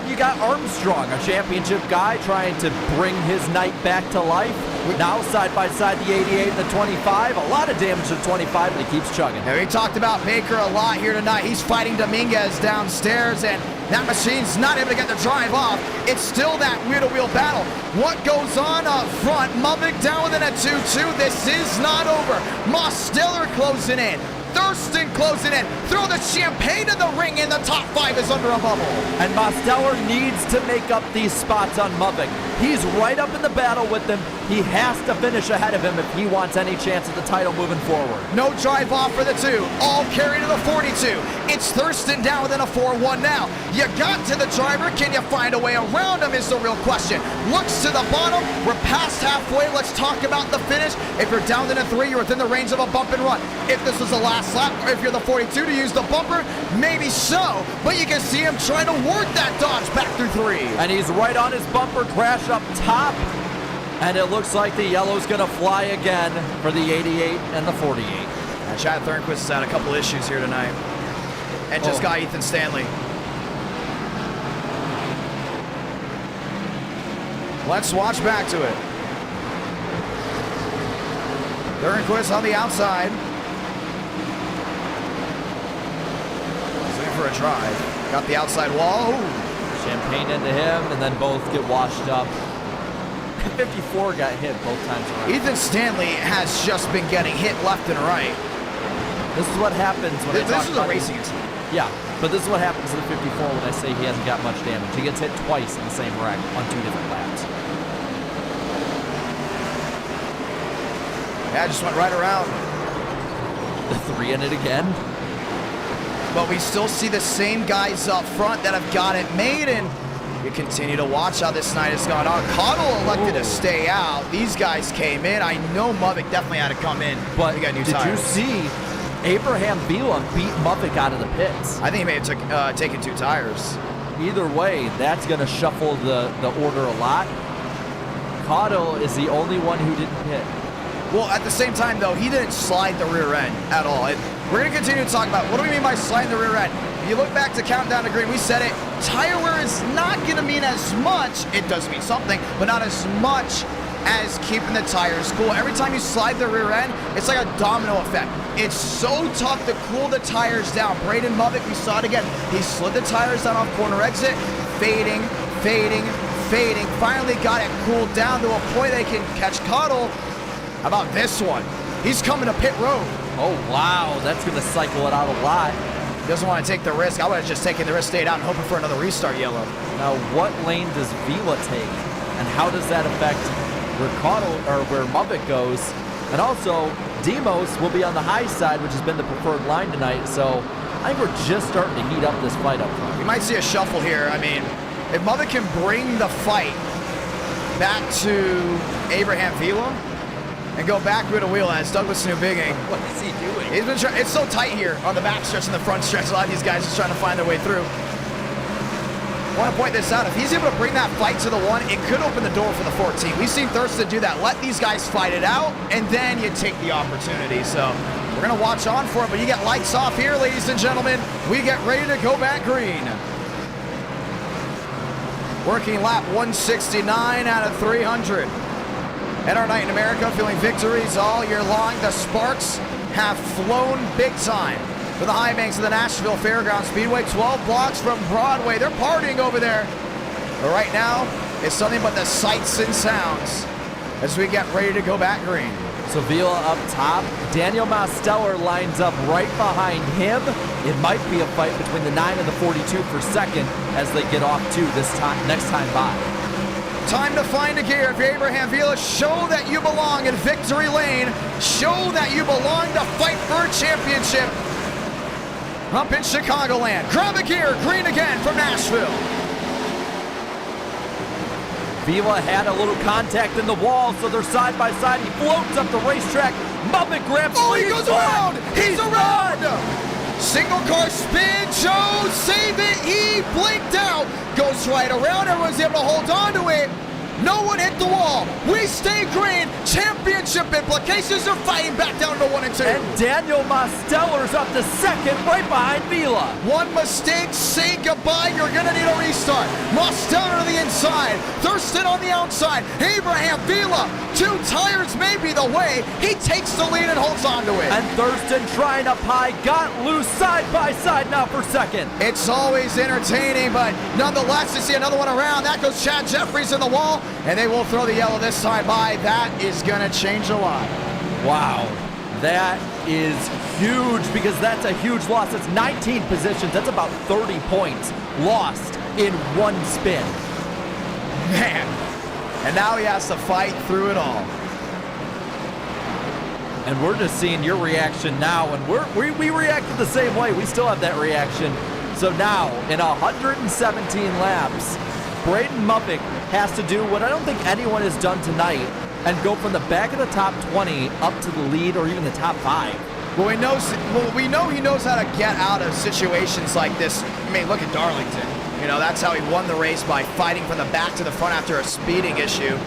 you got Armstrong, a championship guy trying to bring his night back to life. Now side by side, the 88 and the 25. A lot of damage to the 25, but he keeps chugging. Now, we talked about Baker a lot here tonight. He's fighting Dominguez downstairs, and that machine's not able to get the drive off. It's still that wheel-to-wheel battle. What goes on up front? Mubik down within a 2-2. This is not over. Mosteller closing in. Thurston closing in. Throw the champagne in the ring, and the top 5 is under a bubble. And Mosteller needs to make up these spots on Mubik. He's right up in the battle with him. He has to finish ahead of him if he wants any chance at the title moving forward. No drive off for the 2. All carry to the 42. It's Thurston down within a 4-1 now. You got to the driver. Can you find a way around him is the real question. Looks to the bottom. We're past halfway. Let's talk about the finish. If you're down in a 3, you're within the range of a bump and run. If this was the last lap, or if you're the 42 to use the bumper, maybe so. But you can see him trying to work that dodge back through 3. And he's right on his bumper crash up top. And it looks like the yellow's going to fly again for the 88 and the 48. And Chad Thornquist has had a couple issues here tonight. And just got Ethan Stanley. Let's watch back to it. Thornquist on the outside. He's looking for a drive. Got the outside wall. Ooh. Champagne into him, and then both get washed up. 54 got hit both times around. Ethan Stanley has just been getting hit left and right. This is what happens when This is a racing incident. Yeah, but this is what happens to the 54 when I say he hasn't got much damage. He gets hit twice in the same wreck on 2 different laps. Yeah, just went right around. The 3 in it again. But we still see the same guys up front that have got it made, and you continue to watch how this night has gone on. Cottle elected to stay out. These guys came in. I know Mubik definitely had to come in. But he got new did tires. you see Abraham Vila beat Mubik out of the pits? I think he may have taken 2 tires. Either way, that's going to shuffle the order a lot. Cottle is the only one who didn't pit. Well, at the same time, though, he didn't slide the rear end at all. And we're going to continue to talk about what do we mean by sliding the rear end. If you look back to Countdown to Green, we said it. Tire wear is not going to mean as much. It does mean something, but not as much as keeping the tires cool. Every time you slide the rear end, it's like a domino effect. It's so tough to cool the tires down. Braden Mubik, we saw it again. He slid the tires down off corner exit, fading, fading, fading. Finally got it cooled down to a point they can catch Cottle. How about this one? He's coming to pit road. Oh, wow. That's going to cycle it out a lot. He doesn't want to take the risk. I would have just taken the risk, stayed out, and hoping for another restart yellow. Now, what lane does Vila take? And how does that affect where Cottle, or where Mubik goes? And also, Demos will be on the high side, which has been the preferred line tonight. So I think we're just starting to heat up this fight up front. We might see a shuffle here. I mean, if Mubik can bring the fight back to Abraham Vila, and go back with a wheel as Douglas Newbigging. What is he doing? He's been trying. It's so tight here on the back stretch and the front stretch. A lot of these guys just trying to find their way through. I want to point this out. If he's able to bring that fight to the 1, it could open the door for the 14. We've seen Thurston do that. Let these guys fight it out, and then you take the opportunity. So we're going to watch on for it, but you get lights off here, ladies and gentlemen. We get ready to go back green. Working lap 169 out of 300. And our night in America, feeling victories all year long. The Sparks have flown big time for the high banks of the Nashville Fairgrounds Speedway, 12 blocks from Broadway. They're partying over there. But right now, it's something but the sights and sounds as we get ready to go back green. So Vila up top. Daniel Mosteller lines up right behind him. It might be a fight between the 9 and the 42 for second as they get off to this time next time by. Time to find a gear. If you're Abraham Vila, show that you belong in victory lane. Show that you belong to fight for a championship up in Chicagoland. Grab a gear, green again from Nashville. Vila had a little contact in the wall, so they're side by side. He floats up the racetrack. Mubik grabs. Oh, he goes around. He's around. Single car spin. Joe, save it. He blinked out. Goes right around. Everyone's able to hold on to it. No one hit the wall. We stay green. Championship implications are fighting back down to 1 and 2. And Daniel Mosteller's up to second, right behind Vila. One mistake, say goodbye. You're going to need a restart. Mosteller to the inside. Thurston on the outside. Abraham Vila. 2 tires may be the way. He takes the lead and holds on to it. And Thurston trying up high, got loose side by side now for second. It's always entertaining, but nonetheless, you see another one around. That goes Chad Jeffries in the wall, and they will throw the yellow this time by. That is going to change a lot. Wow, that is huge because that's a huge loss. That's 19 positions. That's about 30 points lost in one spin. Man, and now he has to fight through it all. And we're just seeing your reaction now, and we reacted the same way. We still have that reaction. So now, in 117 laps, Braden Muffick has to do what I don't think anyone has done tonight and go from the back of the top 20 up to the lead or even the top 5. Well, we know he knows how to get out of situations like this. I mean, look at Darlington. You know, that's how he won the race, by fighting from the back to the front after a speeding issue.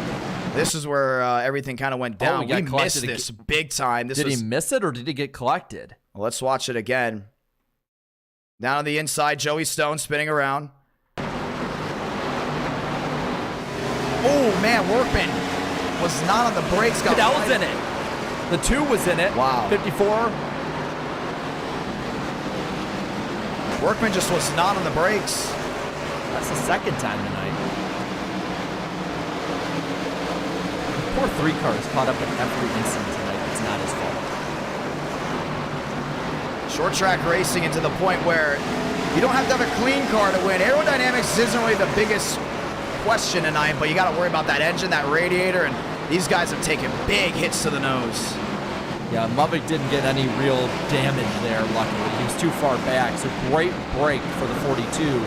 This is where everything kind of went down. We missed this big time. Did he miss it or did he get collected? Well, let's watch it again. Down on the inside, Joey Stone spinning around. Oh, man, Workman was not on the brakes. Cadell's in it. The 2 was in it. Wow. 54. Workman just was not on the brakes. That's the second time tonight. Poor 3 cars caught up in every incident tonight. It's not his fault. Short track racing into the point where you don't have to have a clean car to win. Aerodynamics isn't really the biggest question tonight, but you got to worry about that engine, that radiator, and these guys have taken big hits to the nose. Yeah, Muffick didn't get any real damage there, luckily. He was too far back, so great break for the 42.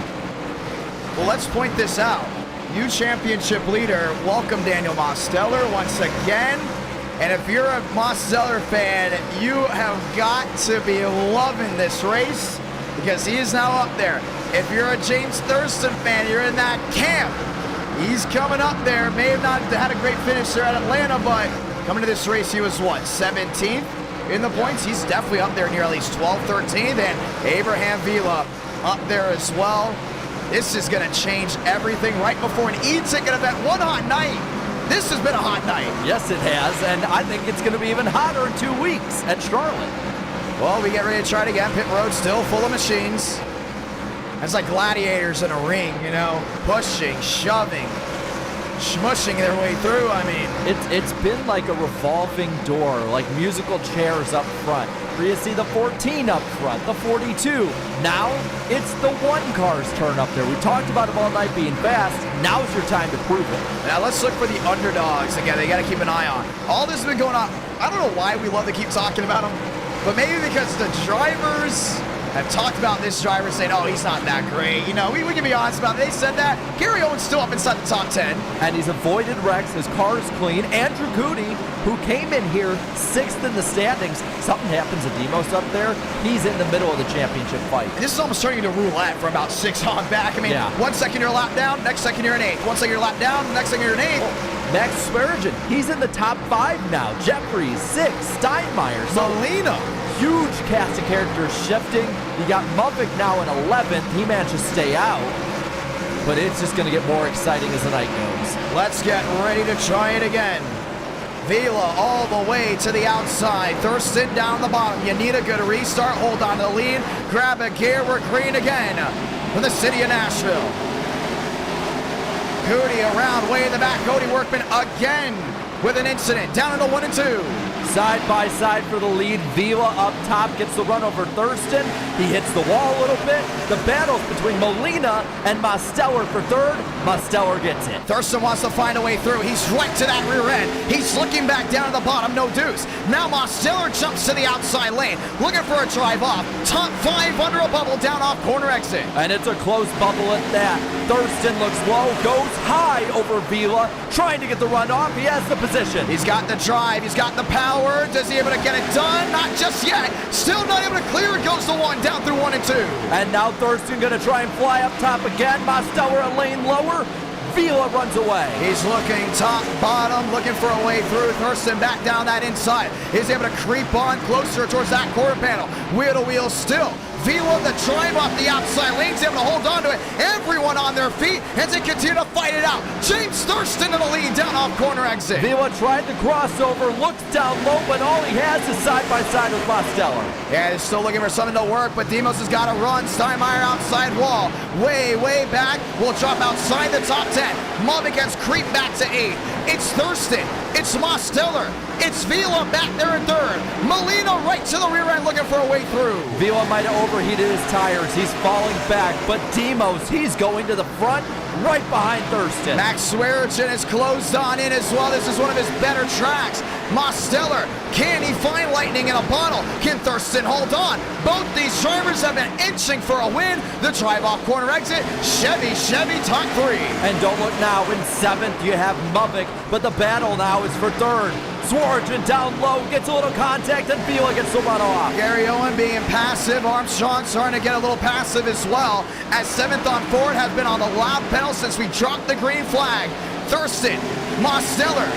Well, let's point this out. New championship leader, welcome Daniel Mosteller once again. And if you're a Mosteller fan, you have got to be loving this race because he is now up there. If you're a James Thurston fan, you're in that camp. He's coming up there. May have not had a great finish there at Atlanta, but coming to this race, he was what, 17th in the points? He's definitely up there near at least 12th, 13th. And Abraham Vila up there as well. This is going to change everything right before an e-ticket event. One hot night. This has been a hot night. Yes, it has, and I think it's going to be even hotter in 2 weeks at Charlotte. Well, we get ready to try it again. Pit road still full of machines. It's like gladiators in a ring, you know, pushing, shoving, smushing their way through. I mean, it's been like a revolving door, like musical chairs up front. Where you see the 14 up front, the 42. Now it's the 1 car's turn up there. We talked about them all night being fast. Now's your time to prove it. Now let's look for the underdogs again. They got to keep an eye on. All this has been going on. I don't know why we love to keep talking about them, but maybe because the drivers have talked about this driver saying, oh, he's not that great. You know, we can be honest about it. They said that. Gary Owen's still up inside the top 10. And he's avoided wrecks. His car is clean. Andrew Goody, who came in here 6th in the standings. Something happens to Demos up there. He's in the middle of the championship fight. This is almost turning into roulette for about 6 on back. I mean, yeah. 1 second you're a lap down, next second you're an 8th. 1 second you're a lap down, next second you're an 8th. Max Swearigan, he's in the top 5 now. Jeffries, 6. Steinmeier. Molina. Huge cast of characters shifting. You got Muffick now in 11th. He managed to stay out. But it's just going to get more exciting as the night goes. Let's get ready to try it again. Vila all the way to the outside. Thurston down the bottom. You need a good restart. Hold on to the lead. Grab a gear. We're green again from the city of Nashville. Cody around way in the back. Cody Workman again with an incident. Down into 1 and 2. Side by side for the lead. Vila up top gets the run over Thurston. He hits the wall a little bit. The battle's between Molina and Mosteller for 3rd. Mosteller gets it. Thurston wants to find a way through. He's right to that rear end. He's looking back down at the bottom. No deuce. Now Mosteller jumps to the outside lane. Looking for a drive off. Top 5 under a bubble down off corner exit. And it's a close bubble at that. Thurston looks low. Goes high over Vila. Trying to get the run off. He has the position. He's got the drive. He's got the power. Is he able to get it done? Not just yet. Still not able to clear. It goes to 1, down through 1 and 2. And now Thurston going to try and fly up top again. Mosteller a lane lower. Vila runs away. He's looking top, bottom, looking for a way through. Thurston back down that inside. He's able to creep on closer towards that quarter panel. Wheel to wheel still. Vila, the drive off the outside lane, able to hold on to it. Everyone on their feet as they continue to fight it out. James Thurston in the lead down off corner exit. Vila tried the crossover, looks down low, but all he has is side-by-side with Mosteller. Yeah, he's still looking for something to work, but Demos has got to run. Steinmeier outside wall. Way, way back. Will drop outside the top 10. Mavic has creeped back to 8. It's Thurston. It's Mosteller. It's Vila back there in third. Molina right to the rear end looking for a way through. Vila might have overheated his tires. He's falling back, but Demos, he's going to the front, right behind Thurston. Max Swearigan is closed on in as well. This is one of his better tracks. Mosteller, can he find lightning in a bottle? Can Thurston hold on? Both these drivers have been inching for a win. The drive off corner exit. Chevy top 3. And don't look now, in 7th you have Mavic, but the battle now is for 3rd. Swearigan down low, gets a little contact, and Vila gets the run off. Gary Owen being passive. Armstrong starting to get a little passive as well, as 7th on Ford has been on the loud pedal since we dropped the green flag. Thurston, Mosteller,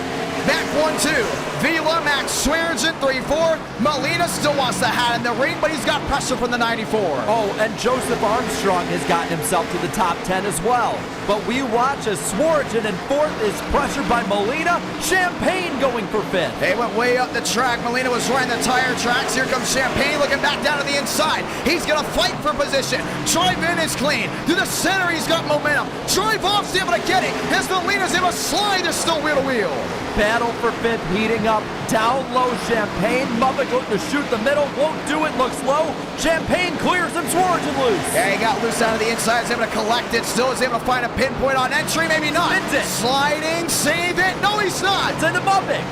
back 1-2. Vila, Max Swearigan 3-4. Molina still wants the hat in the ring, but he's got pressure from the 94. Oh, and Joseph Armstrong has gotten himself to the top 10 as well. But we watch as Swearigan in 4th is pressured by Molina. Champagne going for 5th. They went way up the track. Molina was running the tire tracks. Here comes Champagne looking back down to the inside. He's going to fight for position. Drive in is clean. Through the center, he's got momentum. Drive off's able to get it. As Molina's able to slide, they're still wheel to wheel. Battle for 5th heating up. Down low, Champagne. Mavic looking to shoot the middle. Won't do it. Looks low. Champagne clears him. Swearigan loose. Yeah, he got loose out of the inside. He's able to collect it. Still is able to find a pinpoint on entry. Maybe not. Wins it. Sliding. Save it. No, he's not. It's into Mavic.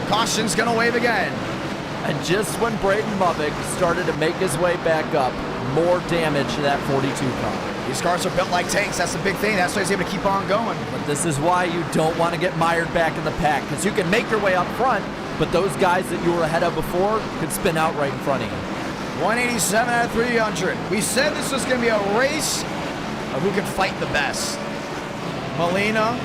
Caution's going to wave again. And just when Braden Mavic started to make his way back up, more damage to that 42 car. These cars are built like tanks. That's the big thing. That's why he's able to keep on going. But this is why you don't want to get mired back in the pack, because you can make your way up front, but those guys that you were ahead of before could spin out right in front of you. 187 out of 300. We said this was going to be a race of who can fight the best. Molina,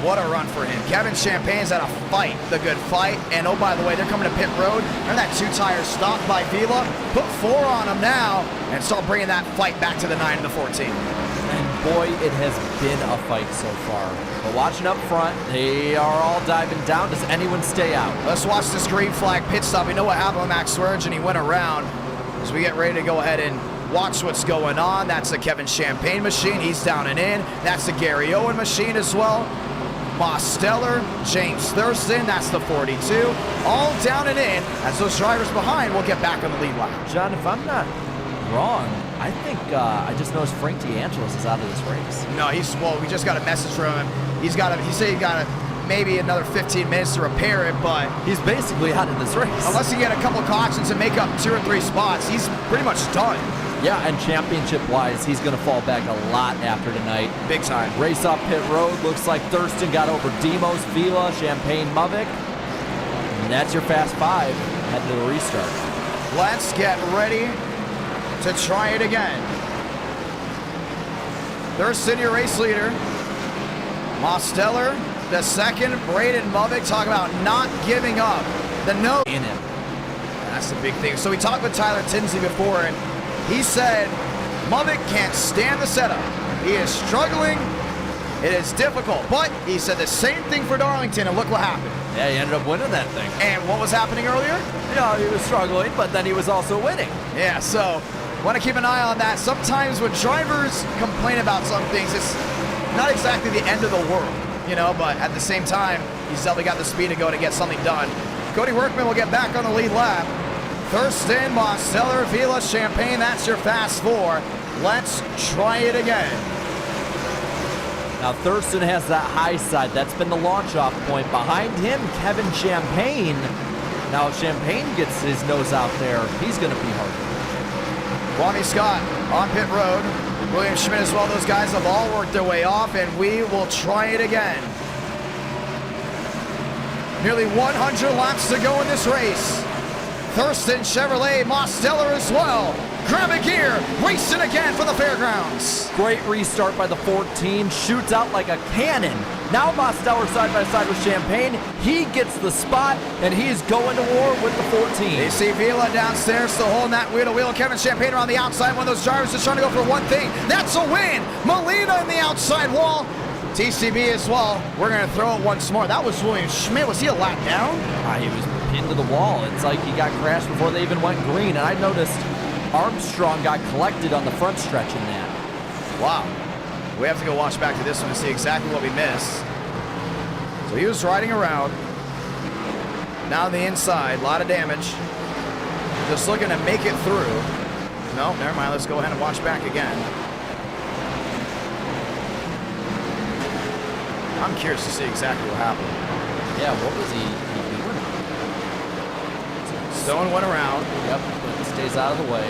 what a run for him. Kevin Champagne's had a fight, the good fight. And oh, by the way, they're coming to pit road. Remember that 2-tire stop by Vila? Put 4 on him now and start bringing that fight back to the 9 and the 14. And boy, it has been a fight so far. But watching up front, they are all diving down. Does anyone stay out? Let's watch this green flag pit stop. We know what happened with Max Swearigan. He went around. As we get ready to go ahead and watch what's going on. That's the Kevin Champagne machine. He's down and in. That's the Gary Owen machine as well. Mosteller, James Thurston, that's the 42. All down and in as those drivers behind will get back on the lead lap. John, if I'm not wrong, I think I just noticed Frank DeAngelis is out of this race. No, we just got a message from him. He said he got maybe another 15 minutes to repair it, but he's basically out of this race. Unless he get a couple cautions and make up 2 or 3 spots, he's pretty much done. Yeah, and championship-wise, he's going to fall back a lot after tonight. Big time. Race off pit road. Looks like Thurston got over Demos, Vila, Champagne, Mavic. And that's your Fast 5 heading to the restart. Let's get ready to try it again. Thurston, your race leader. Mosteller, the second. Braden Mavic, talking about not giving up. The no in him. That's the big thing. So we talked with Tyler Tinsley before, and he said Mavic can't stand the setup. He is struggling. It is difficult. But he said the same thing for Darlington, and look what happened. Yeah, he ended up winning that thing. And what was happening earlier? Yeah, he was struggling, but then he was also winning. Yeah, so want to keep an eye on that. Sometimes when drivers complain about some things, it's not exactly the end of the world, but at the same time, he's definitely got the speed to go to get something done. Cody Workman will get back on the lead lap. Thurston, Mosteller, Vila, Champagne, that's your Fast 4. Let's try it again. Now Thurston has that high side. That's been the launch-off point. Behind him, Kevin Champagne. Now if Champagne gets his nose out there, he's going to be hard. Ronnie Scott on pit road. William Schmidt as well. Those guys have all worked their way off, and we will try it again. Nearly 100 laps to go in this race. Thurston, Chevrolet, Mosteller as well. grab a gear, racing again for the fairgrounds. Great restart by the 14, shoots out like a cannon. Now Mosteller side by side with Champagne. He gets the spot, and he's going to war with the 14. You see Vila downstairs still holding that wheel to wheel. Kevin Champagne around the outside. One of those drivers just trying to go for one thing. That's a win. Molina in the outside wall. TCB as well. We're going to throw it once more. That was William Schmidt. Was he a lap down? He was pinned to the wall. It's like he got crashed before they even went green. And I noticed Armstrong got collected on the front stretch in that. Wow. We have to go watch back to this one to see exactly what we missed. So he was riding around. Now on the inside, a lot of damage. Just looking to make it through. No, never mind. Let's go ahead and watch back again. I'm curious to see exactly what happened. Yeah, what was he doing? Stone went around. Yep, but stays out of the way.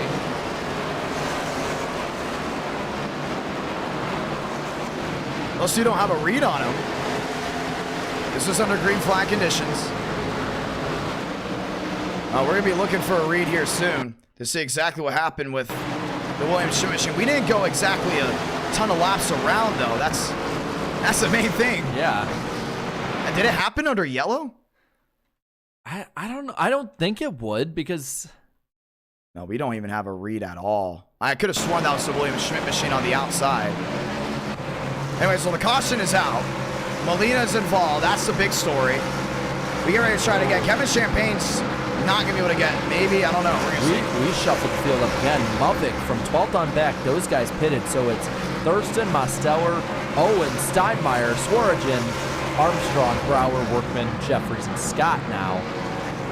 Unless you don't have a read on him. This is under green flag conditions. We're going to be looking for a read here soon to see exactly what happened with the Williams Schmidt machine. We didn't go exactly a ton of laps around, though. That's the main thing. Yeah. And did it happen under yellow? I don't know. I don't think it would because... No, we don't even have a read at all. I could have sworn that was the Williams Schmidt machine on the outside. Anyway, so the caution is out. Molina's involved. That's the big story. We get ready to try to get Kevin Champagne's not going to be able to get, maybe, I don't know. We're gonna see. We shuffled the field up again. Mavic from 12th on back. Those guys pitted. So it's Thurston, Mosteller, Owen, Steinmeier, Swearigan, Armstrong, Brower, Workman, Jeffries, and Scott now.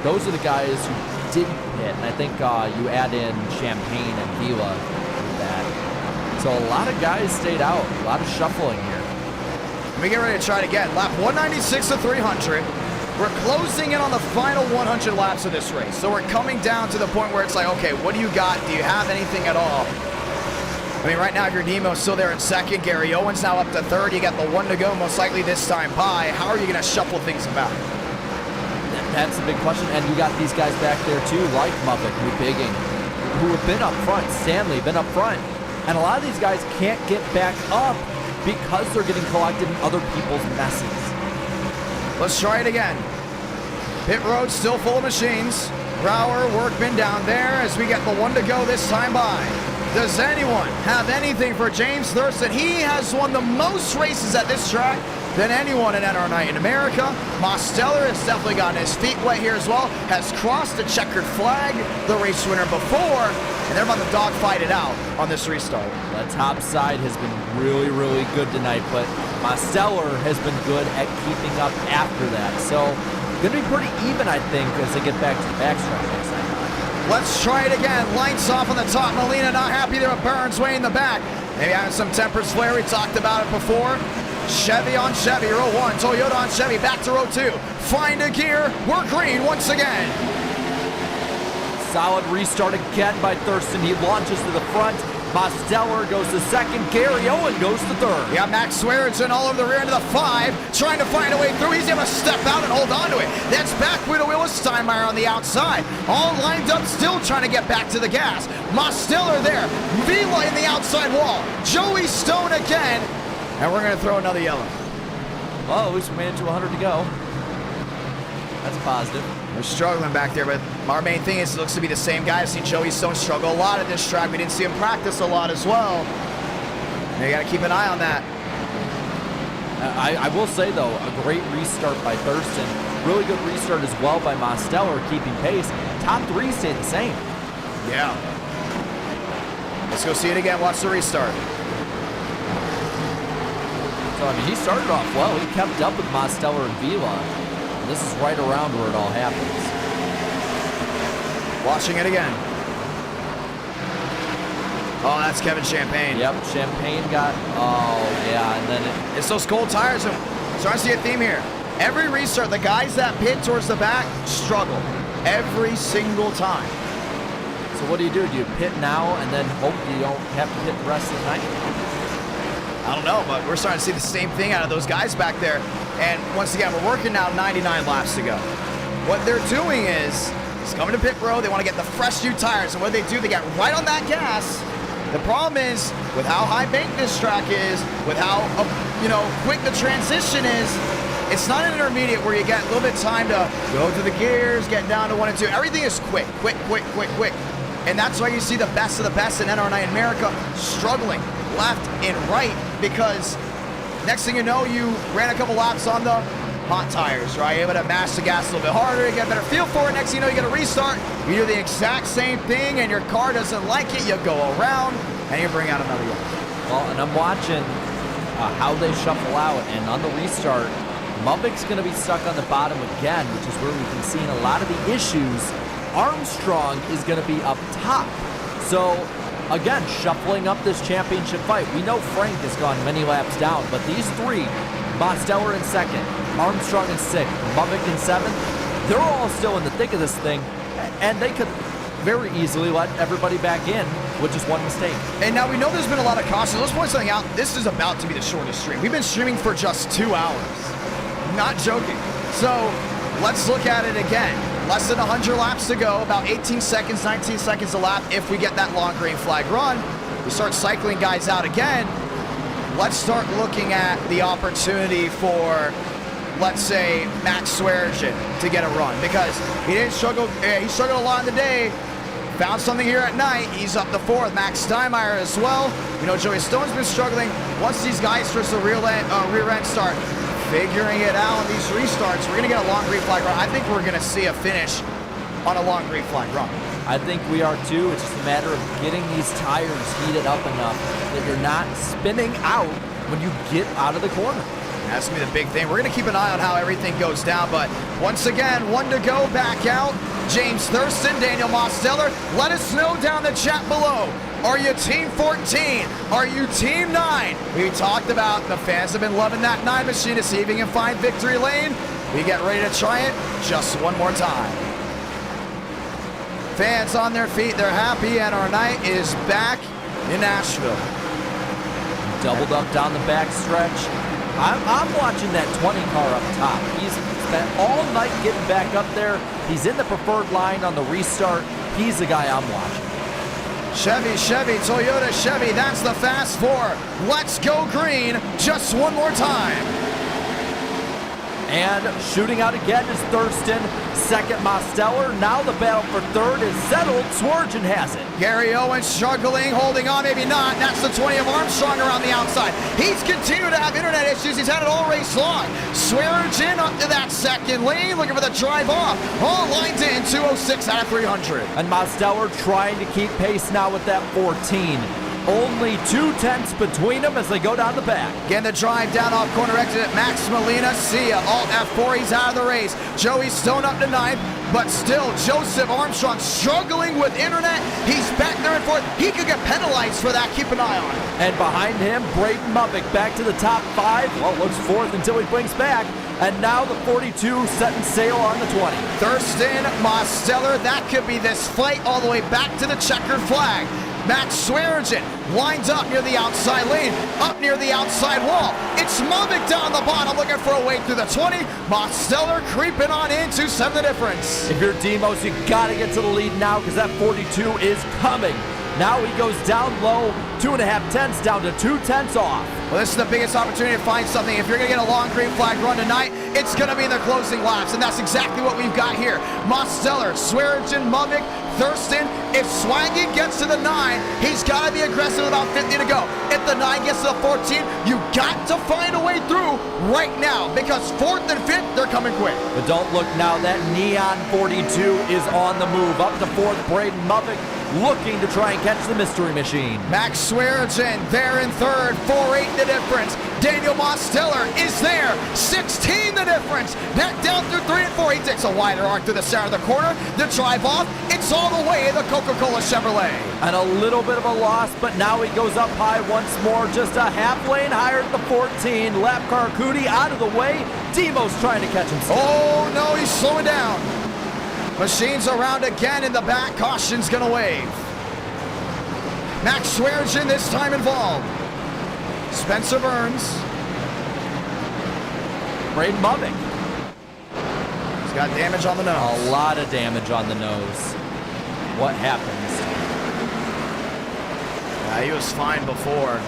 Those are the guys who didn't pit. And I think you add in Champagne and Vila with that. So a lot of guys stayed out. A lot of shuffling here. We get ready to try it again. Lap 196 to 300. We're closing in on the final 100 laps of this race. So we're coming down to the point where it's like, okay, what do you got? Do you have anything at all? I mean, right now, if your Nemo's still there in second, Gary Owen's now up to third. You got the one to go, most likely this time by. How are you going to shuffle things about? That's the big question. And you got these guys back there, too, like Muppet, Bigging, who have been up front. Stanley, been up front. And a lot of these guys can't get back up because they're getting collected in other people's messes. Let's try it again. Pit road still full of machines. Brower, Workman down there as we get the one to go this time by. Does anyone have anything for James Thurston? He has won the most races at this track than anyone in NR9 in America. Mosteller has definitely gotten his feet wet here as well. Has crossed the checkered flag, the race winner before, and they're about to dogfight it out on this restart. The top side has been really, really good tonight, but Mosteller has been good at keeping up after that. So, going to be pretty even, I think, as they get back to the backstretch next time. Let's try it again. Lights off on the top. Molina not happy there with Burns way in the back. Maybe having some tempers flare. We talked about it before. Chevy on Chevy, row 1. Toyota on Chevy, back to row 2. Find a gear. We're green once again. Solid restart again by Thurston. He launches to the front. Mosteller goes to second. Gary Owen goes to third. Yeah, Max Swearigan all over the rear end of the 5, trying to find a way through. He's able to step out and hold on to it. That's back with a wheel of Steinmeier on the outside. All lined up, still trying to get back to the gas. Mosteller there. Vila in the outside wall. Joey Stone again. And we're going to throw another yellow. Well, at least we made it to 100 to go. That's positive. We're struggling back there, but our main thing is it looks to be the same guy. I've seen Joey Stone struggle a lot at this track. We didn't see him practice a lot as well. And you got to keep an eye on that. I will say, though, a great restart by Thurston. Really good restart as well by Mosteller, keeping pace. Top 3 stayed the same. Yeah. Let's go see it again. Watch the restart. So, I mean, he started off well. He kept up with Mosteller and Vila. This is right around where it all happens. Watching it again. Oh, that's Kevin Champagne. Yep, Champagne got, oh, yeah, and then it's those cold tires. I'm starting to see a theme here. Every restart, the guys that pit towards the back struggle every single time. So what do? Do you pit now and then hope you don't have to pit the rest of the night? I don't know, but we're starting to see the same thing out of those guys back there. And once again, we're working now 99 laps to go. What they're doing is He's coming to pit road. They want to get the fresh new tires. And what do? They get right on that gas. The problem is, with how high banked this track is, with how, quick the transition is, it's not an intermediate where you get a little bit of time to go through the gears, get down to 1 and 2. Everything is quick. And that's why you see the best of the best in NR9 America struggling left and right, because next thing you know, you ran a couple laps on the hot tires, right? You're able to mash the gas a little bit harder, you get a better feel for it. Next thing you know, you get a restart, you do the exact same thing, and your car doesn't like it. You go around, and you bring out another one. Well, and I'm watching how they shuffle out, and on the restart, Mubik's going to be stuck on the bottom again, which is where we can see in a lot of the issues. Armstrong is going to be up top. So, again, shuffling up this championship fight. We know Frank has gone many laps down, but these three, Mosteller in second, Armstrong in sixth, Mubik in seventh, they're all still in the thick of this thing, and they could very easily let everybody back in with just one mistake. And now we know there's been a lot of caution. Let's point something out. This is about to be the shortest stream. We've been streaming for just 2 hours. Not joking. So let's look at it again. Less than 100 laps to go, about 18 seconds, 19 seconds a lap. If we get that long green flag run, we start cycling guys out again. Let's start looking at the opportunity for, let's say, Max Swearengin to get a run, because he didn't struggle. He struggled a lot in the day. Found something here at night. He's up to 4th. Max Steinmeier as well. Joey Stone's been struggling. Once these guys towards the rear end start figuring it out on these restarts, we're going to get a long green flag run. I think we're going to see a finish on a long green flag run. I think we are too. It's just a matter of getting these tires heated up enough that you're not spinning out when you get out of the corner. That's going to be the big thing. We're going to keep an eye on how everything goes down, but once again, 1 to go, back out. James Thurston, Daniel Mosteller, let us know down the chat below. Are you Team 14? Are you Team 9? We talked about the fans have been loving that 9 machine to see if he can find victory lane. We get ready to try it just one more time. Fans on their feet, they're happy, and our night is back in Nashville. Doubled up down the back stretch. I'm watching that 20 car up top. He's spent all night getting back up there. He's in the preferred line on the restart. He's the guy I'm watching. Chevy, Toyota Chevy, that's the Fast Four. Let's go green just one more time. And shooting out again is Thurston, second Mosteller. Now the battle for third is settled. Swearengin has it. Gary Owens struggling, holding on, maybe not. That's the 20 of Armstrong around the outside. He's continued to have internet issues. He's had it all race long. Swearengin up to that second lane, looking for the drive off. All lined in, 206 out of 300. And Mosteller trying to keep pace now with that 14. Only 2/10 between them as they go down the back. Again, the drive down off corner exit. Max Molina, see ya. Alt F4, he's out of the race. Joey Stone up to 9th, but still Joseph Armstrong struggling with internet. He's back there and forth. He could get penalized for that. Keep an eye on it. And behind him, Braden Mubik back to the top 5. Well, looks 4th until he blinks back. And now the 42 setting sail on the 20. Thurston, Mosteller, that could be this fight all the way back to the checkered flag. Max Swearengin lines up near the outside lane, up near the outside wall. It's Mubik down the bottom looking for a way through the 20. Mosteller creeping on in to send the difference. If you're Demos, you got to get to the lead now because that 42 is coming. Now he goes down low, 2.5 tenths down to 2 tenths off. Well, this is the biggest opportunity to find something. If you're going to get a long green flag run tonight, it's going to be in the closing laps, and that's exactly what we've got here. Mosteller, Swearengin, Mubik, Thurston. If Swaggy gets to the 9, he's got to be aggressive with about 50 to go. If the 9 gets to the 14, you got to find a way through right now because 4th and 5th, they're coming quick. But don't look now, that neon 42 is on the move. Up to 4th, Braden Mubik looking to try and catch the mystery machine. Max Swearengin there in 3rd, 4-8 the difference. Daniel Mosteller is there, 16 the difference. Back down through 3 and 4. He takes a wider arc through the center of the corner. The drive off, it's all the way the Coca-Cola Chevrolet. And a little bit of a loss, but now he goes up high once more, just a half lane higher at the 14. Lap car Cootie out of the way. Demos trying to catch him. Oh no, he's slowing down. Machines around again in the back. Caution's gonna wave. Max Swearengin this time involved. Spencer Burns. Braden Mubik. got damage on the nose. A lot of damage on the nose. What happens? Yeah, he was fine before.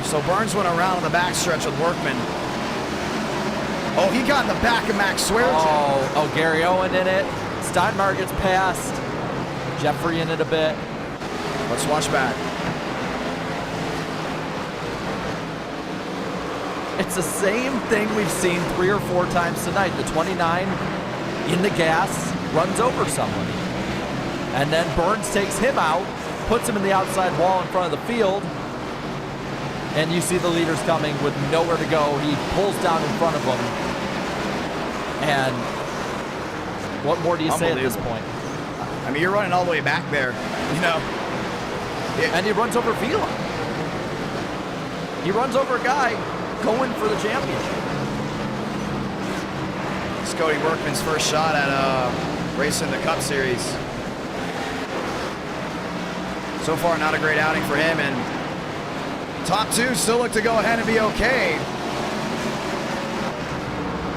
So Burns went around on the backstretch with Workman. Oh, he got in the back of Max Swearengin. Oh, Gary Owen in it. Steinmeier gets past. Jeffrey in it a bit. Let's watch back. It's the same thing we've seen 3 or 4 times tonight. The 29 in the gas runs over somebody. And then Burns takes him out, puts him in the outside wall in front of the field. And you see the leaders coming with nowhere to go. He pulls down in front of them. And what more do you say at this point? I mean, you're running all the way back there, you know. And he runs over Vila. He runs over a guy going for the championship. It's Cody Workman's first shot at racing the Cup Series. So far, not a great outing for him, and top 2 still look to go ahead and be okay.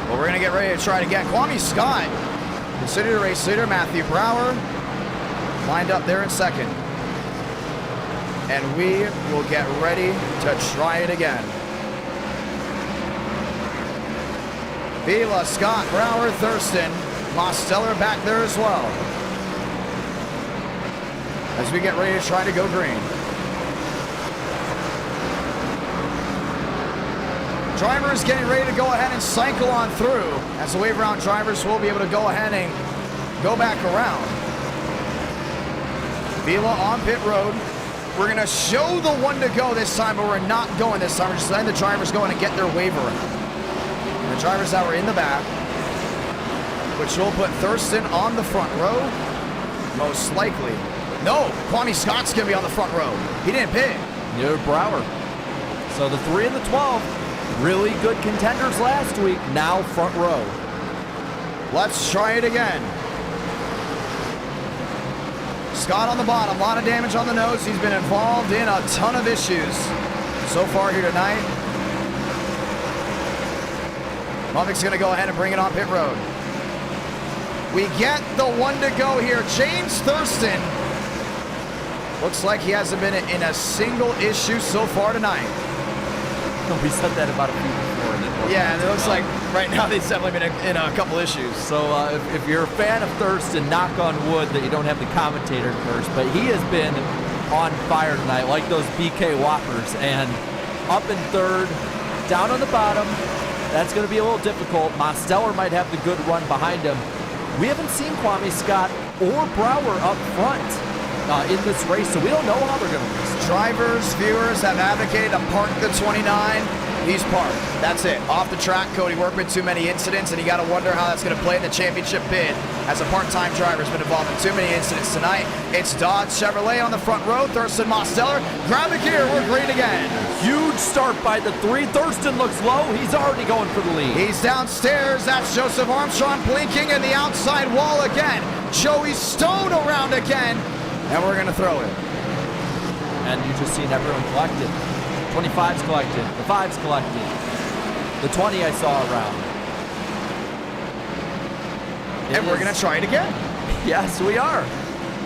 But we're going to get ready to try it again. Kwame Scott, considered a race leader. Matthew Brower lined up there in second. And we will get ready to try it again. Vila, Scott, Brower, Thurston, Mosteller back there as well. As we get ready to try to go green. Drivers getting ready to go ahead and cycle on through. As the wave round drivers will be able to go ahead and go back around. Vila on pit road. We're going to show the 1 to go this time, but we're not going this time. We're just letting the drivers go in and get their wave around. And the drivers that were in the back, which will put Thurston on the front row, most likely. No, Kwame Scott's going to be on the front row. He didn't pit. Neither Brower. So the 3 and the 12, really good contenders last week, now front row. Let's try it again. Scott on the bottom, a lot of damage on the nose. He's been involved in a ton of issues so far here tonight. Muffick's going to go ahead and bring it on pit road. We get the 1 to go here. James Thurston. Looks like he hasn't been in a single issue so far tonight. We said that about a few before. Yeah, and it looks like right now they've definitely been in a couple issues. So if you're a fan of Thurston, knock on wood that you don't have the commentator curse, but he has been on fire tonight, like those BK Whoppers. And up in third, down on the bottom, that's going to be a little difficult. Mosteller might have the good run behind him. We haven't seen Kwame Scott or Brower up front in this race, so we don't know how they're going to race. Drivers, viewers have advocated to park the 29. He's parked. That's it. Off the track, Cody Workman, too many incidents, and you got to wonder how that's going to play in the championship bid. As a part-time driver has been involved in too many incidents tonight. It's Dodge Chevrolet on the front row. Thurston Mosteller, grab the gear. We're green again. Huge start by the 3. Thurston looks low. He's already going for the lead. He's downstairs. That's Joseph Armstrong blinking in the outside wall again. Joey Stone around again. And we're going to throw it. And you just seen everyone collected. 25's collected. The 5's collected. The 20 I saw around. And we're going to try it again. Yes, we are.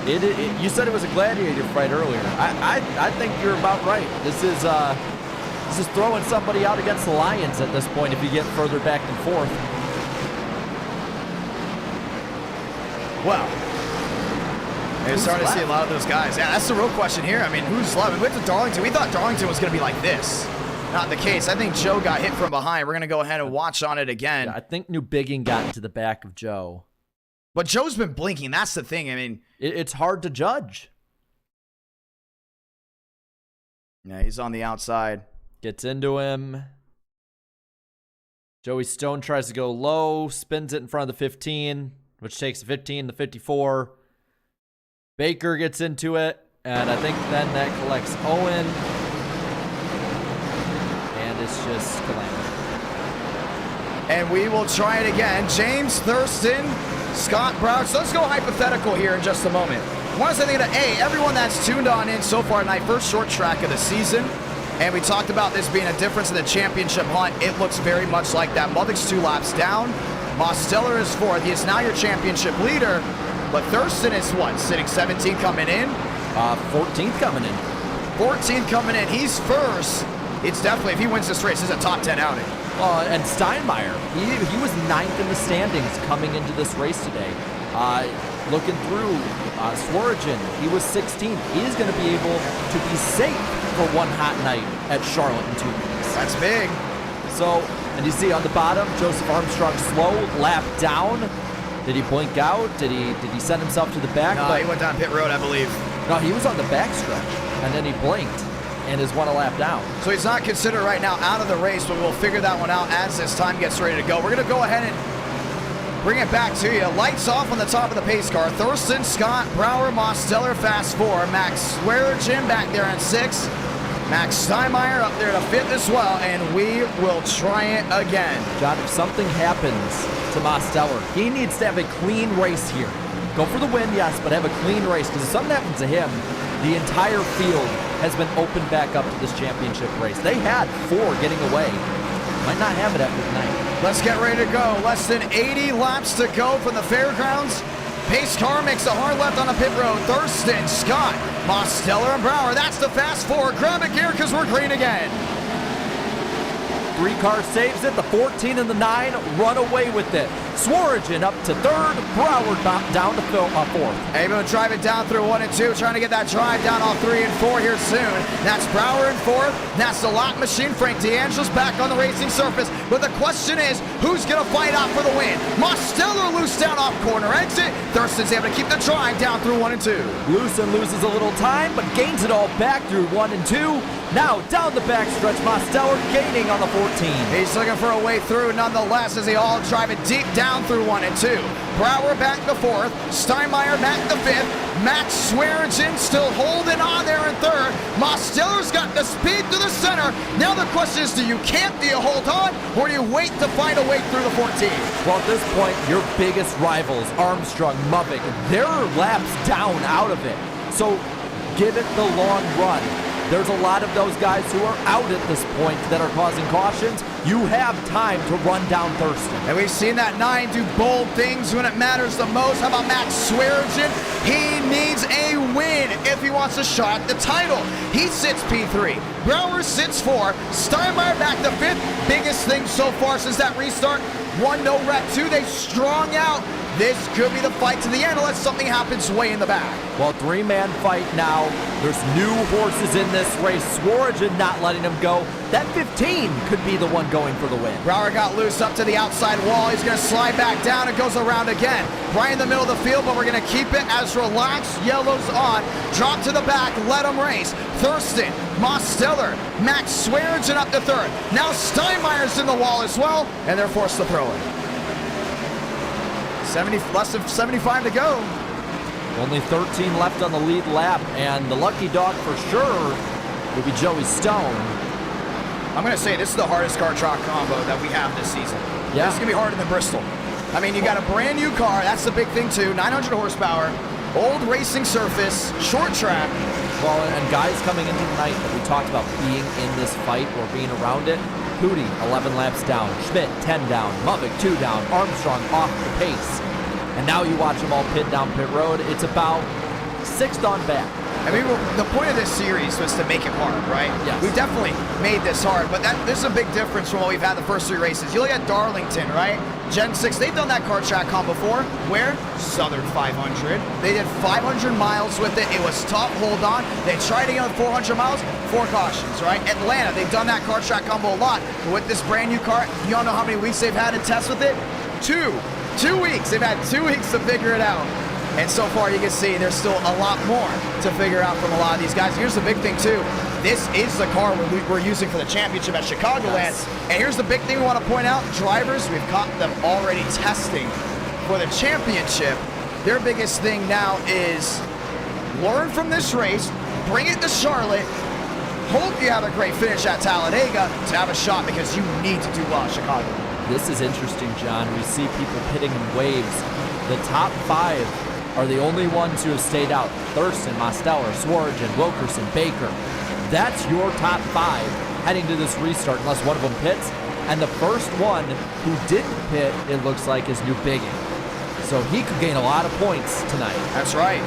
You said it was a gladiator fight earlier. I think you're about right. This is throwing somebody out against the Lions at this point if you get further back and forth. Well, you're starting to see a lot of those guys. Yeah, that's the real question here. I mean, who's left? We went to Darlington. We thought Darlington was going to be like this. Not the case. I think Joe got hit from behind. We're going to go ahead and watch on it again. Yeah, I think New Biggin got into the back of Joe. But Joe's been blinking. That's the thing. I mean, it's hard to judge. Yeah, he's on the outside. Gets into him. Joey Stone tries to go low, spins it in front of the 15, which takes the 15 to 54. Baker gets into it, and I think then that collects Owen. And it's just calamity. And we will try it again. James Thurston, Scott Brown. So let's go hypothetical here in just a moment. I want to say that, everyone that's tuned on in so far tonight, first short track of the season. And we talked about this being a difference in the championship hunt. It looks very much like that. Muddick's 2 laps down. Mosteller is 4th. He is now your championship leader. But Thurston is what? Sitting 17th coming in? 14th coming in. 14th coming in. He's first. It's definitely, if he wins this race, it's a top 10 outing. And Steinmeier, he was 9th in the standings coming into this race today. Looking through, Swearigan, he was 16th. He is going to be able to be safe for one hot night at Charlotte in 2 weeks. That's big. So, and you see on the bottom, Joseph Armstrong slow, lap down. Did he blink out? Did he send himself to the back? No, he went down pit road, I believe. No, he was on the backstretch, and then he blinked and is 1 lap down. So he's not considered right now out of the race, but we'll figure that one out as this time gets ready to go. We're going to go ahead and bring it back to you. Lights off on the top of the pace car. Thurston, Scott, Brower, Mosteller, fast 4. Max Swearigan back there in 6. Max Steinmeier up there to 5th as well, and we will try it again. John, if something happens to Mosteller, he needs to have a clean race here. Go for the win, yes, but have a clean race, because if something happens to him, the entire field has been opened back up to this championship race. They had 4 getting away. Might not have it after tonight. Let's get ready to go. Less than 80 laps to go from the fairgrounds. Pace car makes a hard left on the pit road. Thurston, Scott, Mosteller, and Brower. That's the fast 4. Grab it, gear, because we're green again. 3 car saves it. The 14 and the 9 run away with it. Swearigan up to 3rd. Brower down to 4th. Able to drive it down through 1 and 2. Trying to get that drive down off 3 and 4 here soon. That's Brower in 4th. That's the lap machine. Frank D'Angelo's back on the racing surface. But the question is, who's going to fight out for the win? Mosteller loose down off corner exit. Thurston's able to keep the drive down through 1 and 2. Lewson loses a little time, but gains it all back through 1 and 2. Now down the backstretch, Mosteller gaining on the 14. He's looking for a way through nonetheless as they all drive it deep down through 1 and 2. Brower back to 4th. Steinmeier back to 5th. Max Swearigan still holding on there in 3rd. Mosteller's got the speed to the center. Now the question is, do you hold on, or do you wait to find a way through the 14? Well, at this point, your biggest rivals, Armstrong, Mubbick, they're laps down out of it. So give it the long run. There's a lot of those guys who are out at this point that are causing cautions. You have time to run down Thurston. And we've seen that 9 do bold things when it matters the most. How about Max Swearigan? He needs a win if he wants a shot at the title. He sits P3. Brower sits 4. Steinmeier back to 5th. Biggest thing so far since that restart. 1 no wreck. 2, they strong out. This could be the fight to the end unless something happens way in the back. Well, 3-man fight now. There's new horses in this race. Swearigan not letting him go. That 15 could be the one going for the win. Brower got loose up to the outside wall. He's going to slide back down. It goes around again. Right in the middle of the field, but we're going to keep it as relaxed. Yellow's on. Drop to the back. Let him race. Thurston, Mosteller, Max Swearigan up to 3rd. Now Steinmeier's in the wall as well, and they're forced to throw it. Less than 75 to go. Only 13 left on the lead lap, and the lucky dog for sure will be Joey Stone. I'm going to say this is the hardest car truck combo that we have this season. Yeah. This is going to be harder than Bristol. I mean, you got a brand new car. That's the big thing, too. 900 horsepower, old racing surface, short track. Well, and guys coming into the night that we talked about being in this fight or being around it. Hootie, 11 laps down. Schmidt, 10 down. Mubbick, 2 down. Armstrong off the pace. And now you watch them all pit down pit road. It's about 6th on back. I mean, the point of this series was to make it hard, right? Yes. We've definitely made this hard, but this is a big difference from what we've had the first 3 races. You look at Darlington, right? Gen 6, they've done that car track comp before. Where? Southern 500. They did 500 miles with it. It was tough, hold on. They tried again with 400 miles, 4 cautions, right? Atlanta, they've done that car track combo a lot. But with this brand new car, you all know how many weeks they've had to test with it? 2 weeks. They've had 2 weeks to figure it out. And so far, you can see there's still a lot more to figure out from a lot of these guys. Here's the big thing, too. This is the car we're using for the championship at Chicagoland. Yes. And here's the big thing we want to point out. Drivers, we've caught them already testing for the championship. Their biggest thing now is learn from this race, bring it to Charlotte, hope you have a great finish at Talladega to have a shot because you need to do well at Chicago. This is interesting, John. We see people pitting in waves. The top 5 are the only ones who have stayed out. Thurston, Mosteller, Swearigan, Wilkerson, Baker. That's your top 5 heading to this restart unless one of them pits. And the first one who didn't pit, it looks like, is New Biggin. So he could gain a lot of points tonight. That's right.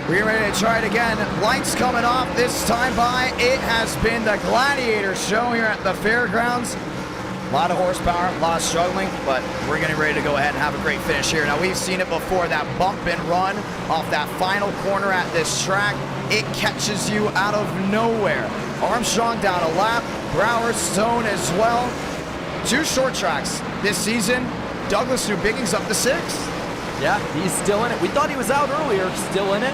We're ready to try it again. Lights coming off this time by. It has been the Gladiator show here at the fairgrounds. A lot of horsepower, a lot of struggling, but we're getting ready to go ahead and have a great finish here. Now, we've seen it before, that bump and run off that final corner at this track. It catches you out of nowhere. Armstrong down a lap, Brower, Stone as well. 2 short tracks this season. Douglas New Biggins up to 6th. Yeah, he's still in it. We thought he was out earlier, still in it.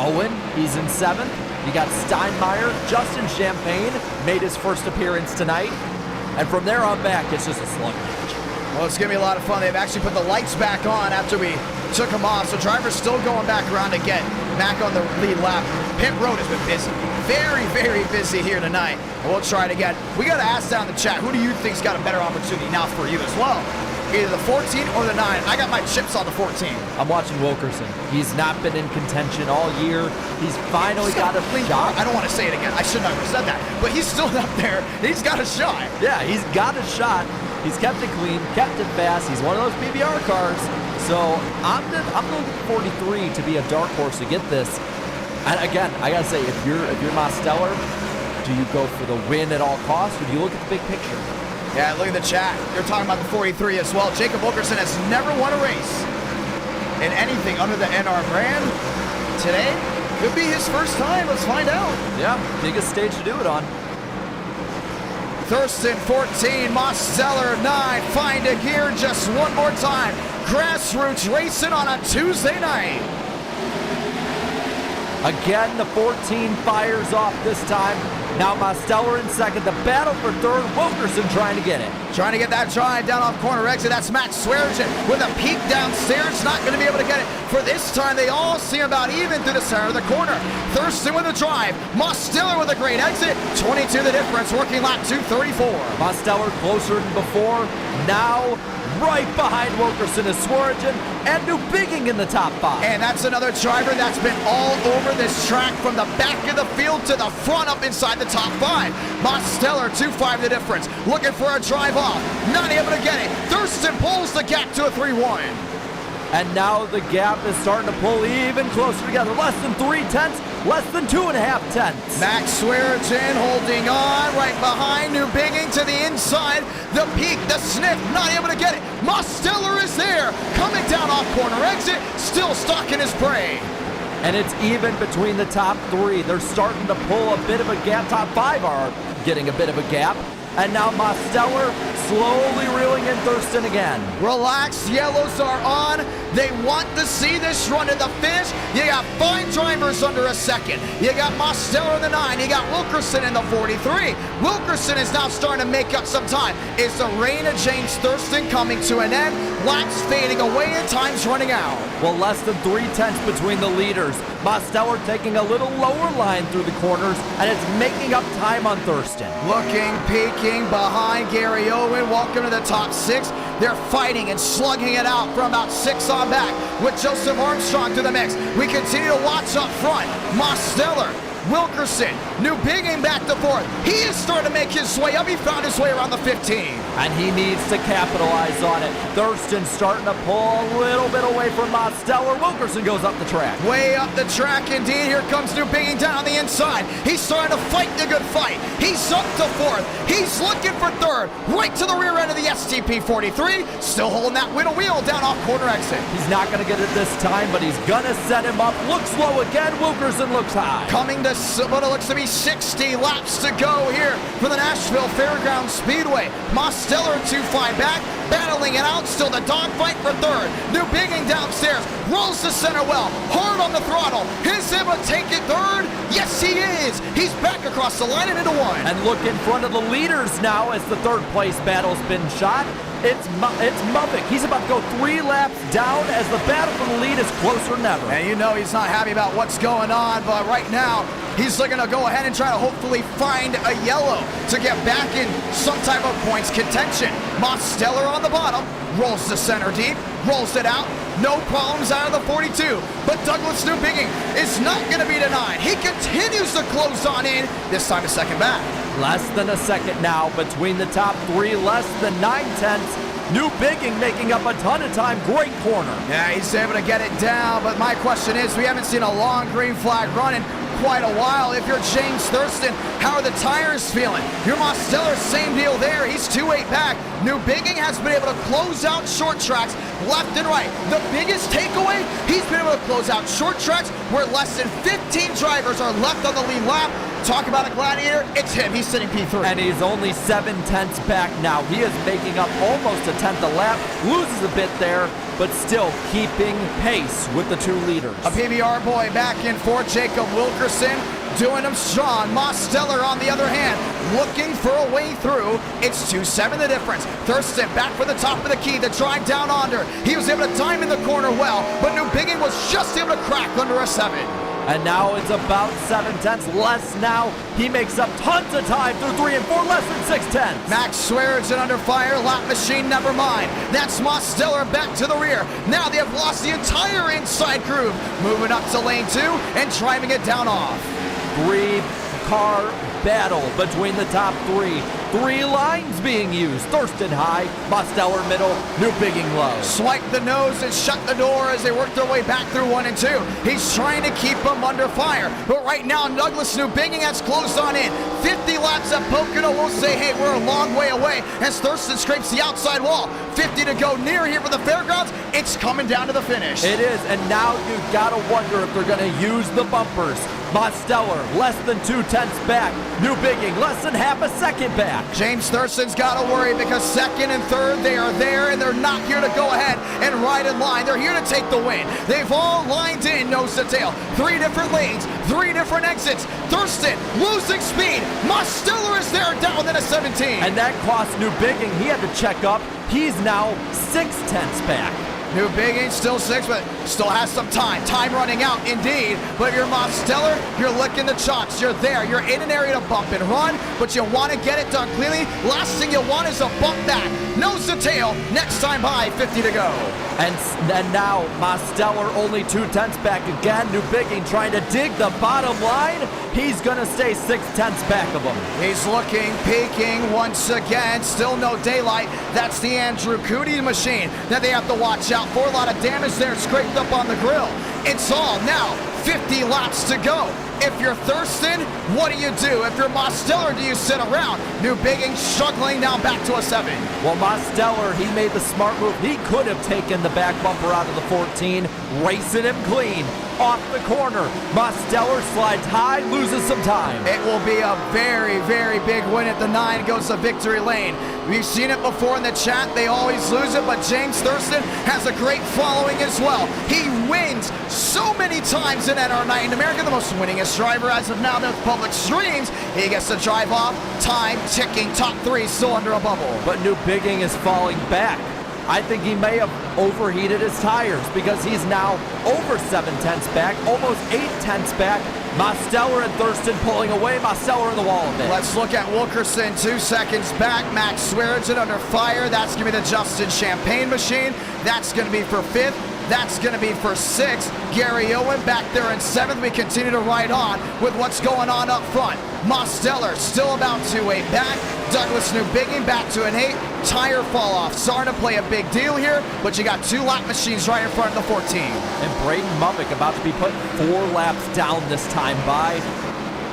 Owen, he's in 7th. You got Steinmeier. Justin Champagne made his first appearance tonight. And from there on back, it's just a slug match. Well, it's going to be a lot of fun. They've actually put the lights back on after we took them off. So drivers still going back around to get back on the lead lap. Pit road has been busy. Very, very busy here tonight. And we'll try it again. We got to ask down in the chat, who do you think's got a better opportunity now for you as well? Either the 14 or the 9. I got my chips on the 14. I'm watching Wilkerson. He's not been in contention all year. He's finally got a shot. I don't want to say it again. I shouldn't have said that. But he's still up there. He's got a shot. Yeah, he's got a shot. He's kept it clean, kept it fast. He's one of those PBR cars. So I'm looking for 43 to be a dark horse to get this. And again, I gotta say, if you're Mosteller, do you go for the win at all costs, or do you look at the big picture? Yeah, look at the chat. They're talking about the 43 as well. Jacob Wilkerson has never won a race in anything under the NR brand. Today could be his first time. Let's find out. Yeah, biggest stage to do it on. Thurston 14, Mosteller 9. Find a gear just one more time. Grassroots racing on a Tuesday night. Again, the 14 fires off this time. Now Mosteller in 2nd. The battle for 3rd. Wilkerson trying to get it. Trying to get that drive down off corner exit. That's Matt Swearigan with a peak downstairs. Not going to be able to get it. For this time, they all seem about even through the center of the corner. Thurston with a drive. Mosteller with a great exit. 22 the difference. Working lap 234. Mosteller closer than before. Now right behind Wilkerson is Swearigan and New Biggin in the top 5. And that's another driver that's been all over this track from the back of the field to the front up inside the top 5. Mosteller 2.5 the difference. Looking for a drive off. Not able to get it. Thurston pulls the gap to a 3-1. And now the gap is starting to pull even closer together. Less than 3/10, less than 2.5 tenths. Max Swearigan holding on right behind New Biggin to the inside. The peak, the sniff, not able to get it. Mosteller is there, coming down off corner exit, still stuck in his prey. And it's even between the top 3. They're starting to pull a bit of a gap. Top 5 are getting a bit of a gap. And now Mosteller slowly reeling in Thurston again. Relaxed, yellows are on. They want to see this run to the finish. You got 5 drivers under a second. You got Mosteller in the 9. You got Wilkerson in the 43. Wilkerson is now starting to make up some time. Is the reign of James Thurston coming to an end? Laps fading away and time's running out. Well, less than 3/10 between the leaders. Mosteller taking a little lower line through the corners, and it's making up time on Thurston. Looking, peeking behind Gary Owen. Welcome to the top 6. They're fighting and slugging it out from about 6 on back with Joseph Armstrong to the mix. We continue to watch up front. Mosteller, Wilkerson, New Biggin back to 4th. He is starting to make his way up. He found his way around the 15. And he needs to capitalize on it. Thurston starting to pull a little bit away from Mosteller. Wilkerson goes up the track. Way up the track indeed. Here comes New Biggin down on the inside. He's starting to fight the good fight. He's up to 4th. He's looking for 3rd. Right to the rear end of the STP 43. Still holding that wheel down off corner exit. He's not going to get it this time, but he's going to set him up. Looks low again. Wilkerson looks high. Coming to what it looks to be 60 laps to go here for the Nashville Fairgrounds Speedway. Mosteller 2.5 back, battling it out. Still the dogfight for 3rd. New Biggin downstairs, rolls to center well, hard on the throttle. Is able to take it 3rd? Yes, he is. He's back across the line and into 1. And look in front of the leaders now as the 3rd place battle's been shot. It's Mubik. He's about to go 3 laps down as the battle for the lead is closer than ever. And you know he's not happy about what's going on, but right now he's looking to go ahead and try to hopefully find a yellow to get back in some type of points contention. Mosteller on the bottom, rolls to center deep, rolls it out. No problems out of the 42, but Douglas Newbigging is not going to be denied. He continues to close on in, this time a second back. Less than a second now between the top 3, less than 9/10. Newbigging making up a ton of time. Great corner. Yeah, he's able to get it down, but my question is, we haven't seen a long green flag run in quite a while. If you're James Thurston, how are the tires feeling? Your Mosteller, same deal there. He's 2-8 back. Newbigging has been able to close out short tracks left and right. The biggest takeaway, he's been able to close out short tracks where less than 15 drivers are left on the lead lap. Talk about a gladiator, it's him. He's sitting P3. And he's only 7/10 back now. He is making up almost a 10th a lap. Loses a bit there, but still keeping pace with the 2 leaders. A PBR boy back in for Jacob Wilkerson, doing him strong. Mosteller, on the other hand, looking for a way through. It's 2-7 the difference. Thurston back for the top of the key, the drive down under. He was able to time in the corner well, but Newbigging was just able to crack under a 7. And now it's about 7/10 less now. He makes up tons of time through 3 and 4, less than 6/10. Max Swearingen under fire, lap machine, never mind. That's Mosteller back to the rear. Now they have lost the entire inside groove. Moving up to lane 2 and driving it down off. 3-car battle between the top 3. 3 lines being used. Thurston high, Mosteller middle, Newbigging low. Swipe the nose and shut the door as they work their way back through 1 and 2. He's trying to keep them under fire. But right now, Douglas Newbigging has closed on in. 50 laps at Pocono. We'll say, hey, we're a long way away as Thurston scrapes the outside wall. 50 to go near here for the Fairgrounds. It's coming down to the finish. It is, and now you've got to wonder if they're going to use the bumpers. Mosteller, less than 2/10 back. Newbigging, less than half a second back. James Thurston's got to worry because 2nd and 3rd, they are there, and they're not here to go ahead and ride in line. They're here to take the win. They've all lined in nose to tail. 3 different lanes, 3 different exits. Thurston losing speed. Mosteller is there down in a 17. And that cost Newbigging. He had to check up. He's now 6/10 back. Newbigging still 6, but still has some time. Time running out, indeed. But if you're Mosteller, you're licking the chops. You're there. You're in an area to bump and run, but you want to get it done cleanly. Last thing you want is a bump back. Nose to tail. Next time by, 50 to go. And now Mosteller only 2/10 back again. Newbigging trying to dig the bottom line. He's going to stay 6/10 back of him. He's looking, peeking once again. Still no daylight. That's the Andrew Cootie machine that they have to watch out for. A lot of damage there scraped up on the grill. It's all now 50 laps to go. If you're Thurston, what do you do? If you're Mosteller, do you sit around? Newbigging struggling down back to a 7. Well, Mosteller, he made the smart move. He could have taken the back bumper out of the 14, racing him clean off the corner. Mosteller slides high, loses some time. It will be a very, very big win at the 9. Goes to victory lane. We've seen it before in the chat. They always lose it, but James Thurston has a great following as well. He wins so many times in NR9 in America, the most winningest driver as of now that public streams. He gets to drive off, time ticking, top 3 still under a bubble. But Newbigging is falling back. I think he may have overheated his tires because he's now over 7/10 back, almost 8/10 back. Mosteller and Thurston pulling away. Mosteller in the wall a bit. Let's look at Wilkerson, 2 seconds back. Max Swearingen under fire. That's going to be the Justin Champagne machine. That's going to be for 5th. That's going to be for 6th. Gary Owen back there in 7th. We continue to ride on with what's going on up front. Mosteller still about 2-8 back. Douglas Newbigging back to an 8. Tire fall off. Starting to play a big deal here, but you got 2 lap machines right in front of the 14. And Braden Mubik about to be put 4 laps down this time by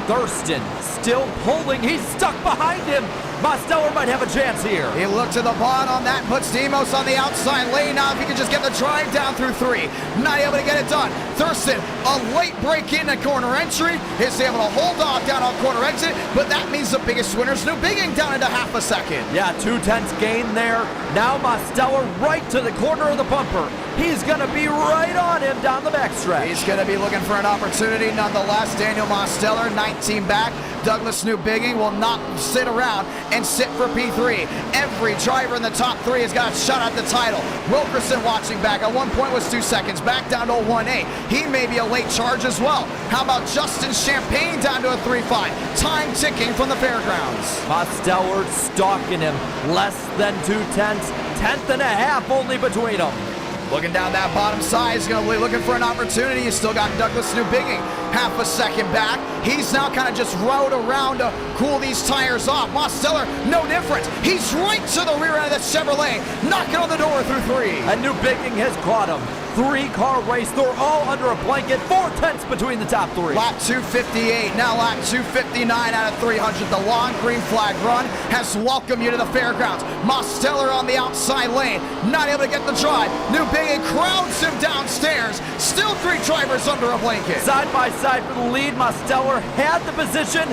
Thurston. Still pulling. He's stuck behind him. Mosteller might have a chance here. He looked to the bottom on that, puts Demos on the outside lane. Now if he can just get the drive down through 3. Not able to get it done. Thurston, a late break in the corner entry, is able to hold off down on corner exit, but that means the biggest winner's Newbigging down into half a second. Yeah, 2/10 gain there. Now Mosteller right to the corner of the bumper. He's going to be right on him down the backstretch. He's going to be looking for an opportunity nonetheless. Daniel Mosteller, 19 back. Douglas Newbigging will not sit around and sit for P3. Every driver in the top 3 has got a shot at the title. Wilkerson watching back. At one point was 2 seconds back, down to a 1.8. He may be a late charge as well. How about Justin Champagne down to a 3.5? Time ticking from the fairgrounds. Mosteller stalking him. Less than 2/10. 10th and a half only between them. Looking down that bottom side, he's going to be looking for an opportunity. He's still got Douglas Newbigging half a second back. He's now kind of just rode around to cool these tires off. Mosteller, no difference. He's right to the rear end of the Chevrolet, knocking on the door through 3. And Newbigging has caught him. 3-car race. They're all under a blanket. 4/10 between the top 3. Lap 258, now lap 259 out of 300. The long green flag run has welcomed you to the fairgrounds. Mosteller on the outside lane, not able to get the drive. Newbigging crowds him downstairs. Still 3 drivers under a blanket. Side by side for the lead. Mosteller had the position.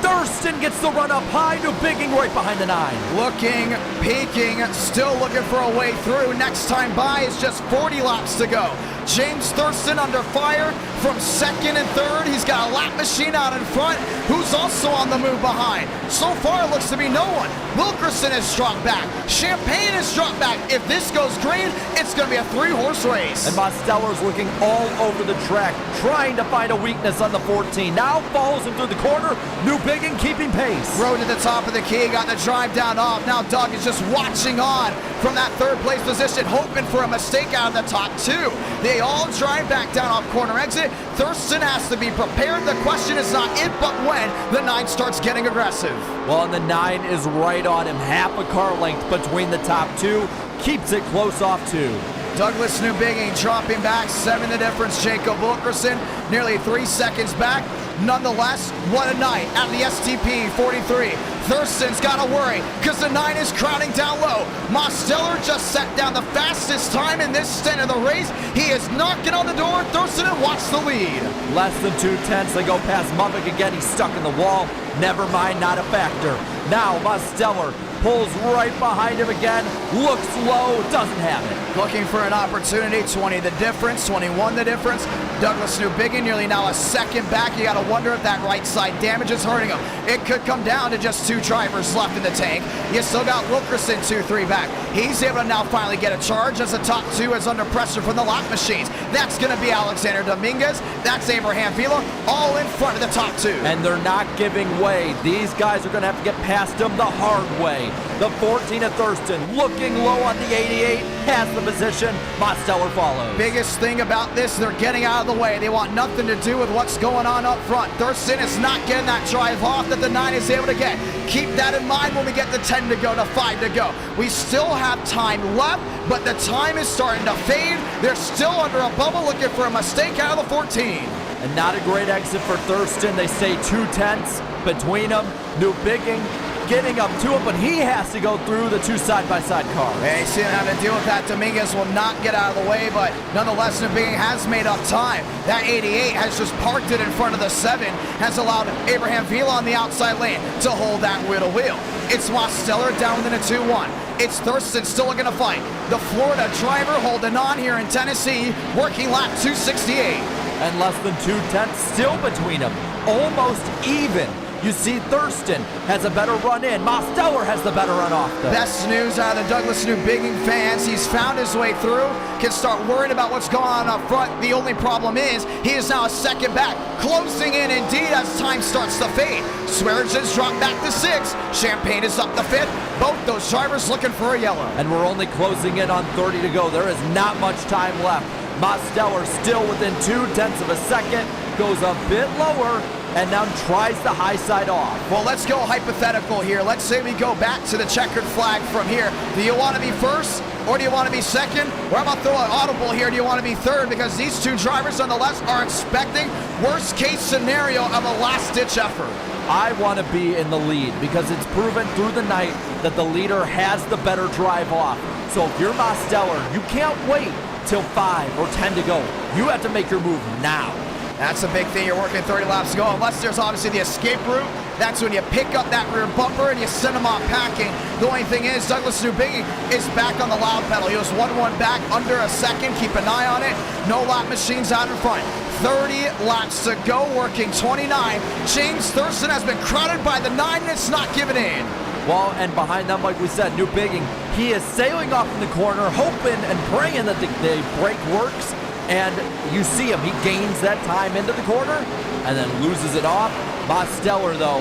Thurston gets the run up high. Newbigging right behind the 9. Looking, peeking, still looking for a way through. Next time by is just 40 laps to go. James Thurston under fire from 2nd and 3rd. He's got a lap machine out in front who's also on the move behind. So far it looks to be no one. Wilkerson has dropped back. Champagne has dropped back. If this goes green, it's going to be a 3-horse race. And Mosteller's looking all over the track, trying to find a weakness on the 14. Now follows him through the corner. Newbigging keeping pace. Rode to the top of the key, got the drive down off. Now Doug is just watching on from that 3rd place position, hoping for a mistake out of the top 2. They all drive back down off corner exit. Thurston has to be prepared. The question is not if, but when the 9 starts getting aggressive. Well, and the 9 is right on him. Half a car length between the top 2. Keeps it close off 2. Douglas Newbigging dropping back, 7 the difference. Jacob Wilkerson nearly 3 seconds back. Nonetheless, what a night at the STP 43. Thurston's got to worry because the 9 is crowding down low. Mosteller just set down the fastest time in this stint of the race. He is knocking on the door. Thurston and watch the lead. Less than 2/10. They go past Mubbock again. He's stuck in the wall. Never mind, not a factor. Now Mosteller pulls right behind him again. Looks low, doesn't have it. Looking for an opportunity. 20 the difference, 21 the difference. Douglas Newbigging nearly now a second back. You got to wonder if that right side damage is hurting him. It could come down to just 2 drivers left in the tank. You still got Wilkerson 2-3 back. He's able to now finally get a charge as the top 2 is under pressure from the lap machines. That's going to be Alexander Dominguez. That's Abraham Vila, all in front of the top 2. And they're not giving way. These guys are going to have to get past him the hard way. The 14 of Thurston looking low on the 88, has the position. Mosteller follows. Biggest thing about this, they're getting out of the way. They want nothing to do with what's going on up front. Thurston is not getting that drive off that the 9 is able to get. Keep that in mind when we get the 10 to go, to 5 to go. We still have time left, but the time is starting to fade. They're still under a bubble looking for a mistake out of the 14. And not a great exit for Thurston. They stay 2/10 between them. Newbigging getting up to him, but he has to go through the 2 side-by-side cars. Hey, he's going to have to deal with that. Dominguez will not get out of the way, but nonetheless, Newbigging has made up time. That 88 has just parked it in front of the 7, has allowed Abraham Vila on the outside lane to hold that wheel-to-wheel. It's Mosteller down within a 2-1. It's Thurston still looking to fight. The Florida driver holding on here in Tennessee, working lap 268. And less than 2/10 still between them. Almost even. You see Thurston has a better run in. Mosteller has the better run off, though. Best news out of the Douglas Newbigging fans. He's found his way through, can start worrying about what's going on up front. The only problem is he is now a second back, closing in indeed as time starts to fade. Swearingen's dropped back to 6. Champagne is up to 5th. Both those drivers looking for a yellow. And we're only closing in on 30 to go. There is not much time left. Mosteller still within 0.2 of a second, goes a bit lower, and now tries the high side off. Well, let's go hypothetical here. Let's say we go back to the checkered flag from here. Do you want to be first, or do you want to be second? Or how about throw an audible here? Do you want to be third? Because these 2 drivers nonetheless are expecting worst case scenario of a last-ditch effort. I want to be in the lead because it's proven through the night that the leader has the better drive off. So if you're Mosteller, you can't wait till 5 or 10 to go. You have to make your move now. That's a big thing. You're working 30 laps to go, unless there's obviously the escape route that's when you pick up that rear bumper and you send them off packing. The only thing is, Douglas Newbiggy is back on the loud pedal. He was 1-1 back under a second. Keep an eye on it. No lap machines out in front. 30 laps to go, working 29. James Thurston has been crowded by the 9, and it's not giving in. Well, and behind them, like we said, Newbiggy, he is sailing off in the corner, hoping and praying that the brake works. And you see him, he gains that time into the corner and then loses it off. Mosteller, though,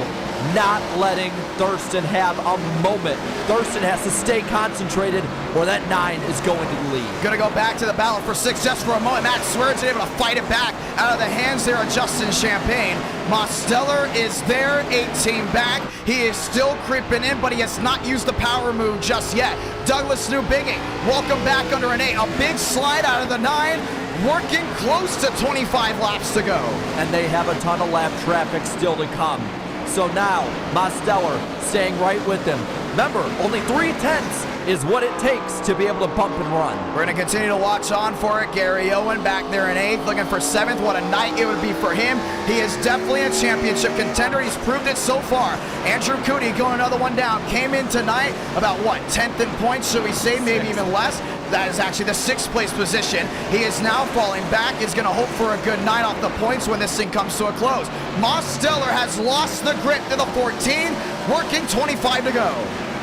not letting Thurston have a moment. Thurston has to stay concentrated or that 9 is going to the lead. Gonna go back to the battle for 6 just for a moment. Matt Swearengin able to fight it back out of the hands there of Justin Champagne. Mosteller is there, 18 back. He is still creeping in, but he has not used the power move just yet. Douglas Newbiggy, welcome back under an 8. A big slide out of the 9. Working close to 25 laps to go. And they have a ton of lap traffic still to come. So now, Mosteller staying right with him. Remember, only 3/10 is what it takes to be able to bump and run. We're going to continue to watch on for it. Gary Owen back there in 8th, looking for 7th. What a night it would be for him. He is definitely a championship contender. He's proved it so far. Andrew Cootie going another one down. Came in tonight about, 10th in points, should we say, maybe even less. That is actually the 6th place position. He is now falling back. He's going to hope for a good night off the points when this thing comes to a close. Mosteller has lost the grip to the 14, working 25 to go.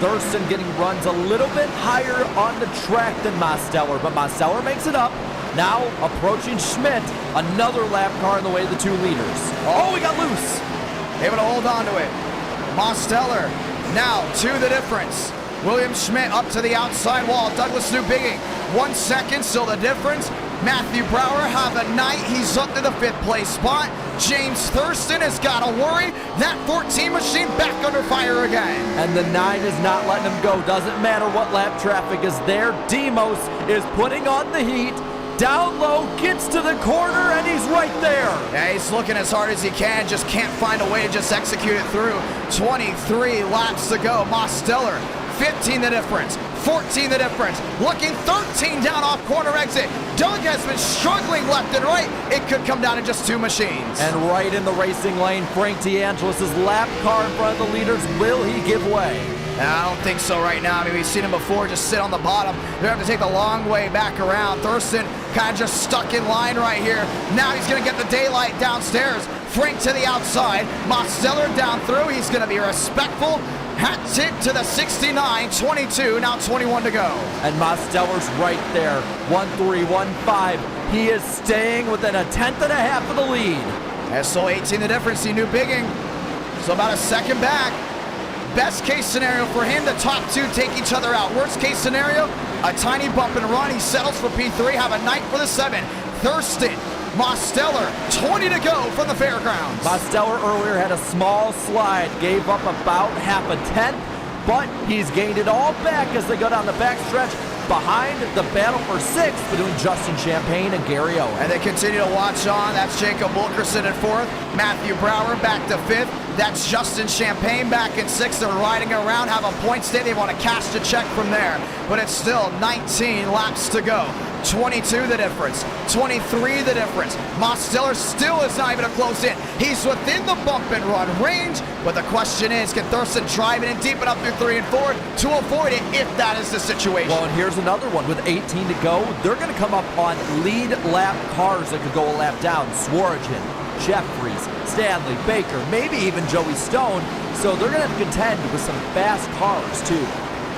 Thurston getting runs a little bit higher on the track than Mosteller, but Mosteller makes it up. Now approaching Schmidt, another lap car in the way of the 2 leaders. Oh, he got loose. Able to hold on to it. Mosteller now to the difference. William Schmidt up to the outside wall. Douglas Newbiggy, 1 second, still the difference. Matthew Brower have a night. He's up to the 5th place spot. James Thurston has got to worry. That 14 machine back under fire again. And the 9 is not letting him go. Doesn't matter what lap traffic is there. Demos is putting on the heat. Down low, gets to the corner, and he's right there. Yeah, he's looking as hard as he can. Just can't find a way to just execute it through. 23 laps to go. Mosteller, 15 the difference. 14 the difference. Looking 13 down off corner exit. Doug has been struggling left and right. It could come down to just 2 machines. And right in the racing lane, Frank DeAngelis' lap car in front of the leaders. Will he give way? I don't think so right now. I mean, we've seen him before just sit on the bottom. They're going to have to take the long way back around. Thurston kind of just stuck in line right here. Now he's going to get the daylight downstairs. Frank to the outside. Mosteller down through. He's going to be respectful. Hat tip to the 69, 22, now 21 to go. And Mosteller's right there, 1-3, 1-5. He is staying within a 10th and a half of the lead. And so 18 the difference, he knew Bigging. So about a second back. Best case scenario for him, the top 2 take each other out. Worst case scenario, a tiny bump and run. He settles for P3, have a night for the 7. Thurston, Mosteller, 20 to go from the fairgrounds. Mosteller earlier had a small slide, gave up about half a 10th, but he's gained it all back as they go down the backstretch behind the battle for 6th between Justin Champagne and Gary Owen. And they continue to watch on. That's Jacob Wilkerson in 4th. Matthew Brower back to 5th. That's Justin Champagne back in 6th. They're riding around, have a point stay. They want to cash the check from there. But it's still 19 laps to go. 22 the difference. 23 the difference. Mosteller still is not even a close in. He's within the bump and run range. But the question is, can Thurston drive it in deep enough through 3 and 4 to avoid it if that is the situation? Well, and here's another one. With 18 to go, they're going to come up on lead lap cars that could go a lap down. Swearengin, Jeffries, Stanley, Baker, maybe even Joey Stone. So they're going to have to contend with some fast cars, too.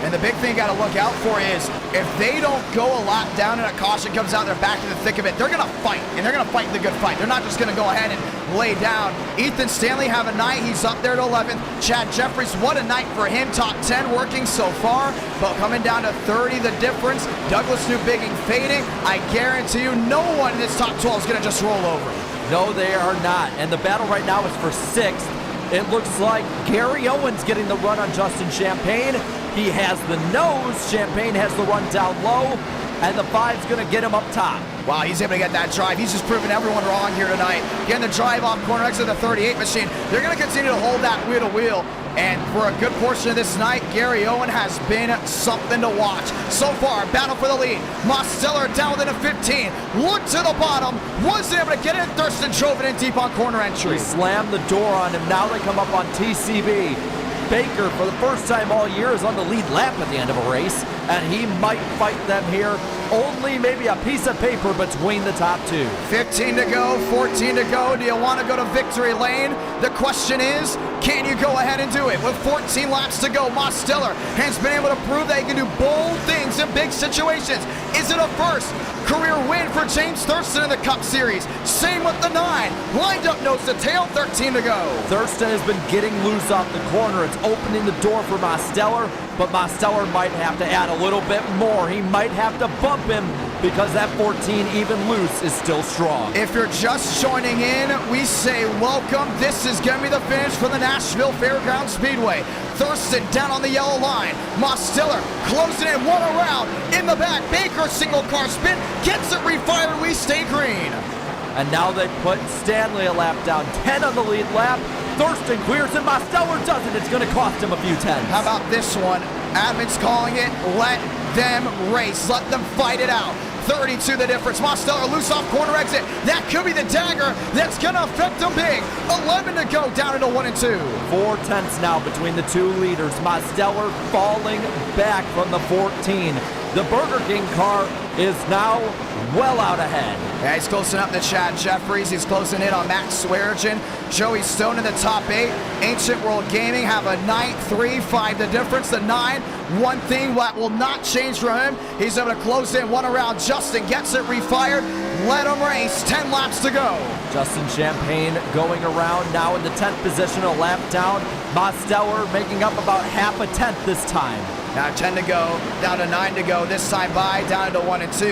And the big thing you got to look out for is if they don't go a lap down and a caution comes out, they're back in the thick of it. They're going to fight, and they're going to fight the good fight. They're not just going to go ahead and lay down. Ethan Stanley have a night. He's up there to 11th. Chad Jeffries, what a night for him. Top 10 working so far, but coming down to 30 the difference. Douglas Newbiggy fading. I guarantee you no one in this top 12 is going to just roll over. No, they are not. And the battle right now is for 6th. It looks like Gary Owens getting the run on Justin Champagne. He has the nose. Champagne has the run down low. And the 5's going to get him up top. Wow, he's able to get that drive. He's just proving everyone wrong here tonight. Getting the drive off corner exit of the 38 machine. They're going to continue to hold that wheel to wheel. And for a good portion of this night, Gary Owen has been something to watch. So far, battle for the lead. Mosteller down within a 15. Look to the bottom. Wasn't able to get it. Thurston drove it in deep on corner entry. He slammed the door on him. Now they come up on TCB. Baker, for the first time all year, is on the lead lap at the end of a race, and he might fight them here. Only maybe a piece of paper between the top two. 15 to go, 14 to go. Do you want to go to victory lane? The question is, can you go ahead and do it? With 14 laps to go, Mosteller has been able to prove that he can do bold things in big situations. Is it a first career win for James Thurston in the Cup Series? Same with the 9. Lined up nose to tail, 13 to go. Thurston has been getting loose off the corner. It's opening the door for Mosteller, but Mosteller might have to add a little bit more. He might have to bump him because that 14 even loose is still strong. If you're just joining in, we say welcome. This is going to be the finish for the Nashville Fairgrounds Speedway. Thurston down on the yellow line. Mosteller closing in one around. In the back, Baker single car spin, gets it refired. We stay green. And now they put Stanley a lap down, 10 on the lead lap. Thurston clears and Mosteller doesn't. It's going to cost him a few tenths. How about this one? Adam's calling it, let them race. Let them fight it out. 32 the difference. Mosteller loose off corner exit. That could be the dagger that's going to affect them big. 11 to go, down into 1 and 2. 4 tenths now between the two leaders. Mosteller falling back from the 14. The Burger King car is now well out ahead. Yeah, he's closing up to Chad Jeffries. He's closing in on Max Swearigan. Joey Stone in the top 8. Ancient World Gaming have a 9-3-5 the difference. The 9, one thing that will not change for him. He's able to close in one around. Justin gets it refired. Let him race. 10 laps to go. Justin Champagne going around now in the 10th position, a lap down. Mosteller making up about half a tenth this time. Now 10 to go, down to 9 to go. This time by, down into 1 and 2.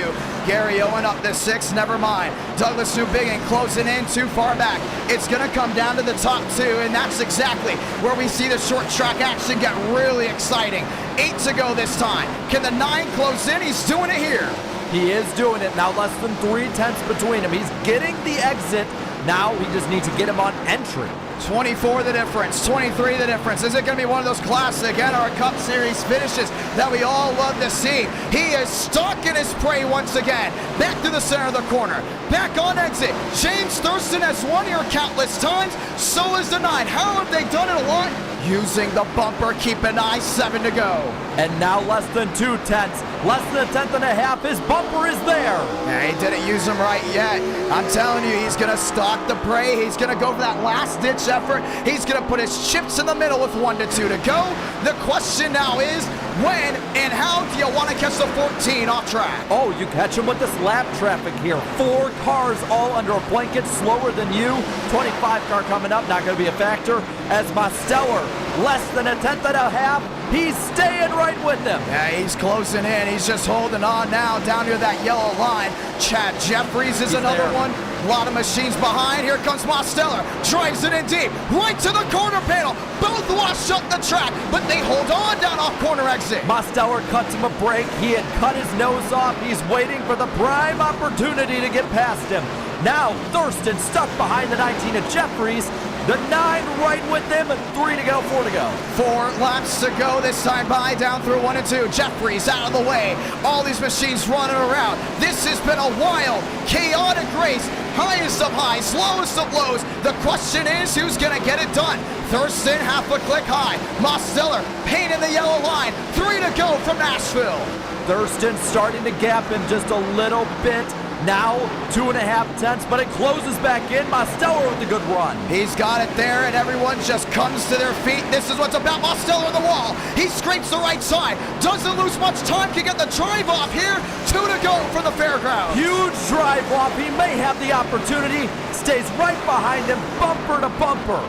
Gary Owen up to 6, never mind. Douglas Newbigin closing in too far back. It's going to come down to the top 2, and that's exactly where we see the short track action get really exciting. 8 to go this time. Can the 9 close in? He's doing it here. He is doing it. Now less than 3 tenths between him. He's getting the exit. Now we just need to get him on entry. 24 the difference, 23 the difference. Is it going to be one of those classic NR Cup Series finishes that we all love to see? He is stalking his prey once again. Back to the center of the corner. Back on exit. James Thurston has won here countless times. So is the 9. How have they done it a lot? Using the bumper. Keep an eye. 7 to go. And now less than 2 tenths. Less than a tenth and a half. His bumper is there. Yeah, he didn't use him right yet. I'm telling you, he's going to stalk the prey. He's going to go for that last-ditch effort. He's going to put his chips in the middle with 1 to 2 to go. The question now is, when and how do you want to catch the 14 off track? Oh, you catch him with this lap traffic here. 4 cars all under a blanket, slower than you. 25 car coming up, not going to be a factor. As Mosteller, less than a tenth and a half, he's staying right with him. Yeah, he's closing in. He's just holding on now down near that yellow line. Chad Jeffries is another one. A lot of machines behind. Here comes Mosteller. Drives it in deep. Right to the corner panel. Both wash up the track, but they hold on down off corner exit. Mosteller cuts him a break. He had cut his nose off. He's waiting for the prime opportunity to get past him. Now Thurston stuck behind the 19 of Jeffries. The 9 right with them, 3 to go, 4 to go. 4 laps to go this time by, down through 1 and 2. Jeffries out of the way. All these machines running around. This has been a wild, chaotic race. Highest of highs, lowest of lows. The question is, who's going to get it done? Thurston, half a click high. Mosteller, paint in the yellow line. 3 to go from Nashville. Thurston starting to gap him just a little bit. Now 2.5 tenths, but it closes back in. Mosteller with a good run. He's got it there, and everyone just comes to their feet. This is what's about. Mosteller on the wall. He scrapes the right side. Doesn't lose much time. Can get the drive off here. 2 to go for the Fairgrounds. Huge drive off. He may have the opportunity. Stays right behind him, bumper to bumper.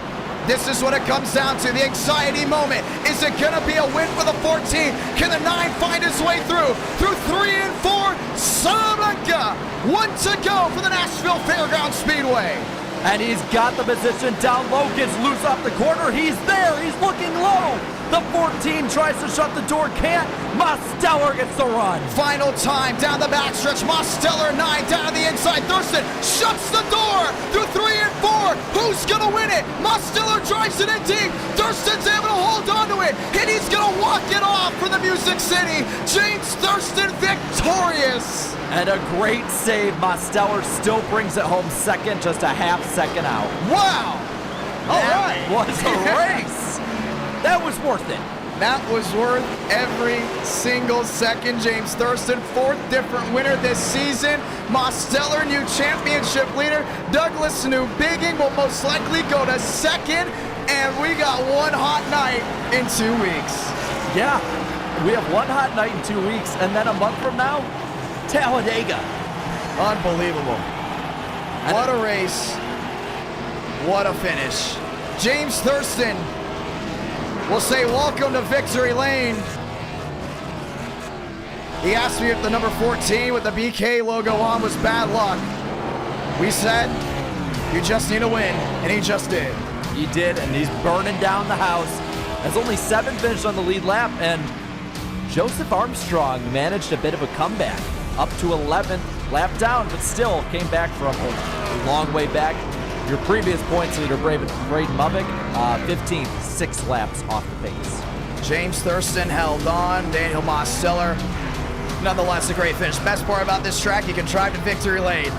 This is what it comes down to, the anxiety moment. Is it going to be a win for the 14? Can the 9 find his way through? Through 3 and 4, Salamanca. 1 to go for the Nashville Fairgrounds Speedway. And he's got the position down low, gets loose off the corner. He's there, he's looking low. The 14 tries to shut the door, can't. Mosteller gets the run. Final time down the backstretch. Mosteller 9 down to the inside. Thurston shuts the door through 3 and 4. Who's going to win it? Mosteller drives it in deep. Thurston's able to hold on to it. And he's going to walk it off for the Music City. James Thurston victorious. And a great save. Mosteller still brings it home second, just a half second out. Wow. That was a race. That was worth it. That was worth every single second. James Thurston, 4th different winner this season. Mosteller, new championship leader. Douglas New Bigging will most likely go to 2nd. And we got one hot night in 2 weeks. Yeah, we have one hot night in 2 weeks. And then a month from now, Talladega. Unbelievable. What a race. What a finish. James Thurston will say welcome to Victory Lane. He asked me if the number 14 with the BK logo on was bad luck. We said, you just need a win, and he just did. He did, and he's burning down the house. There's only 7 finished on the lead lap, and Joseph Armstrong managed a bit of a comeback. Up to 11th, lap down, but still came back from a long way back. Your previous points leader, Braden Mubbick, 15th, 6 laps off the pace. James Thurston held on. Daniel Mosteller, nonetheless, a great finish. Best part about this track, you can drive to Victory Lane.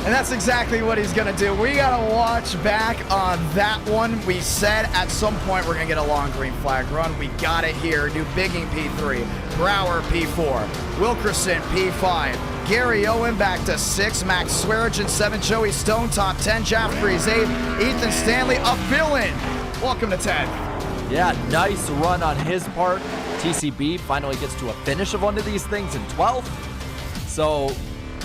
And that's exactly what he's going to do. We got to watch back on that one. We said at some point we're going to get a long green flag run. We got it here. New Bigging P3, Brower P4, Wilkerson P5, Gary Owen back to 6, Max Swearigan 7, Joey Stone top 10, Jeffries 8, Ethan Stanley a fill-in. Welcome to 10. Yeah, nice run on his part. TCB finally gets to a finish of one of these things in 12th. So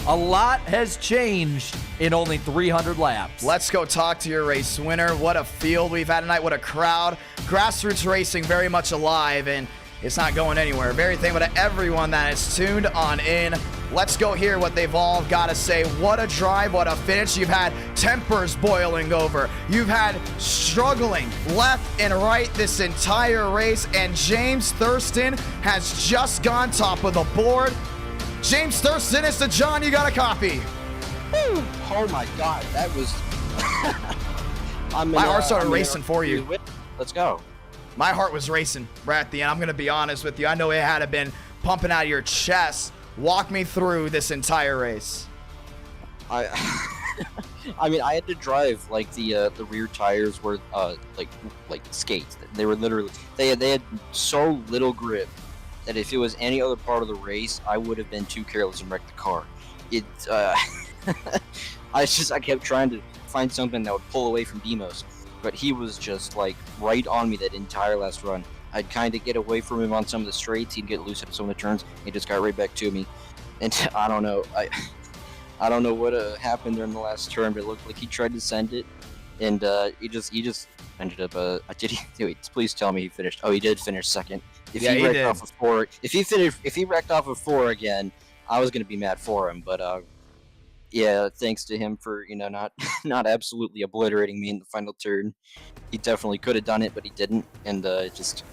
a lot has changed in only 300 laps. Let's go talk to your race winner. What a field we've had tonight. What a crowd. Grassroots racing very much alive, and it's not going anywhere. Very thankful to everyone that is tuned on in. Let's go hear what they've all got to say. What a drive, what a finish. You've had tempers boiling over. You've had struggling left and right this entire race, and James Thurston has just gone top of the board. James Thurston, it's the John you got a copy. Oh my God, that was... My heart started racing for you. Let's go. My heart was racing right at the end. I'm going to be honest with you. I know it had been pumping out of your chest. Walk me through this entire race. I mean, I had to drive like the rear tires were like skates. They were literally they had so little grip that if it was any other part of the race, I would have been too careless and wrecked the car. I kept trying to find something that would pull away from Demos, but he was just like right on me that entire last run. I'd kind of get away from him on some of the straights. He'd get loose at some of the turns. He just got right back to me. And I don't know. I don't know what happened there in the last turn, but it looked like he tried to send it, and he just ended up. Wait, please tell me he finished. Oh, he did finish second. If he wrecked off of 4, if he wrecked off of 4 again, I was gonna be mad for him. But yeah, thanks to him for not absolutely obliterating me in the final turn. He definitely could have done it, but he didn't, and just.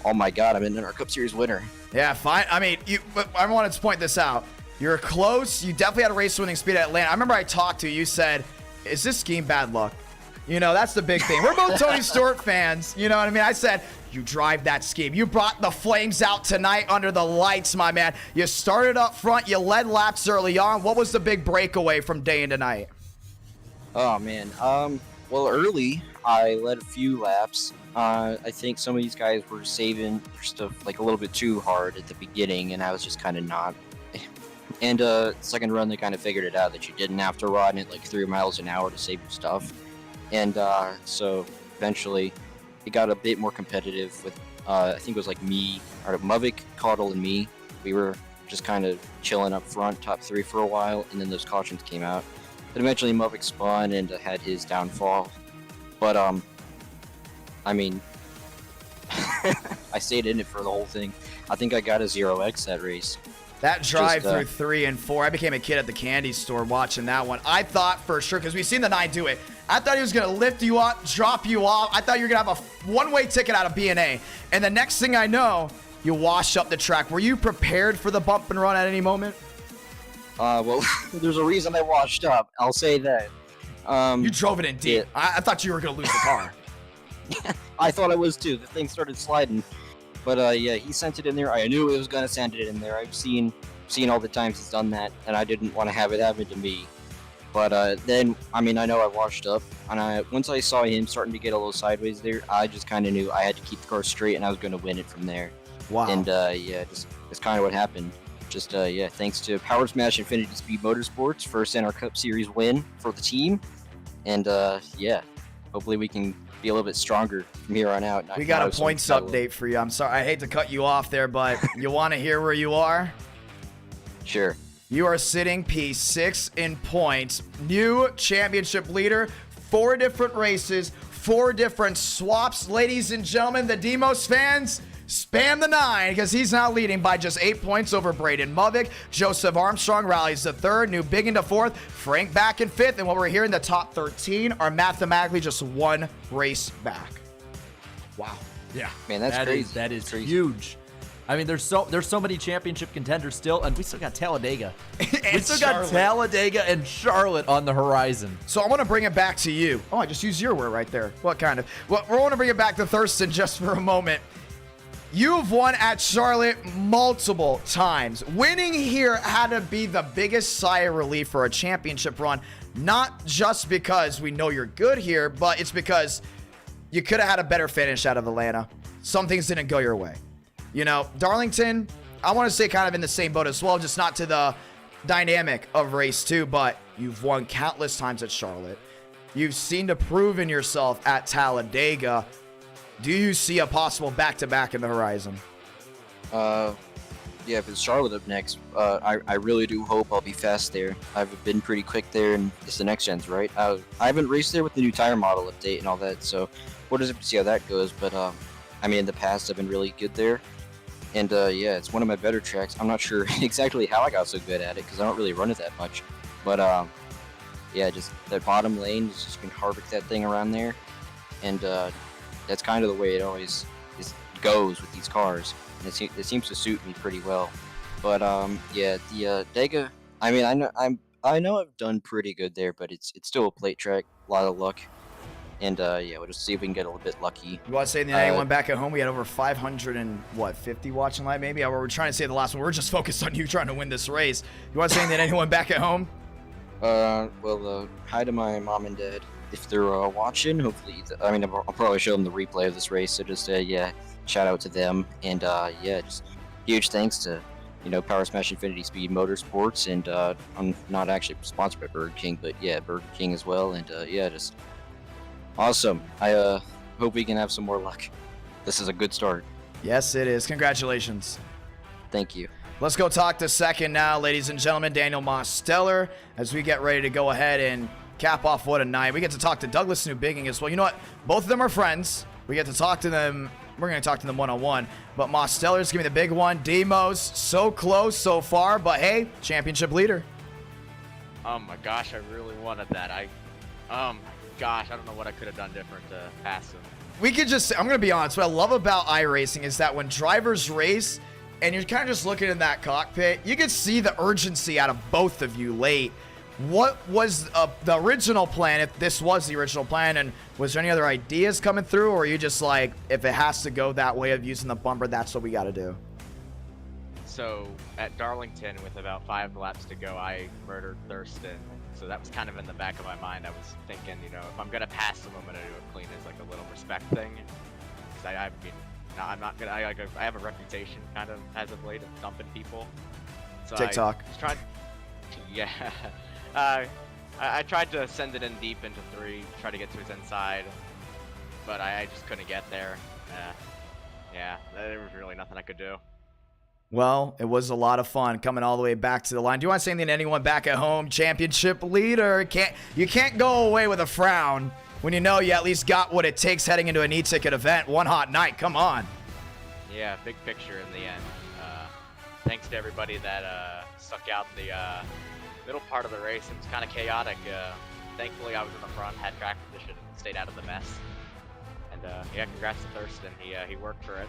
Oh my God, I'm an our Cup Series winner. Yeah, fine. I mean, but I wanted to point this out. You're close. You definitely had a race-winning speed at Atlanta. I remember I talked to you. You said, is this scheme bad luck? That's the big thing. We're both Tony Stewart fans. You know what I mean? I said, you drive that scheme. You brought the flames out tonight under the lights, my man. You started up front. You led laps early on. What was the big breakaway from day into night? Oh, man. Well, early, I led a few laps. I think some of these guys were saving their stuff like a little bit too hard at the beginning, and I was just kind of not. And second run, they kind of figured it out that you didn't have to run at like 3 miles an hour to save your stuff. And so eventually, it got a bit more competitive with, I think it was like me, or Muvik, Caudle, and me. We were just kind of chilling up front, top 3 for a while, and then those cautions came out. But eventually, Muvik spun and had his downfall. But I mean, I stayed in it for the whole thing. I think I got a 0x that race. That drive Just, through 3 and 4, I became a kid at the candy store watching that one. I thought for sure, because we've seen the 9 do it, I thought he was going to lift you up, drop you off. I thought you were going to have a one-way ticket out of B&A. And the next thing I know, you wash up the track. Were you prepared for the bump and run at any moment? Well, there's a reason I washed up. I'll say that. You drove it in deep. Yeah. I thought you were going to lose the car. I thought I was too. The thing started sliding. But yeah, he sent it in there. I knew he was gonna send it in there. I've seen all the times he's done that, and I didn't want to have it happen to me. But then, I mean, I know I washed up, and once I saw him starting to get a little sideways there, I just kind of knew I had to keep the car straight, and I was gonna win it from there. Wow. And yeah, that's kind of what happened. Just yeah, thanks to Power Smash Infinity Speed Motorsports, first NR Cup Series win for the team, and yeah, hopefully we can be a little bit stronger from here on out. We got a points update for you. I'm sorry, I hate to cut you off there, but you want to hear where you are? Sure. You are sitting P6 in points. New championship leader, 4 different races, 4 different swaps. Ladies and gentlemen, the Demos fans, spam the 9 because he's now leading by just 8 points over Braden Movick. Joseph Armstrong rallies to 3rd. New Big into 4th. Frank back in 5th. And what we're hearing, the top 13 are mathematically just 1 race back. Wow. Yeah. Man, that's crazy. That is crazy. huge. I mean, there's so many championship contenders still, and we still got Talladega. We still got Talladega and Charlotte on the horizon. So I want to bring it back to you. Oh, I just used your word right there. What kind of? Well, we want to bring it back to Thurston just for a moment. You've won at Charlotte multiple times. Winning here had to be the biggest sigh of relief for a championship run, not just because we know you're good here, but it's because you could have had a better finish out of Atlanta. Some things didn't go your way. You know, Darlington, I want to say kind of in the same boat as well, just not to the dynamic of race 2, but you've won countless times at Charlotte. You've seen to prove in yourself at Talladega. Do you see a possible back-to-back in the horizon? Yeah, if it's Charlotte up next, I really do hope I'll be fast there. I've been pretty quick there, and it's the next gens, right? I haven't raced there with the new tire model update and all that, so we'll just see how that goes. But I mean, in the past, I've been really good there, and yeah, it's one of my better tracks. I'm not sure exactly how I got so good at it because I don't really run it that much, but yeah, just that bottom lane is just can harvick that thing around there, and that's kind of the way it always goes with these cars. And it seems to suit me pretty well. But yeah, the Dega. I mean, I know I've done pretty good there, but it's still a plate track, a lot of luck. And yeah, we'll just see if we can get a little bit lucky. You want to say to anyone back at home? We had over 550 watching live, maybe. We're trying to say the last one. We're just focused on you trying to win this race. You want to say to anyone back at home? Well, hi to my mom and dad if they're watching. Hopefully, I mean, I'll probably show them the replay of this race. So just yeah, shout out to them, and yeah, just huge thanks to Power Smash Infinity Speed Motorsports, and I'm not actually sponsored by Burger King, but yeah, Burger King as well, and yeah, just awesome. I hope we can have some more luck. This is a good start. Yes, it is. Congratulations. Thank you. Let's go talk to second now, ladies and gentlemen. Daniel Mosteller, as we get ready to go ahead and cap off what a night. We get to talk to Douglas Newbigging as well. You know what? Both of them are friends. We get to talk to them. We're going to talk to them one-on-one. But Mosteller's giving me the big one. Demos, so close so far. But hey, championship leader. Oh my gosh, I really wanted that. Gosh, I don't know what I could have done different to pass him. We could just, I'm going to be honest, what I love about iRacing is that when drivers race and you're kind of just looking in that cockpit, you can see the urgency out of both of you late. What was the original plan, if this was the original plan, and was there any other ideas coming through, or are you just like, if it has to go that way of using the bumper, that's what we got to do? So at Darlington, with about 5 laps to go, I murdered Thurston. So that was kind of in the back of my mind. I was thinking, if I'm gonna pass him, I'm gonna do it clean as like a little respect thing. Because I mean, I'm not gonna. I have a reputation kind of as of late of dumping people. So TikTok. I tried. Yeah. I tried to send it in deep into 3, try to get to his inside, but I just couldn't get there. Yeah, there was really nothing I could do. Well, it was a lot of fun coming all the way back to the line. Do you want to say anything to anyone back at home? Championship leader. You can't go away with a frown when you know you at least got what it takes heading into an eTicket event. One hot night. Come on. Yeah, big picture in the end. thanks to everybody that stuck out the middle part of the race. It was kind of chaotic. Thankfully, I was in the front, had track position, and stayed out of the mess. And yeah, congrats to Thurston. He worked for it.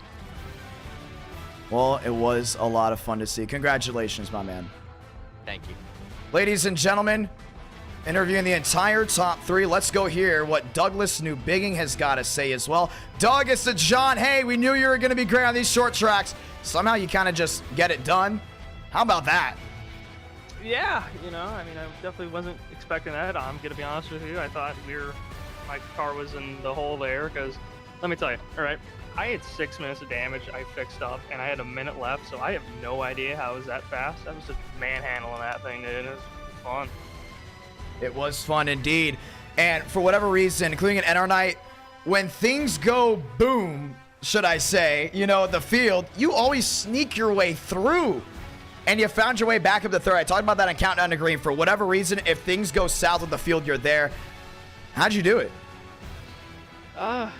Well, it was a lot of fun to see. Congratulations, my man. Thank you. Ladies and gentlemen, interviewing the entire top 3. Let's go hear what Douglas Newbigging has got to say as well. Doug, it's to John. Hey, we knew you were going to be great on these short tracks. Somehow you kind of just get it done. How about that? Yeah, you know, I mean, I definitely wasn't expecting that. I'm going to be honest with you. I thought my car was in the hole there because, let me tell you, all right, I had 6 minutes of damage I fixed up, and I had a minute left, so I have no idea how it was that fast. I was just manhandling that thing, dude. It was fun. It was fun indeed. And for whatever reason, including an NR night, when things go boom, should I say, you know, the field, you always sneak your way through. And you found your way back up the third. I talked about that on Countdown to Green. For whatever reason, if things go south with the field, you're there. How'd you do it? I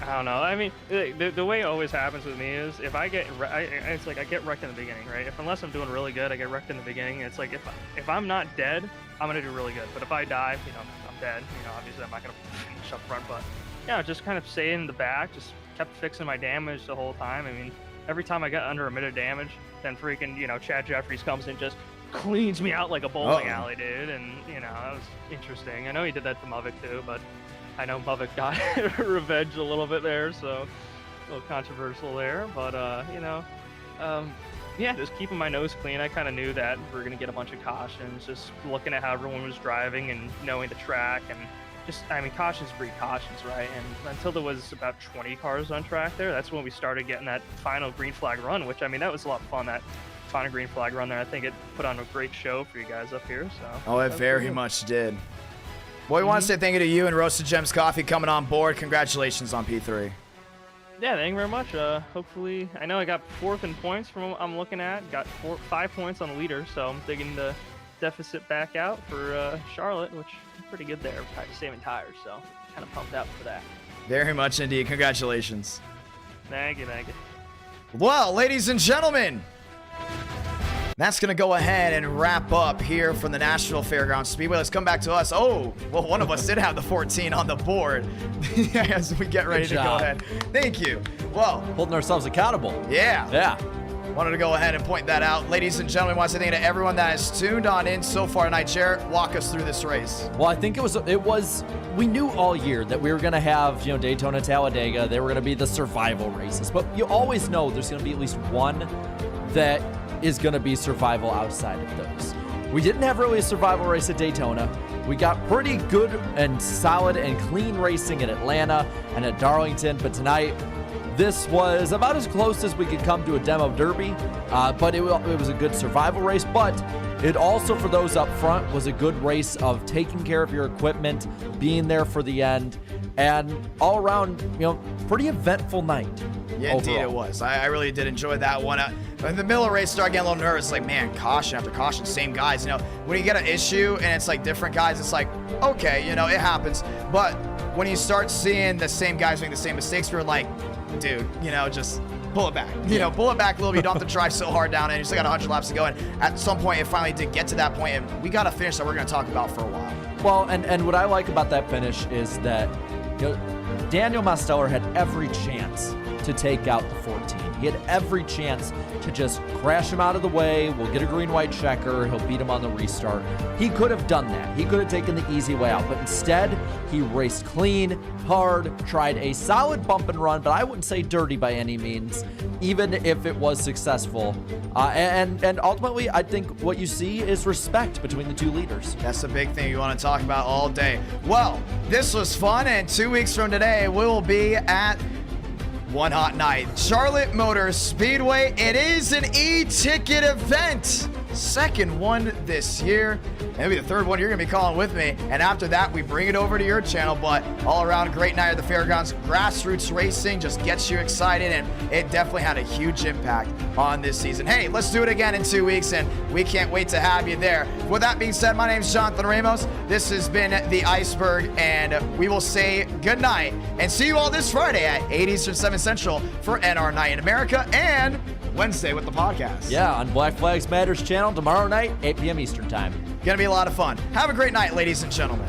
don't know. I mean, the way it always happens with me is if I get, it's like I get wrecked in the beginning, right? Unless I'm doing really good, I get wrecked in the beginning. It's like if I'm not dead, I'm gonna do really good. But if I die, you know, I'm dead. You know, obviously I'm not gonna finish up front. But yeah, just kind of stayed in the back, just kept fixing my damage the whole time. I mean, every time I got under a minute of damage, then freaking, you know, Chad Jeffries comes and just cleans me out like a bowling alley, dude. And you know, that was interesting. I know he did that to Mavik too, but I know Mavik got revenge a little bit there, so a little controversial there. But you know, yeah, just keeping my nose clean. I kind of knew that we were gonna get a bunch of cautions, just looking at how everyone was driving and knowing the track, and just, I mean, cautions breed cautions, right? And until there was about 20 cars on track there, that's when we started getting that final green flag run, which, I mean, that was a lot of fun, that final green flag run there. I think it put on a great show for you guys up here. So. Oh, it very much did. Well, we want to say thank you to you and Roasted Gems Coffee coming on board. Congratulations on P3. Yeah, thank you very much. Hopefully, I know I got 4th in points from what I'm looking at. Got 5 points on the leader, so I'm digging the deficit back out for Charlotte, which is pretty good there, saving tires, so kind of pumped out for that. Very much indeed. Congratulations. Thank you. Well, ladies and gentlemen, that's going to go ahead and wrap up here from the Nashville Fairgrounds Speedway. Let's come back to us. Oh, well, one of us did have the 14 on the board as we get ready to go ahead. Thank you. Well, holding ourselves accountable. Yeah. Wanted to go ahead and point that out. Ladies and gentlemen, I want to say thank you to everyone that has tuned on in so far tonight. Jarrett, walk us through this race. Well, I think it was we knew all year that we were going to have, you know, Daytona, Talladega. They were going to be the survival races. But you always know there's going to be at least one that is going to be survival outside of those. We didn't have really a survival race at Daytona. We got pretty good and solid and clean racing at Atlanta and at Darlington. But tonight, this was about as close as we could come to a demo derby, but it was a good survival race. But it also, for those up front, was a good race of taking care of your equipment, being there for the end, and all around, you know, pretty eventful night. Yeah, indeed it was. I really did enjoy that one. In the middle of the race, started getting a little nervous. Like, man, caution after caution, same guys. You know, when you get an issue and it's like different guys, it's like, okay, you know, it happens. But when you start seeing the same guys making the same mistakes, we're like, dude, you know, just pull it back. You know, pull it back a little bit. You don't have to drive so hard down, and you still got 100 laps to go. And at some point, it finally did get to that point, and we got a finish that we're going to talk about for a while. Well, and what I like about that finish is that, you know, Daniel Mosteller had every chance to take out the 14. He had every chance to just crash him out of the way. We'll get a green-white checker. He'll beat him on the restart. He could have done that. He could have taken the easy way out, but instead, he raced clean, hard, tried a solid bump and run, but I wouldn't say dirty by any means, even if it was successful. And ultimately, I think what you see is respect between the two leaders. That's the big thing you want to talk about all day. Well, this was fun, and 2 weeks from today, we'll be at one hot night, Charlotte Motor Speedway. It is an e-ticket event. Second one this year. Maybe the third one you're going to be calling with me. And after that, we bring it over to your channel. But all around, great night at the fairgrounds. Grassroots racing just gets you excited. And it definitely had a huge impact on this season. Hey, let's do it again in 2 weeks. And we can't wait to have you there. With that being said, my name is Jonathan Ramos. This has been The Iceberg. And we will say good night. And see you all this Friday at 8 Eastern, 7 Central for NR Night in America. And Wednesday with the podcast. Yeah, on Black Flags Matters channel tomorrow night, 8 p.m. Eastern time. Gonna be a lot of fun. Have a great night, ladies and gentlemen.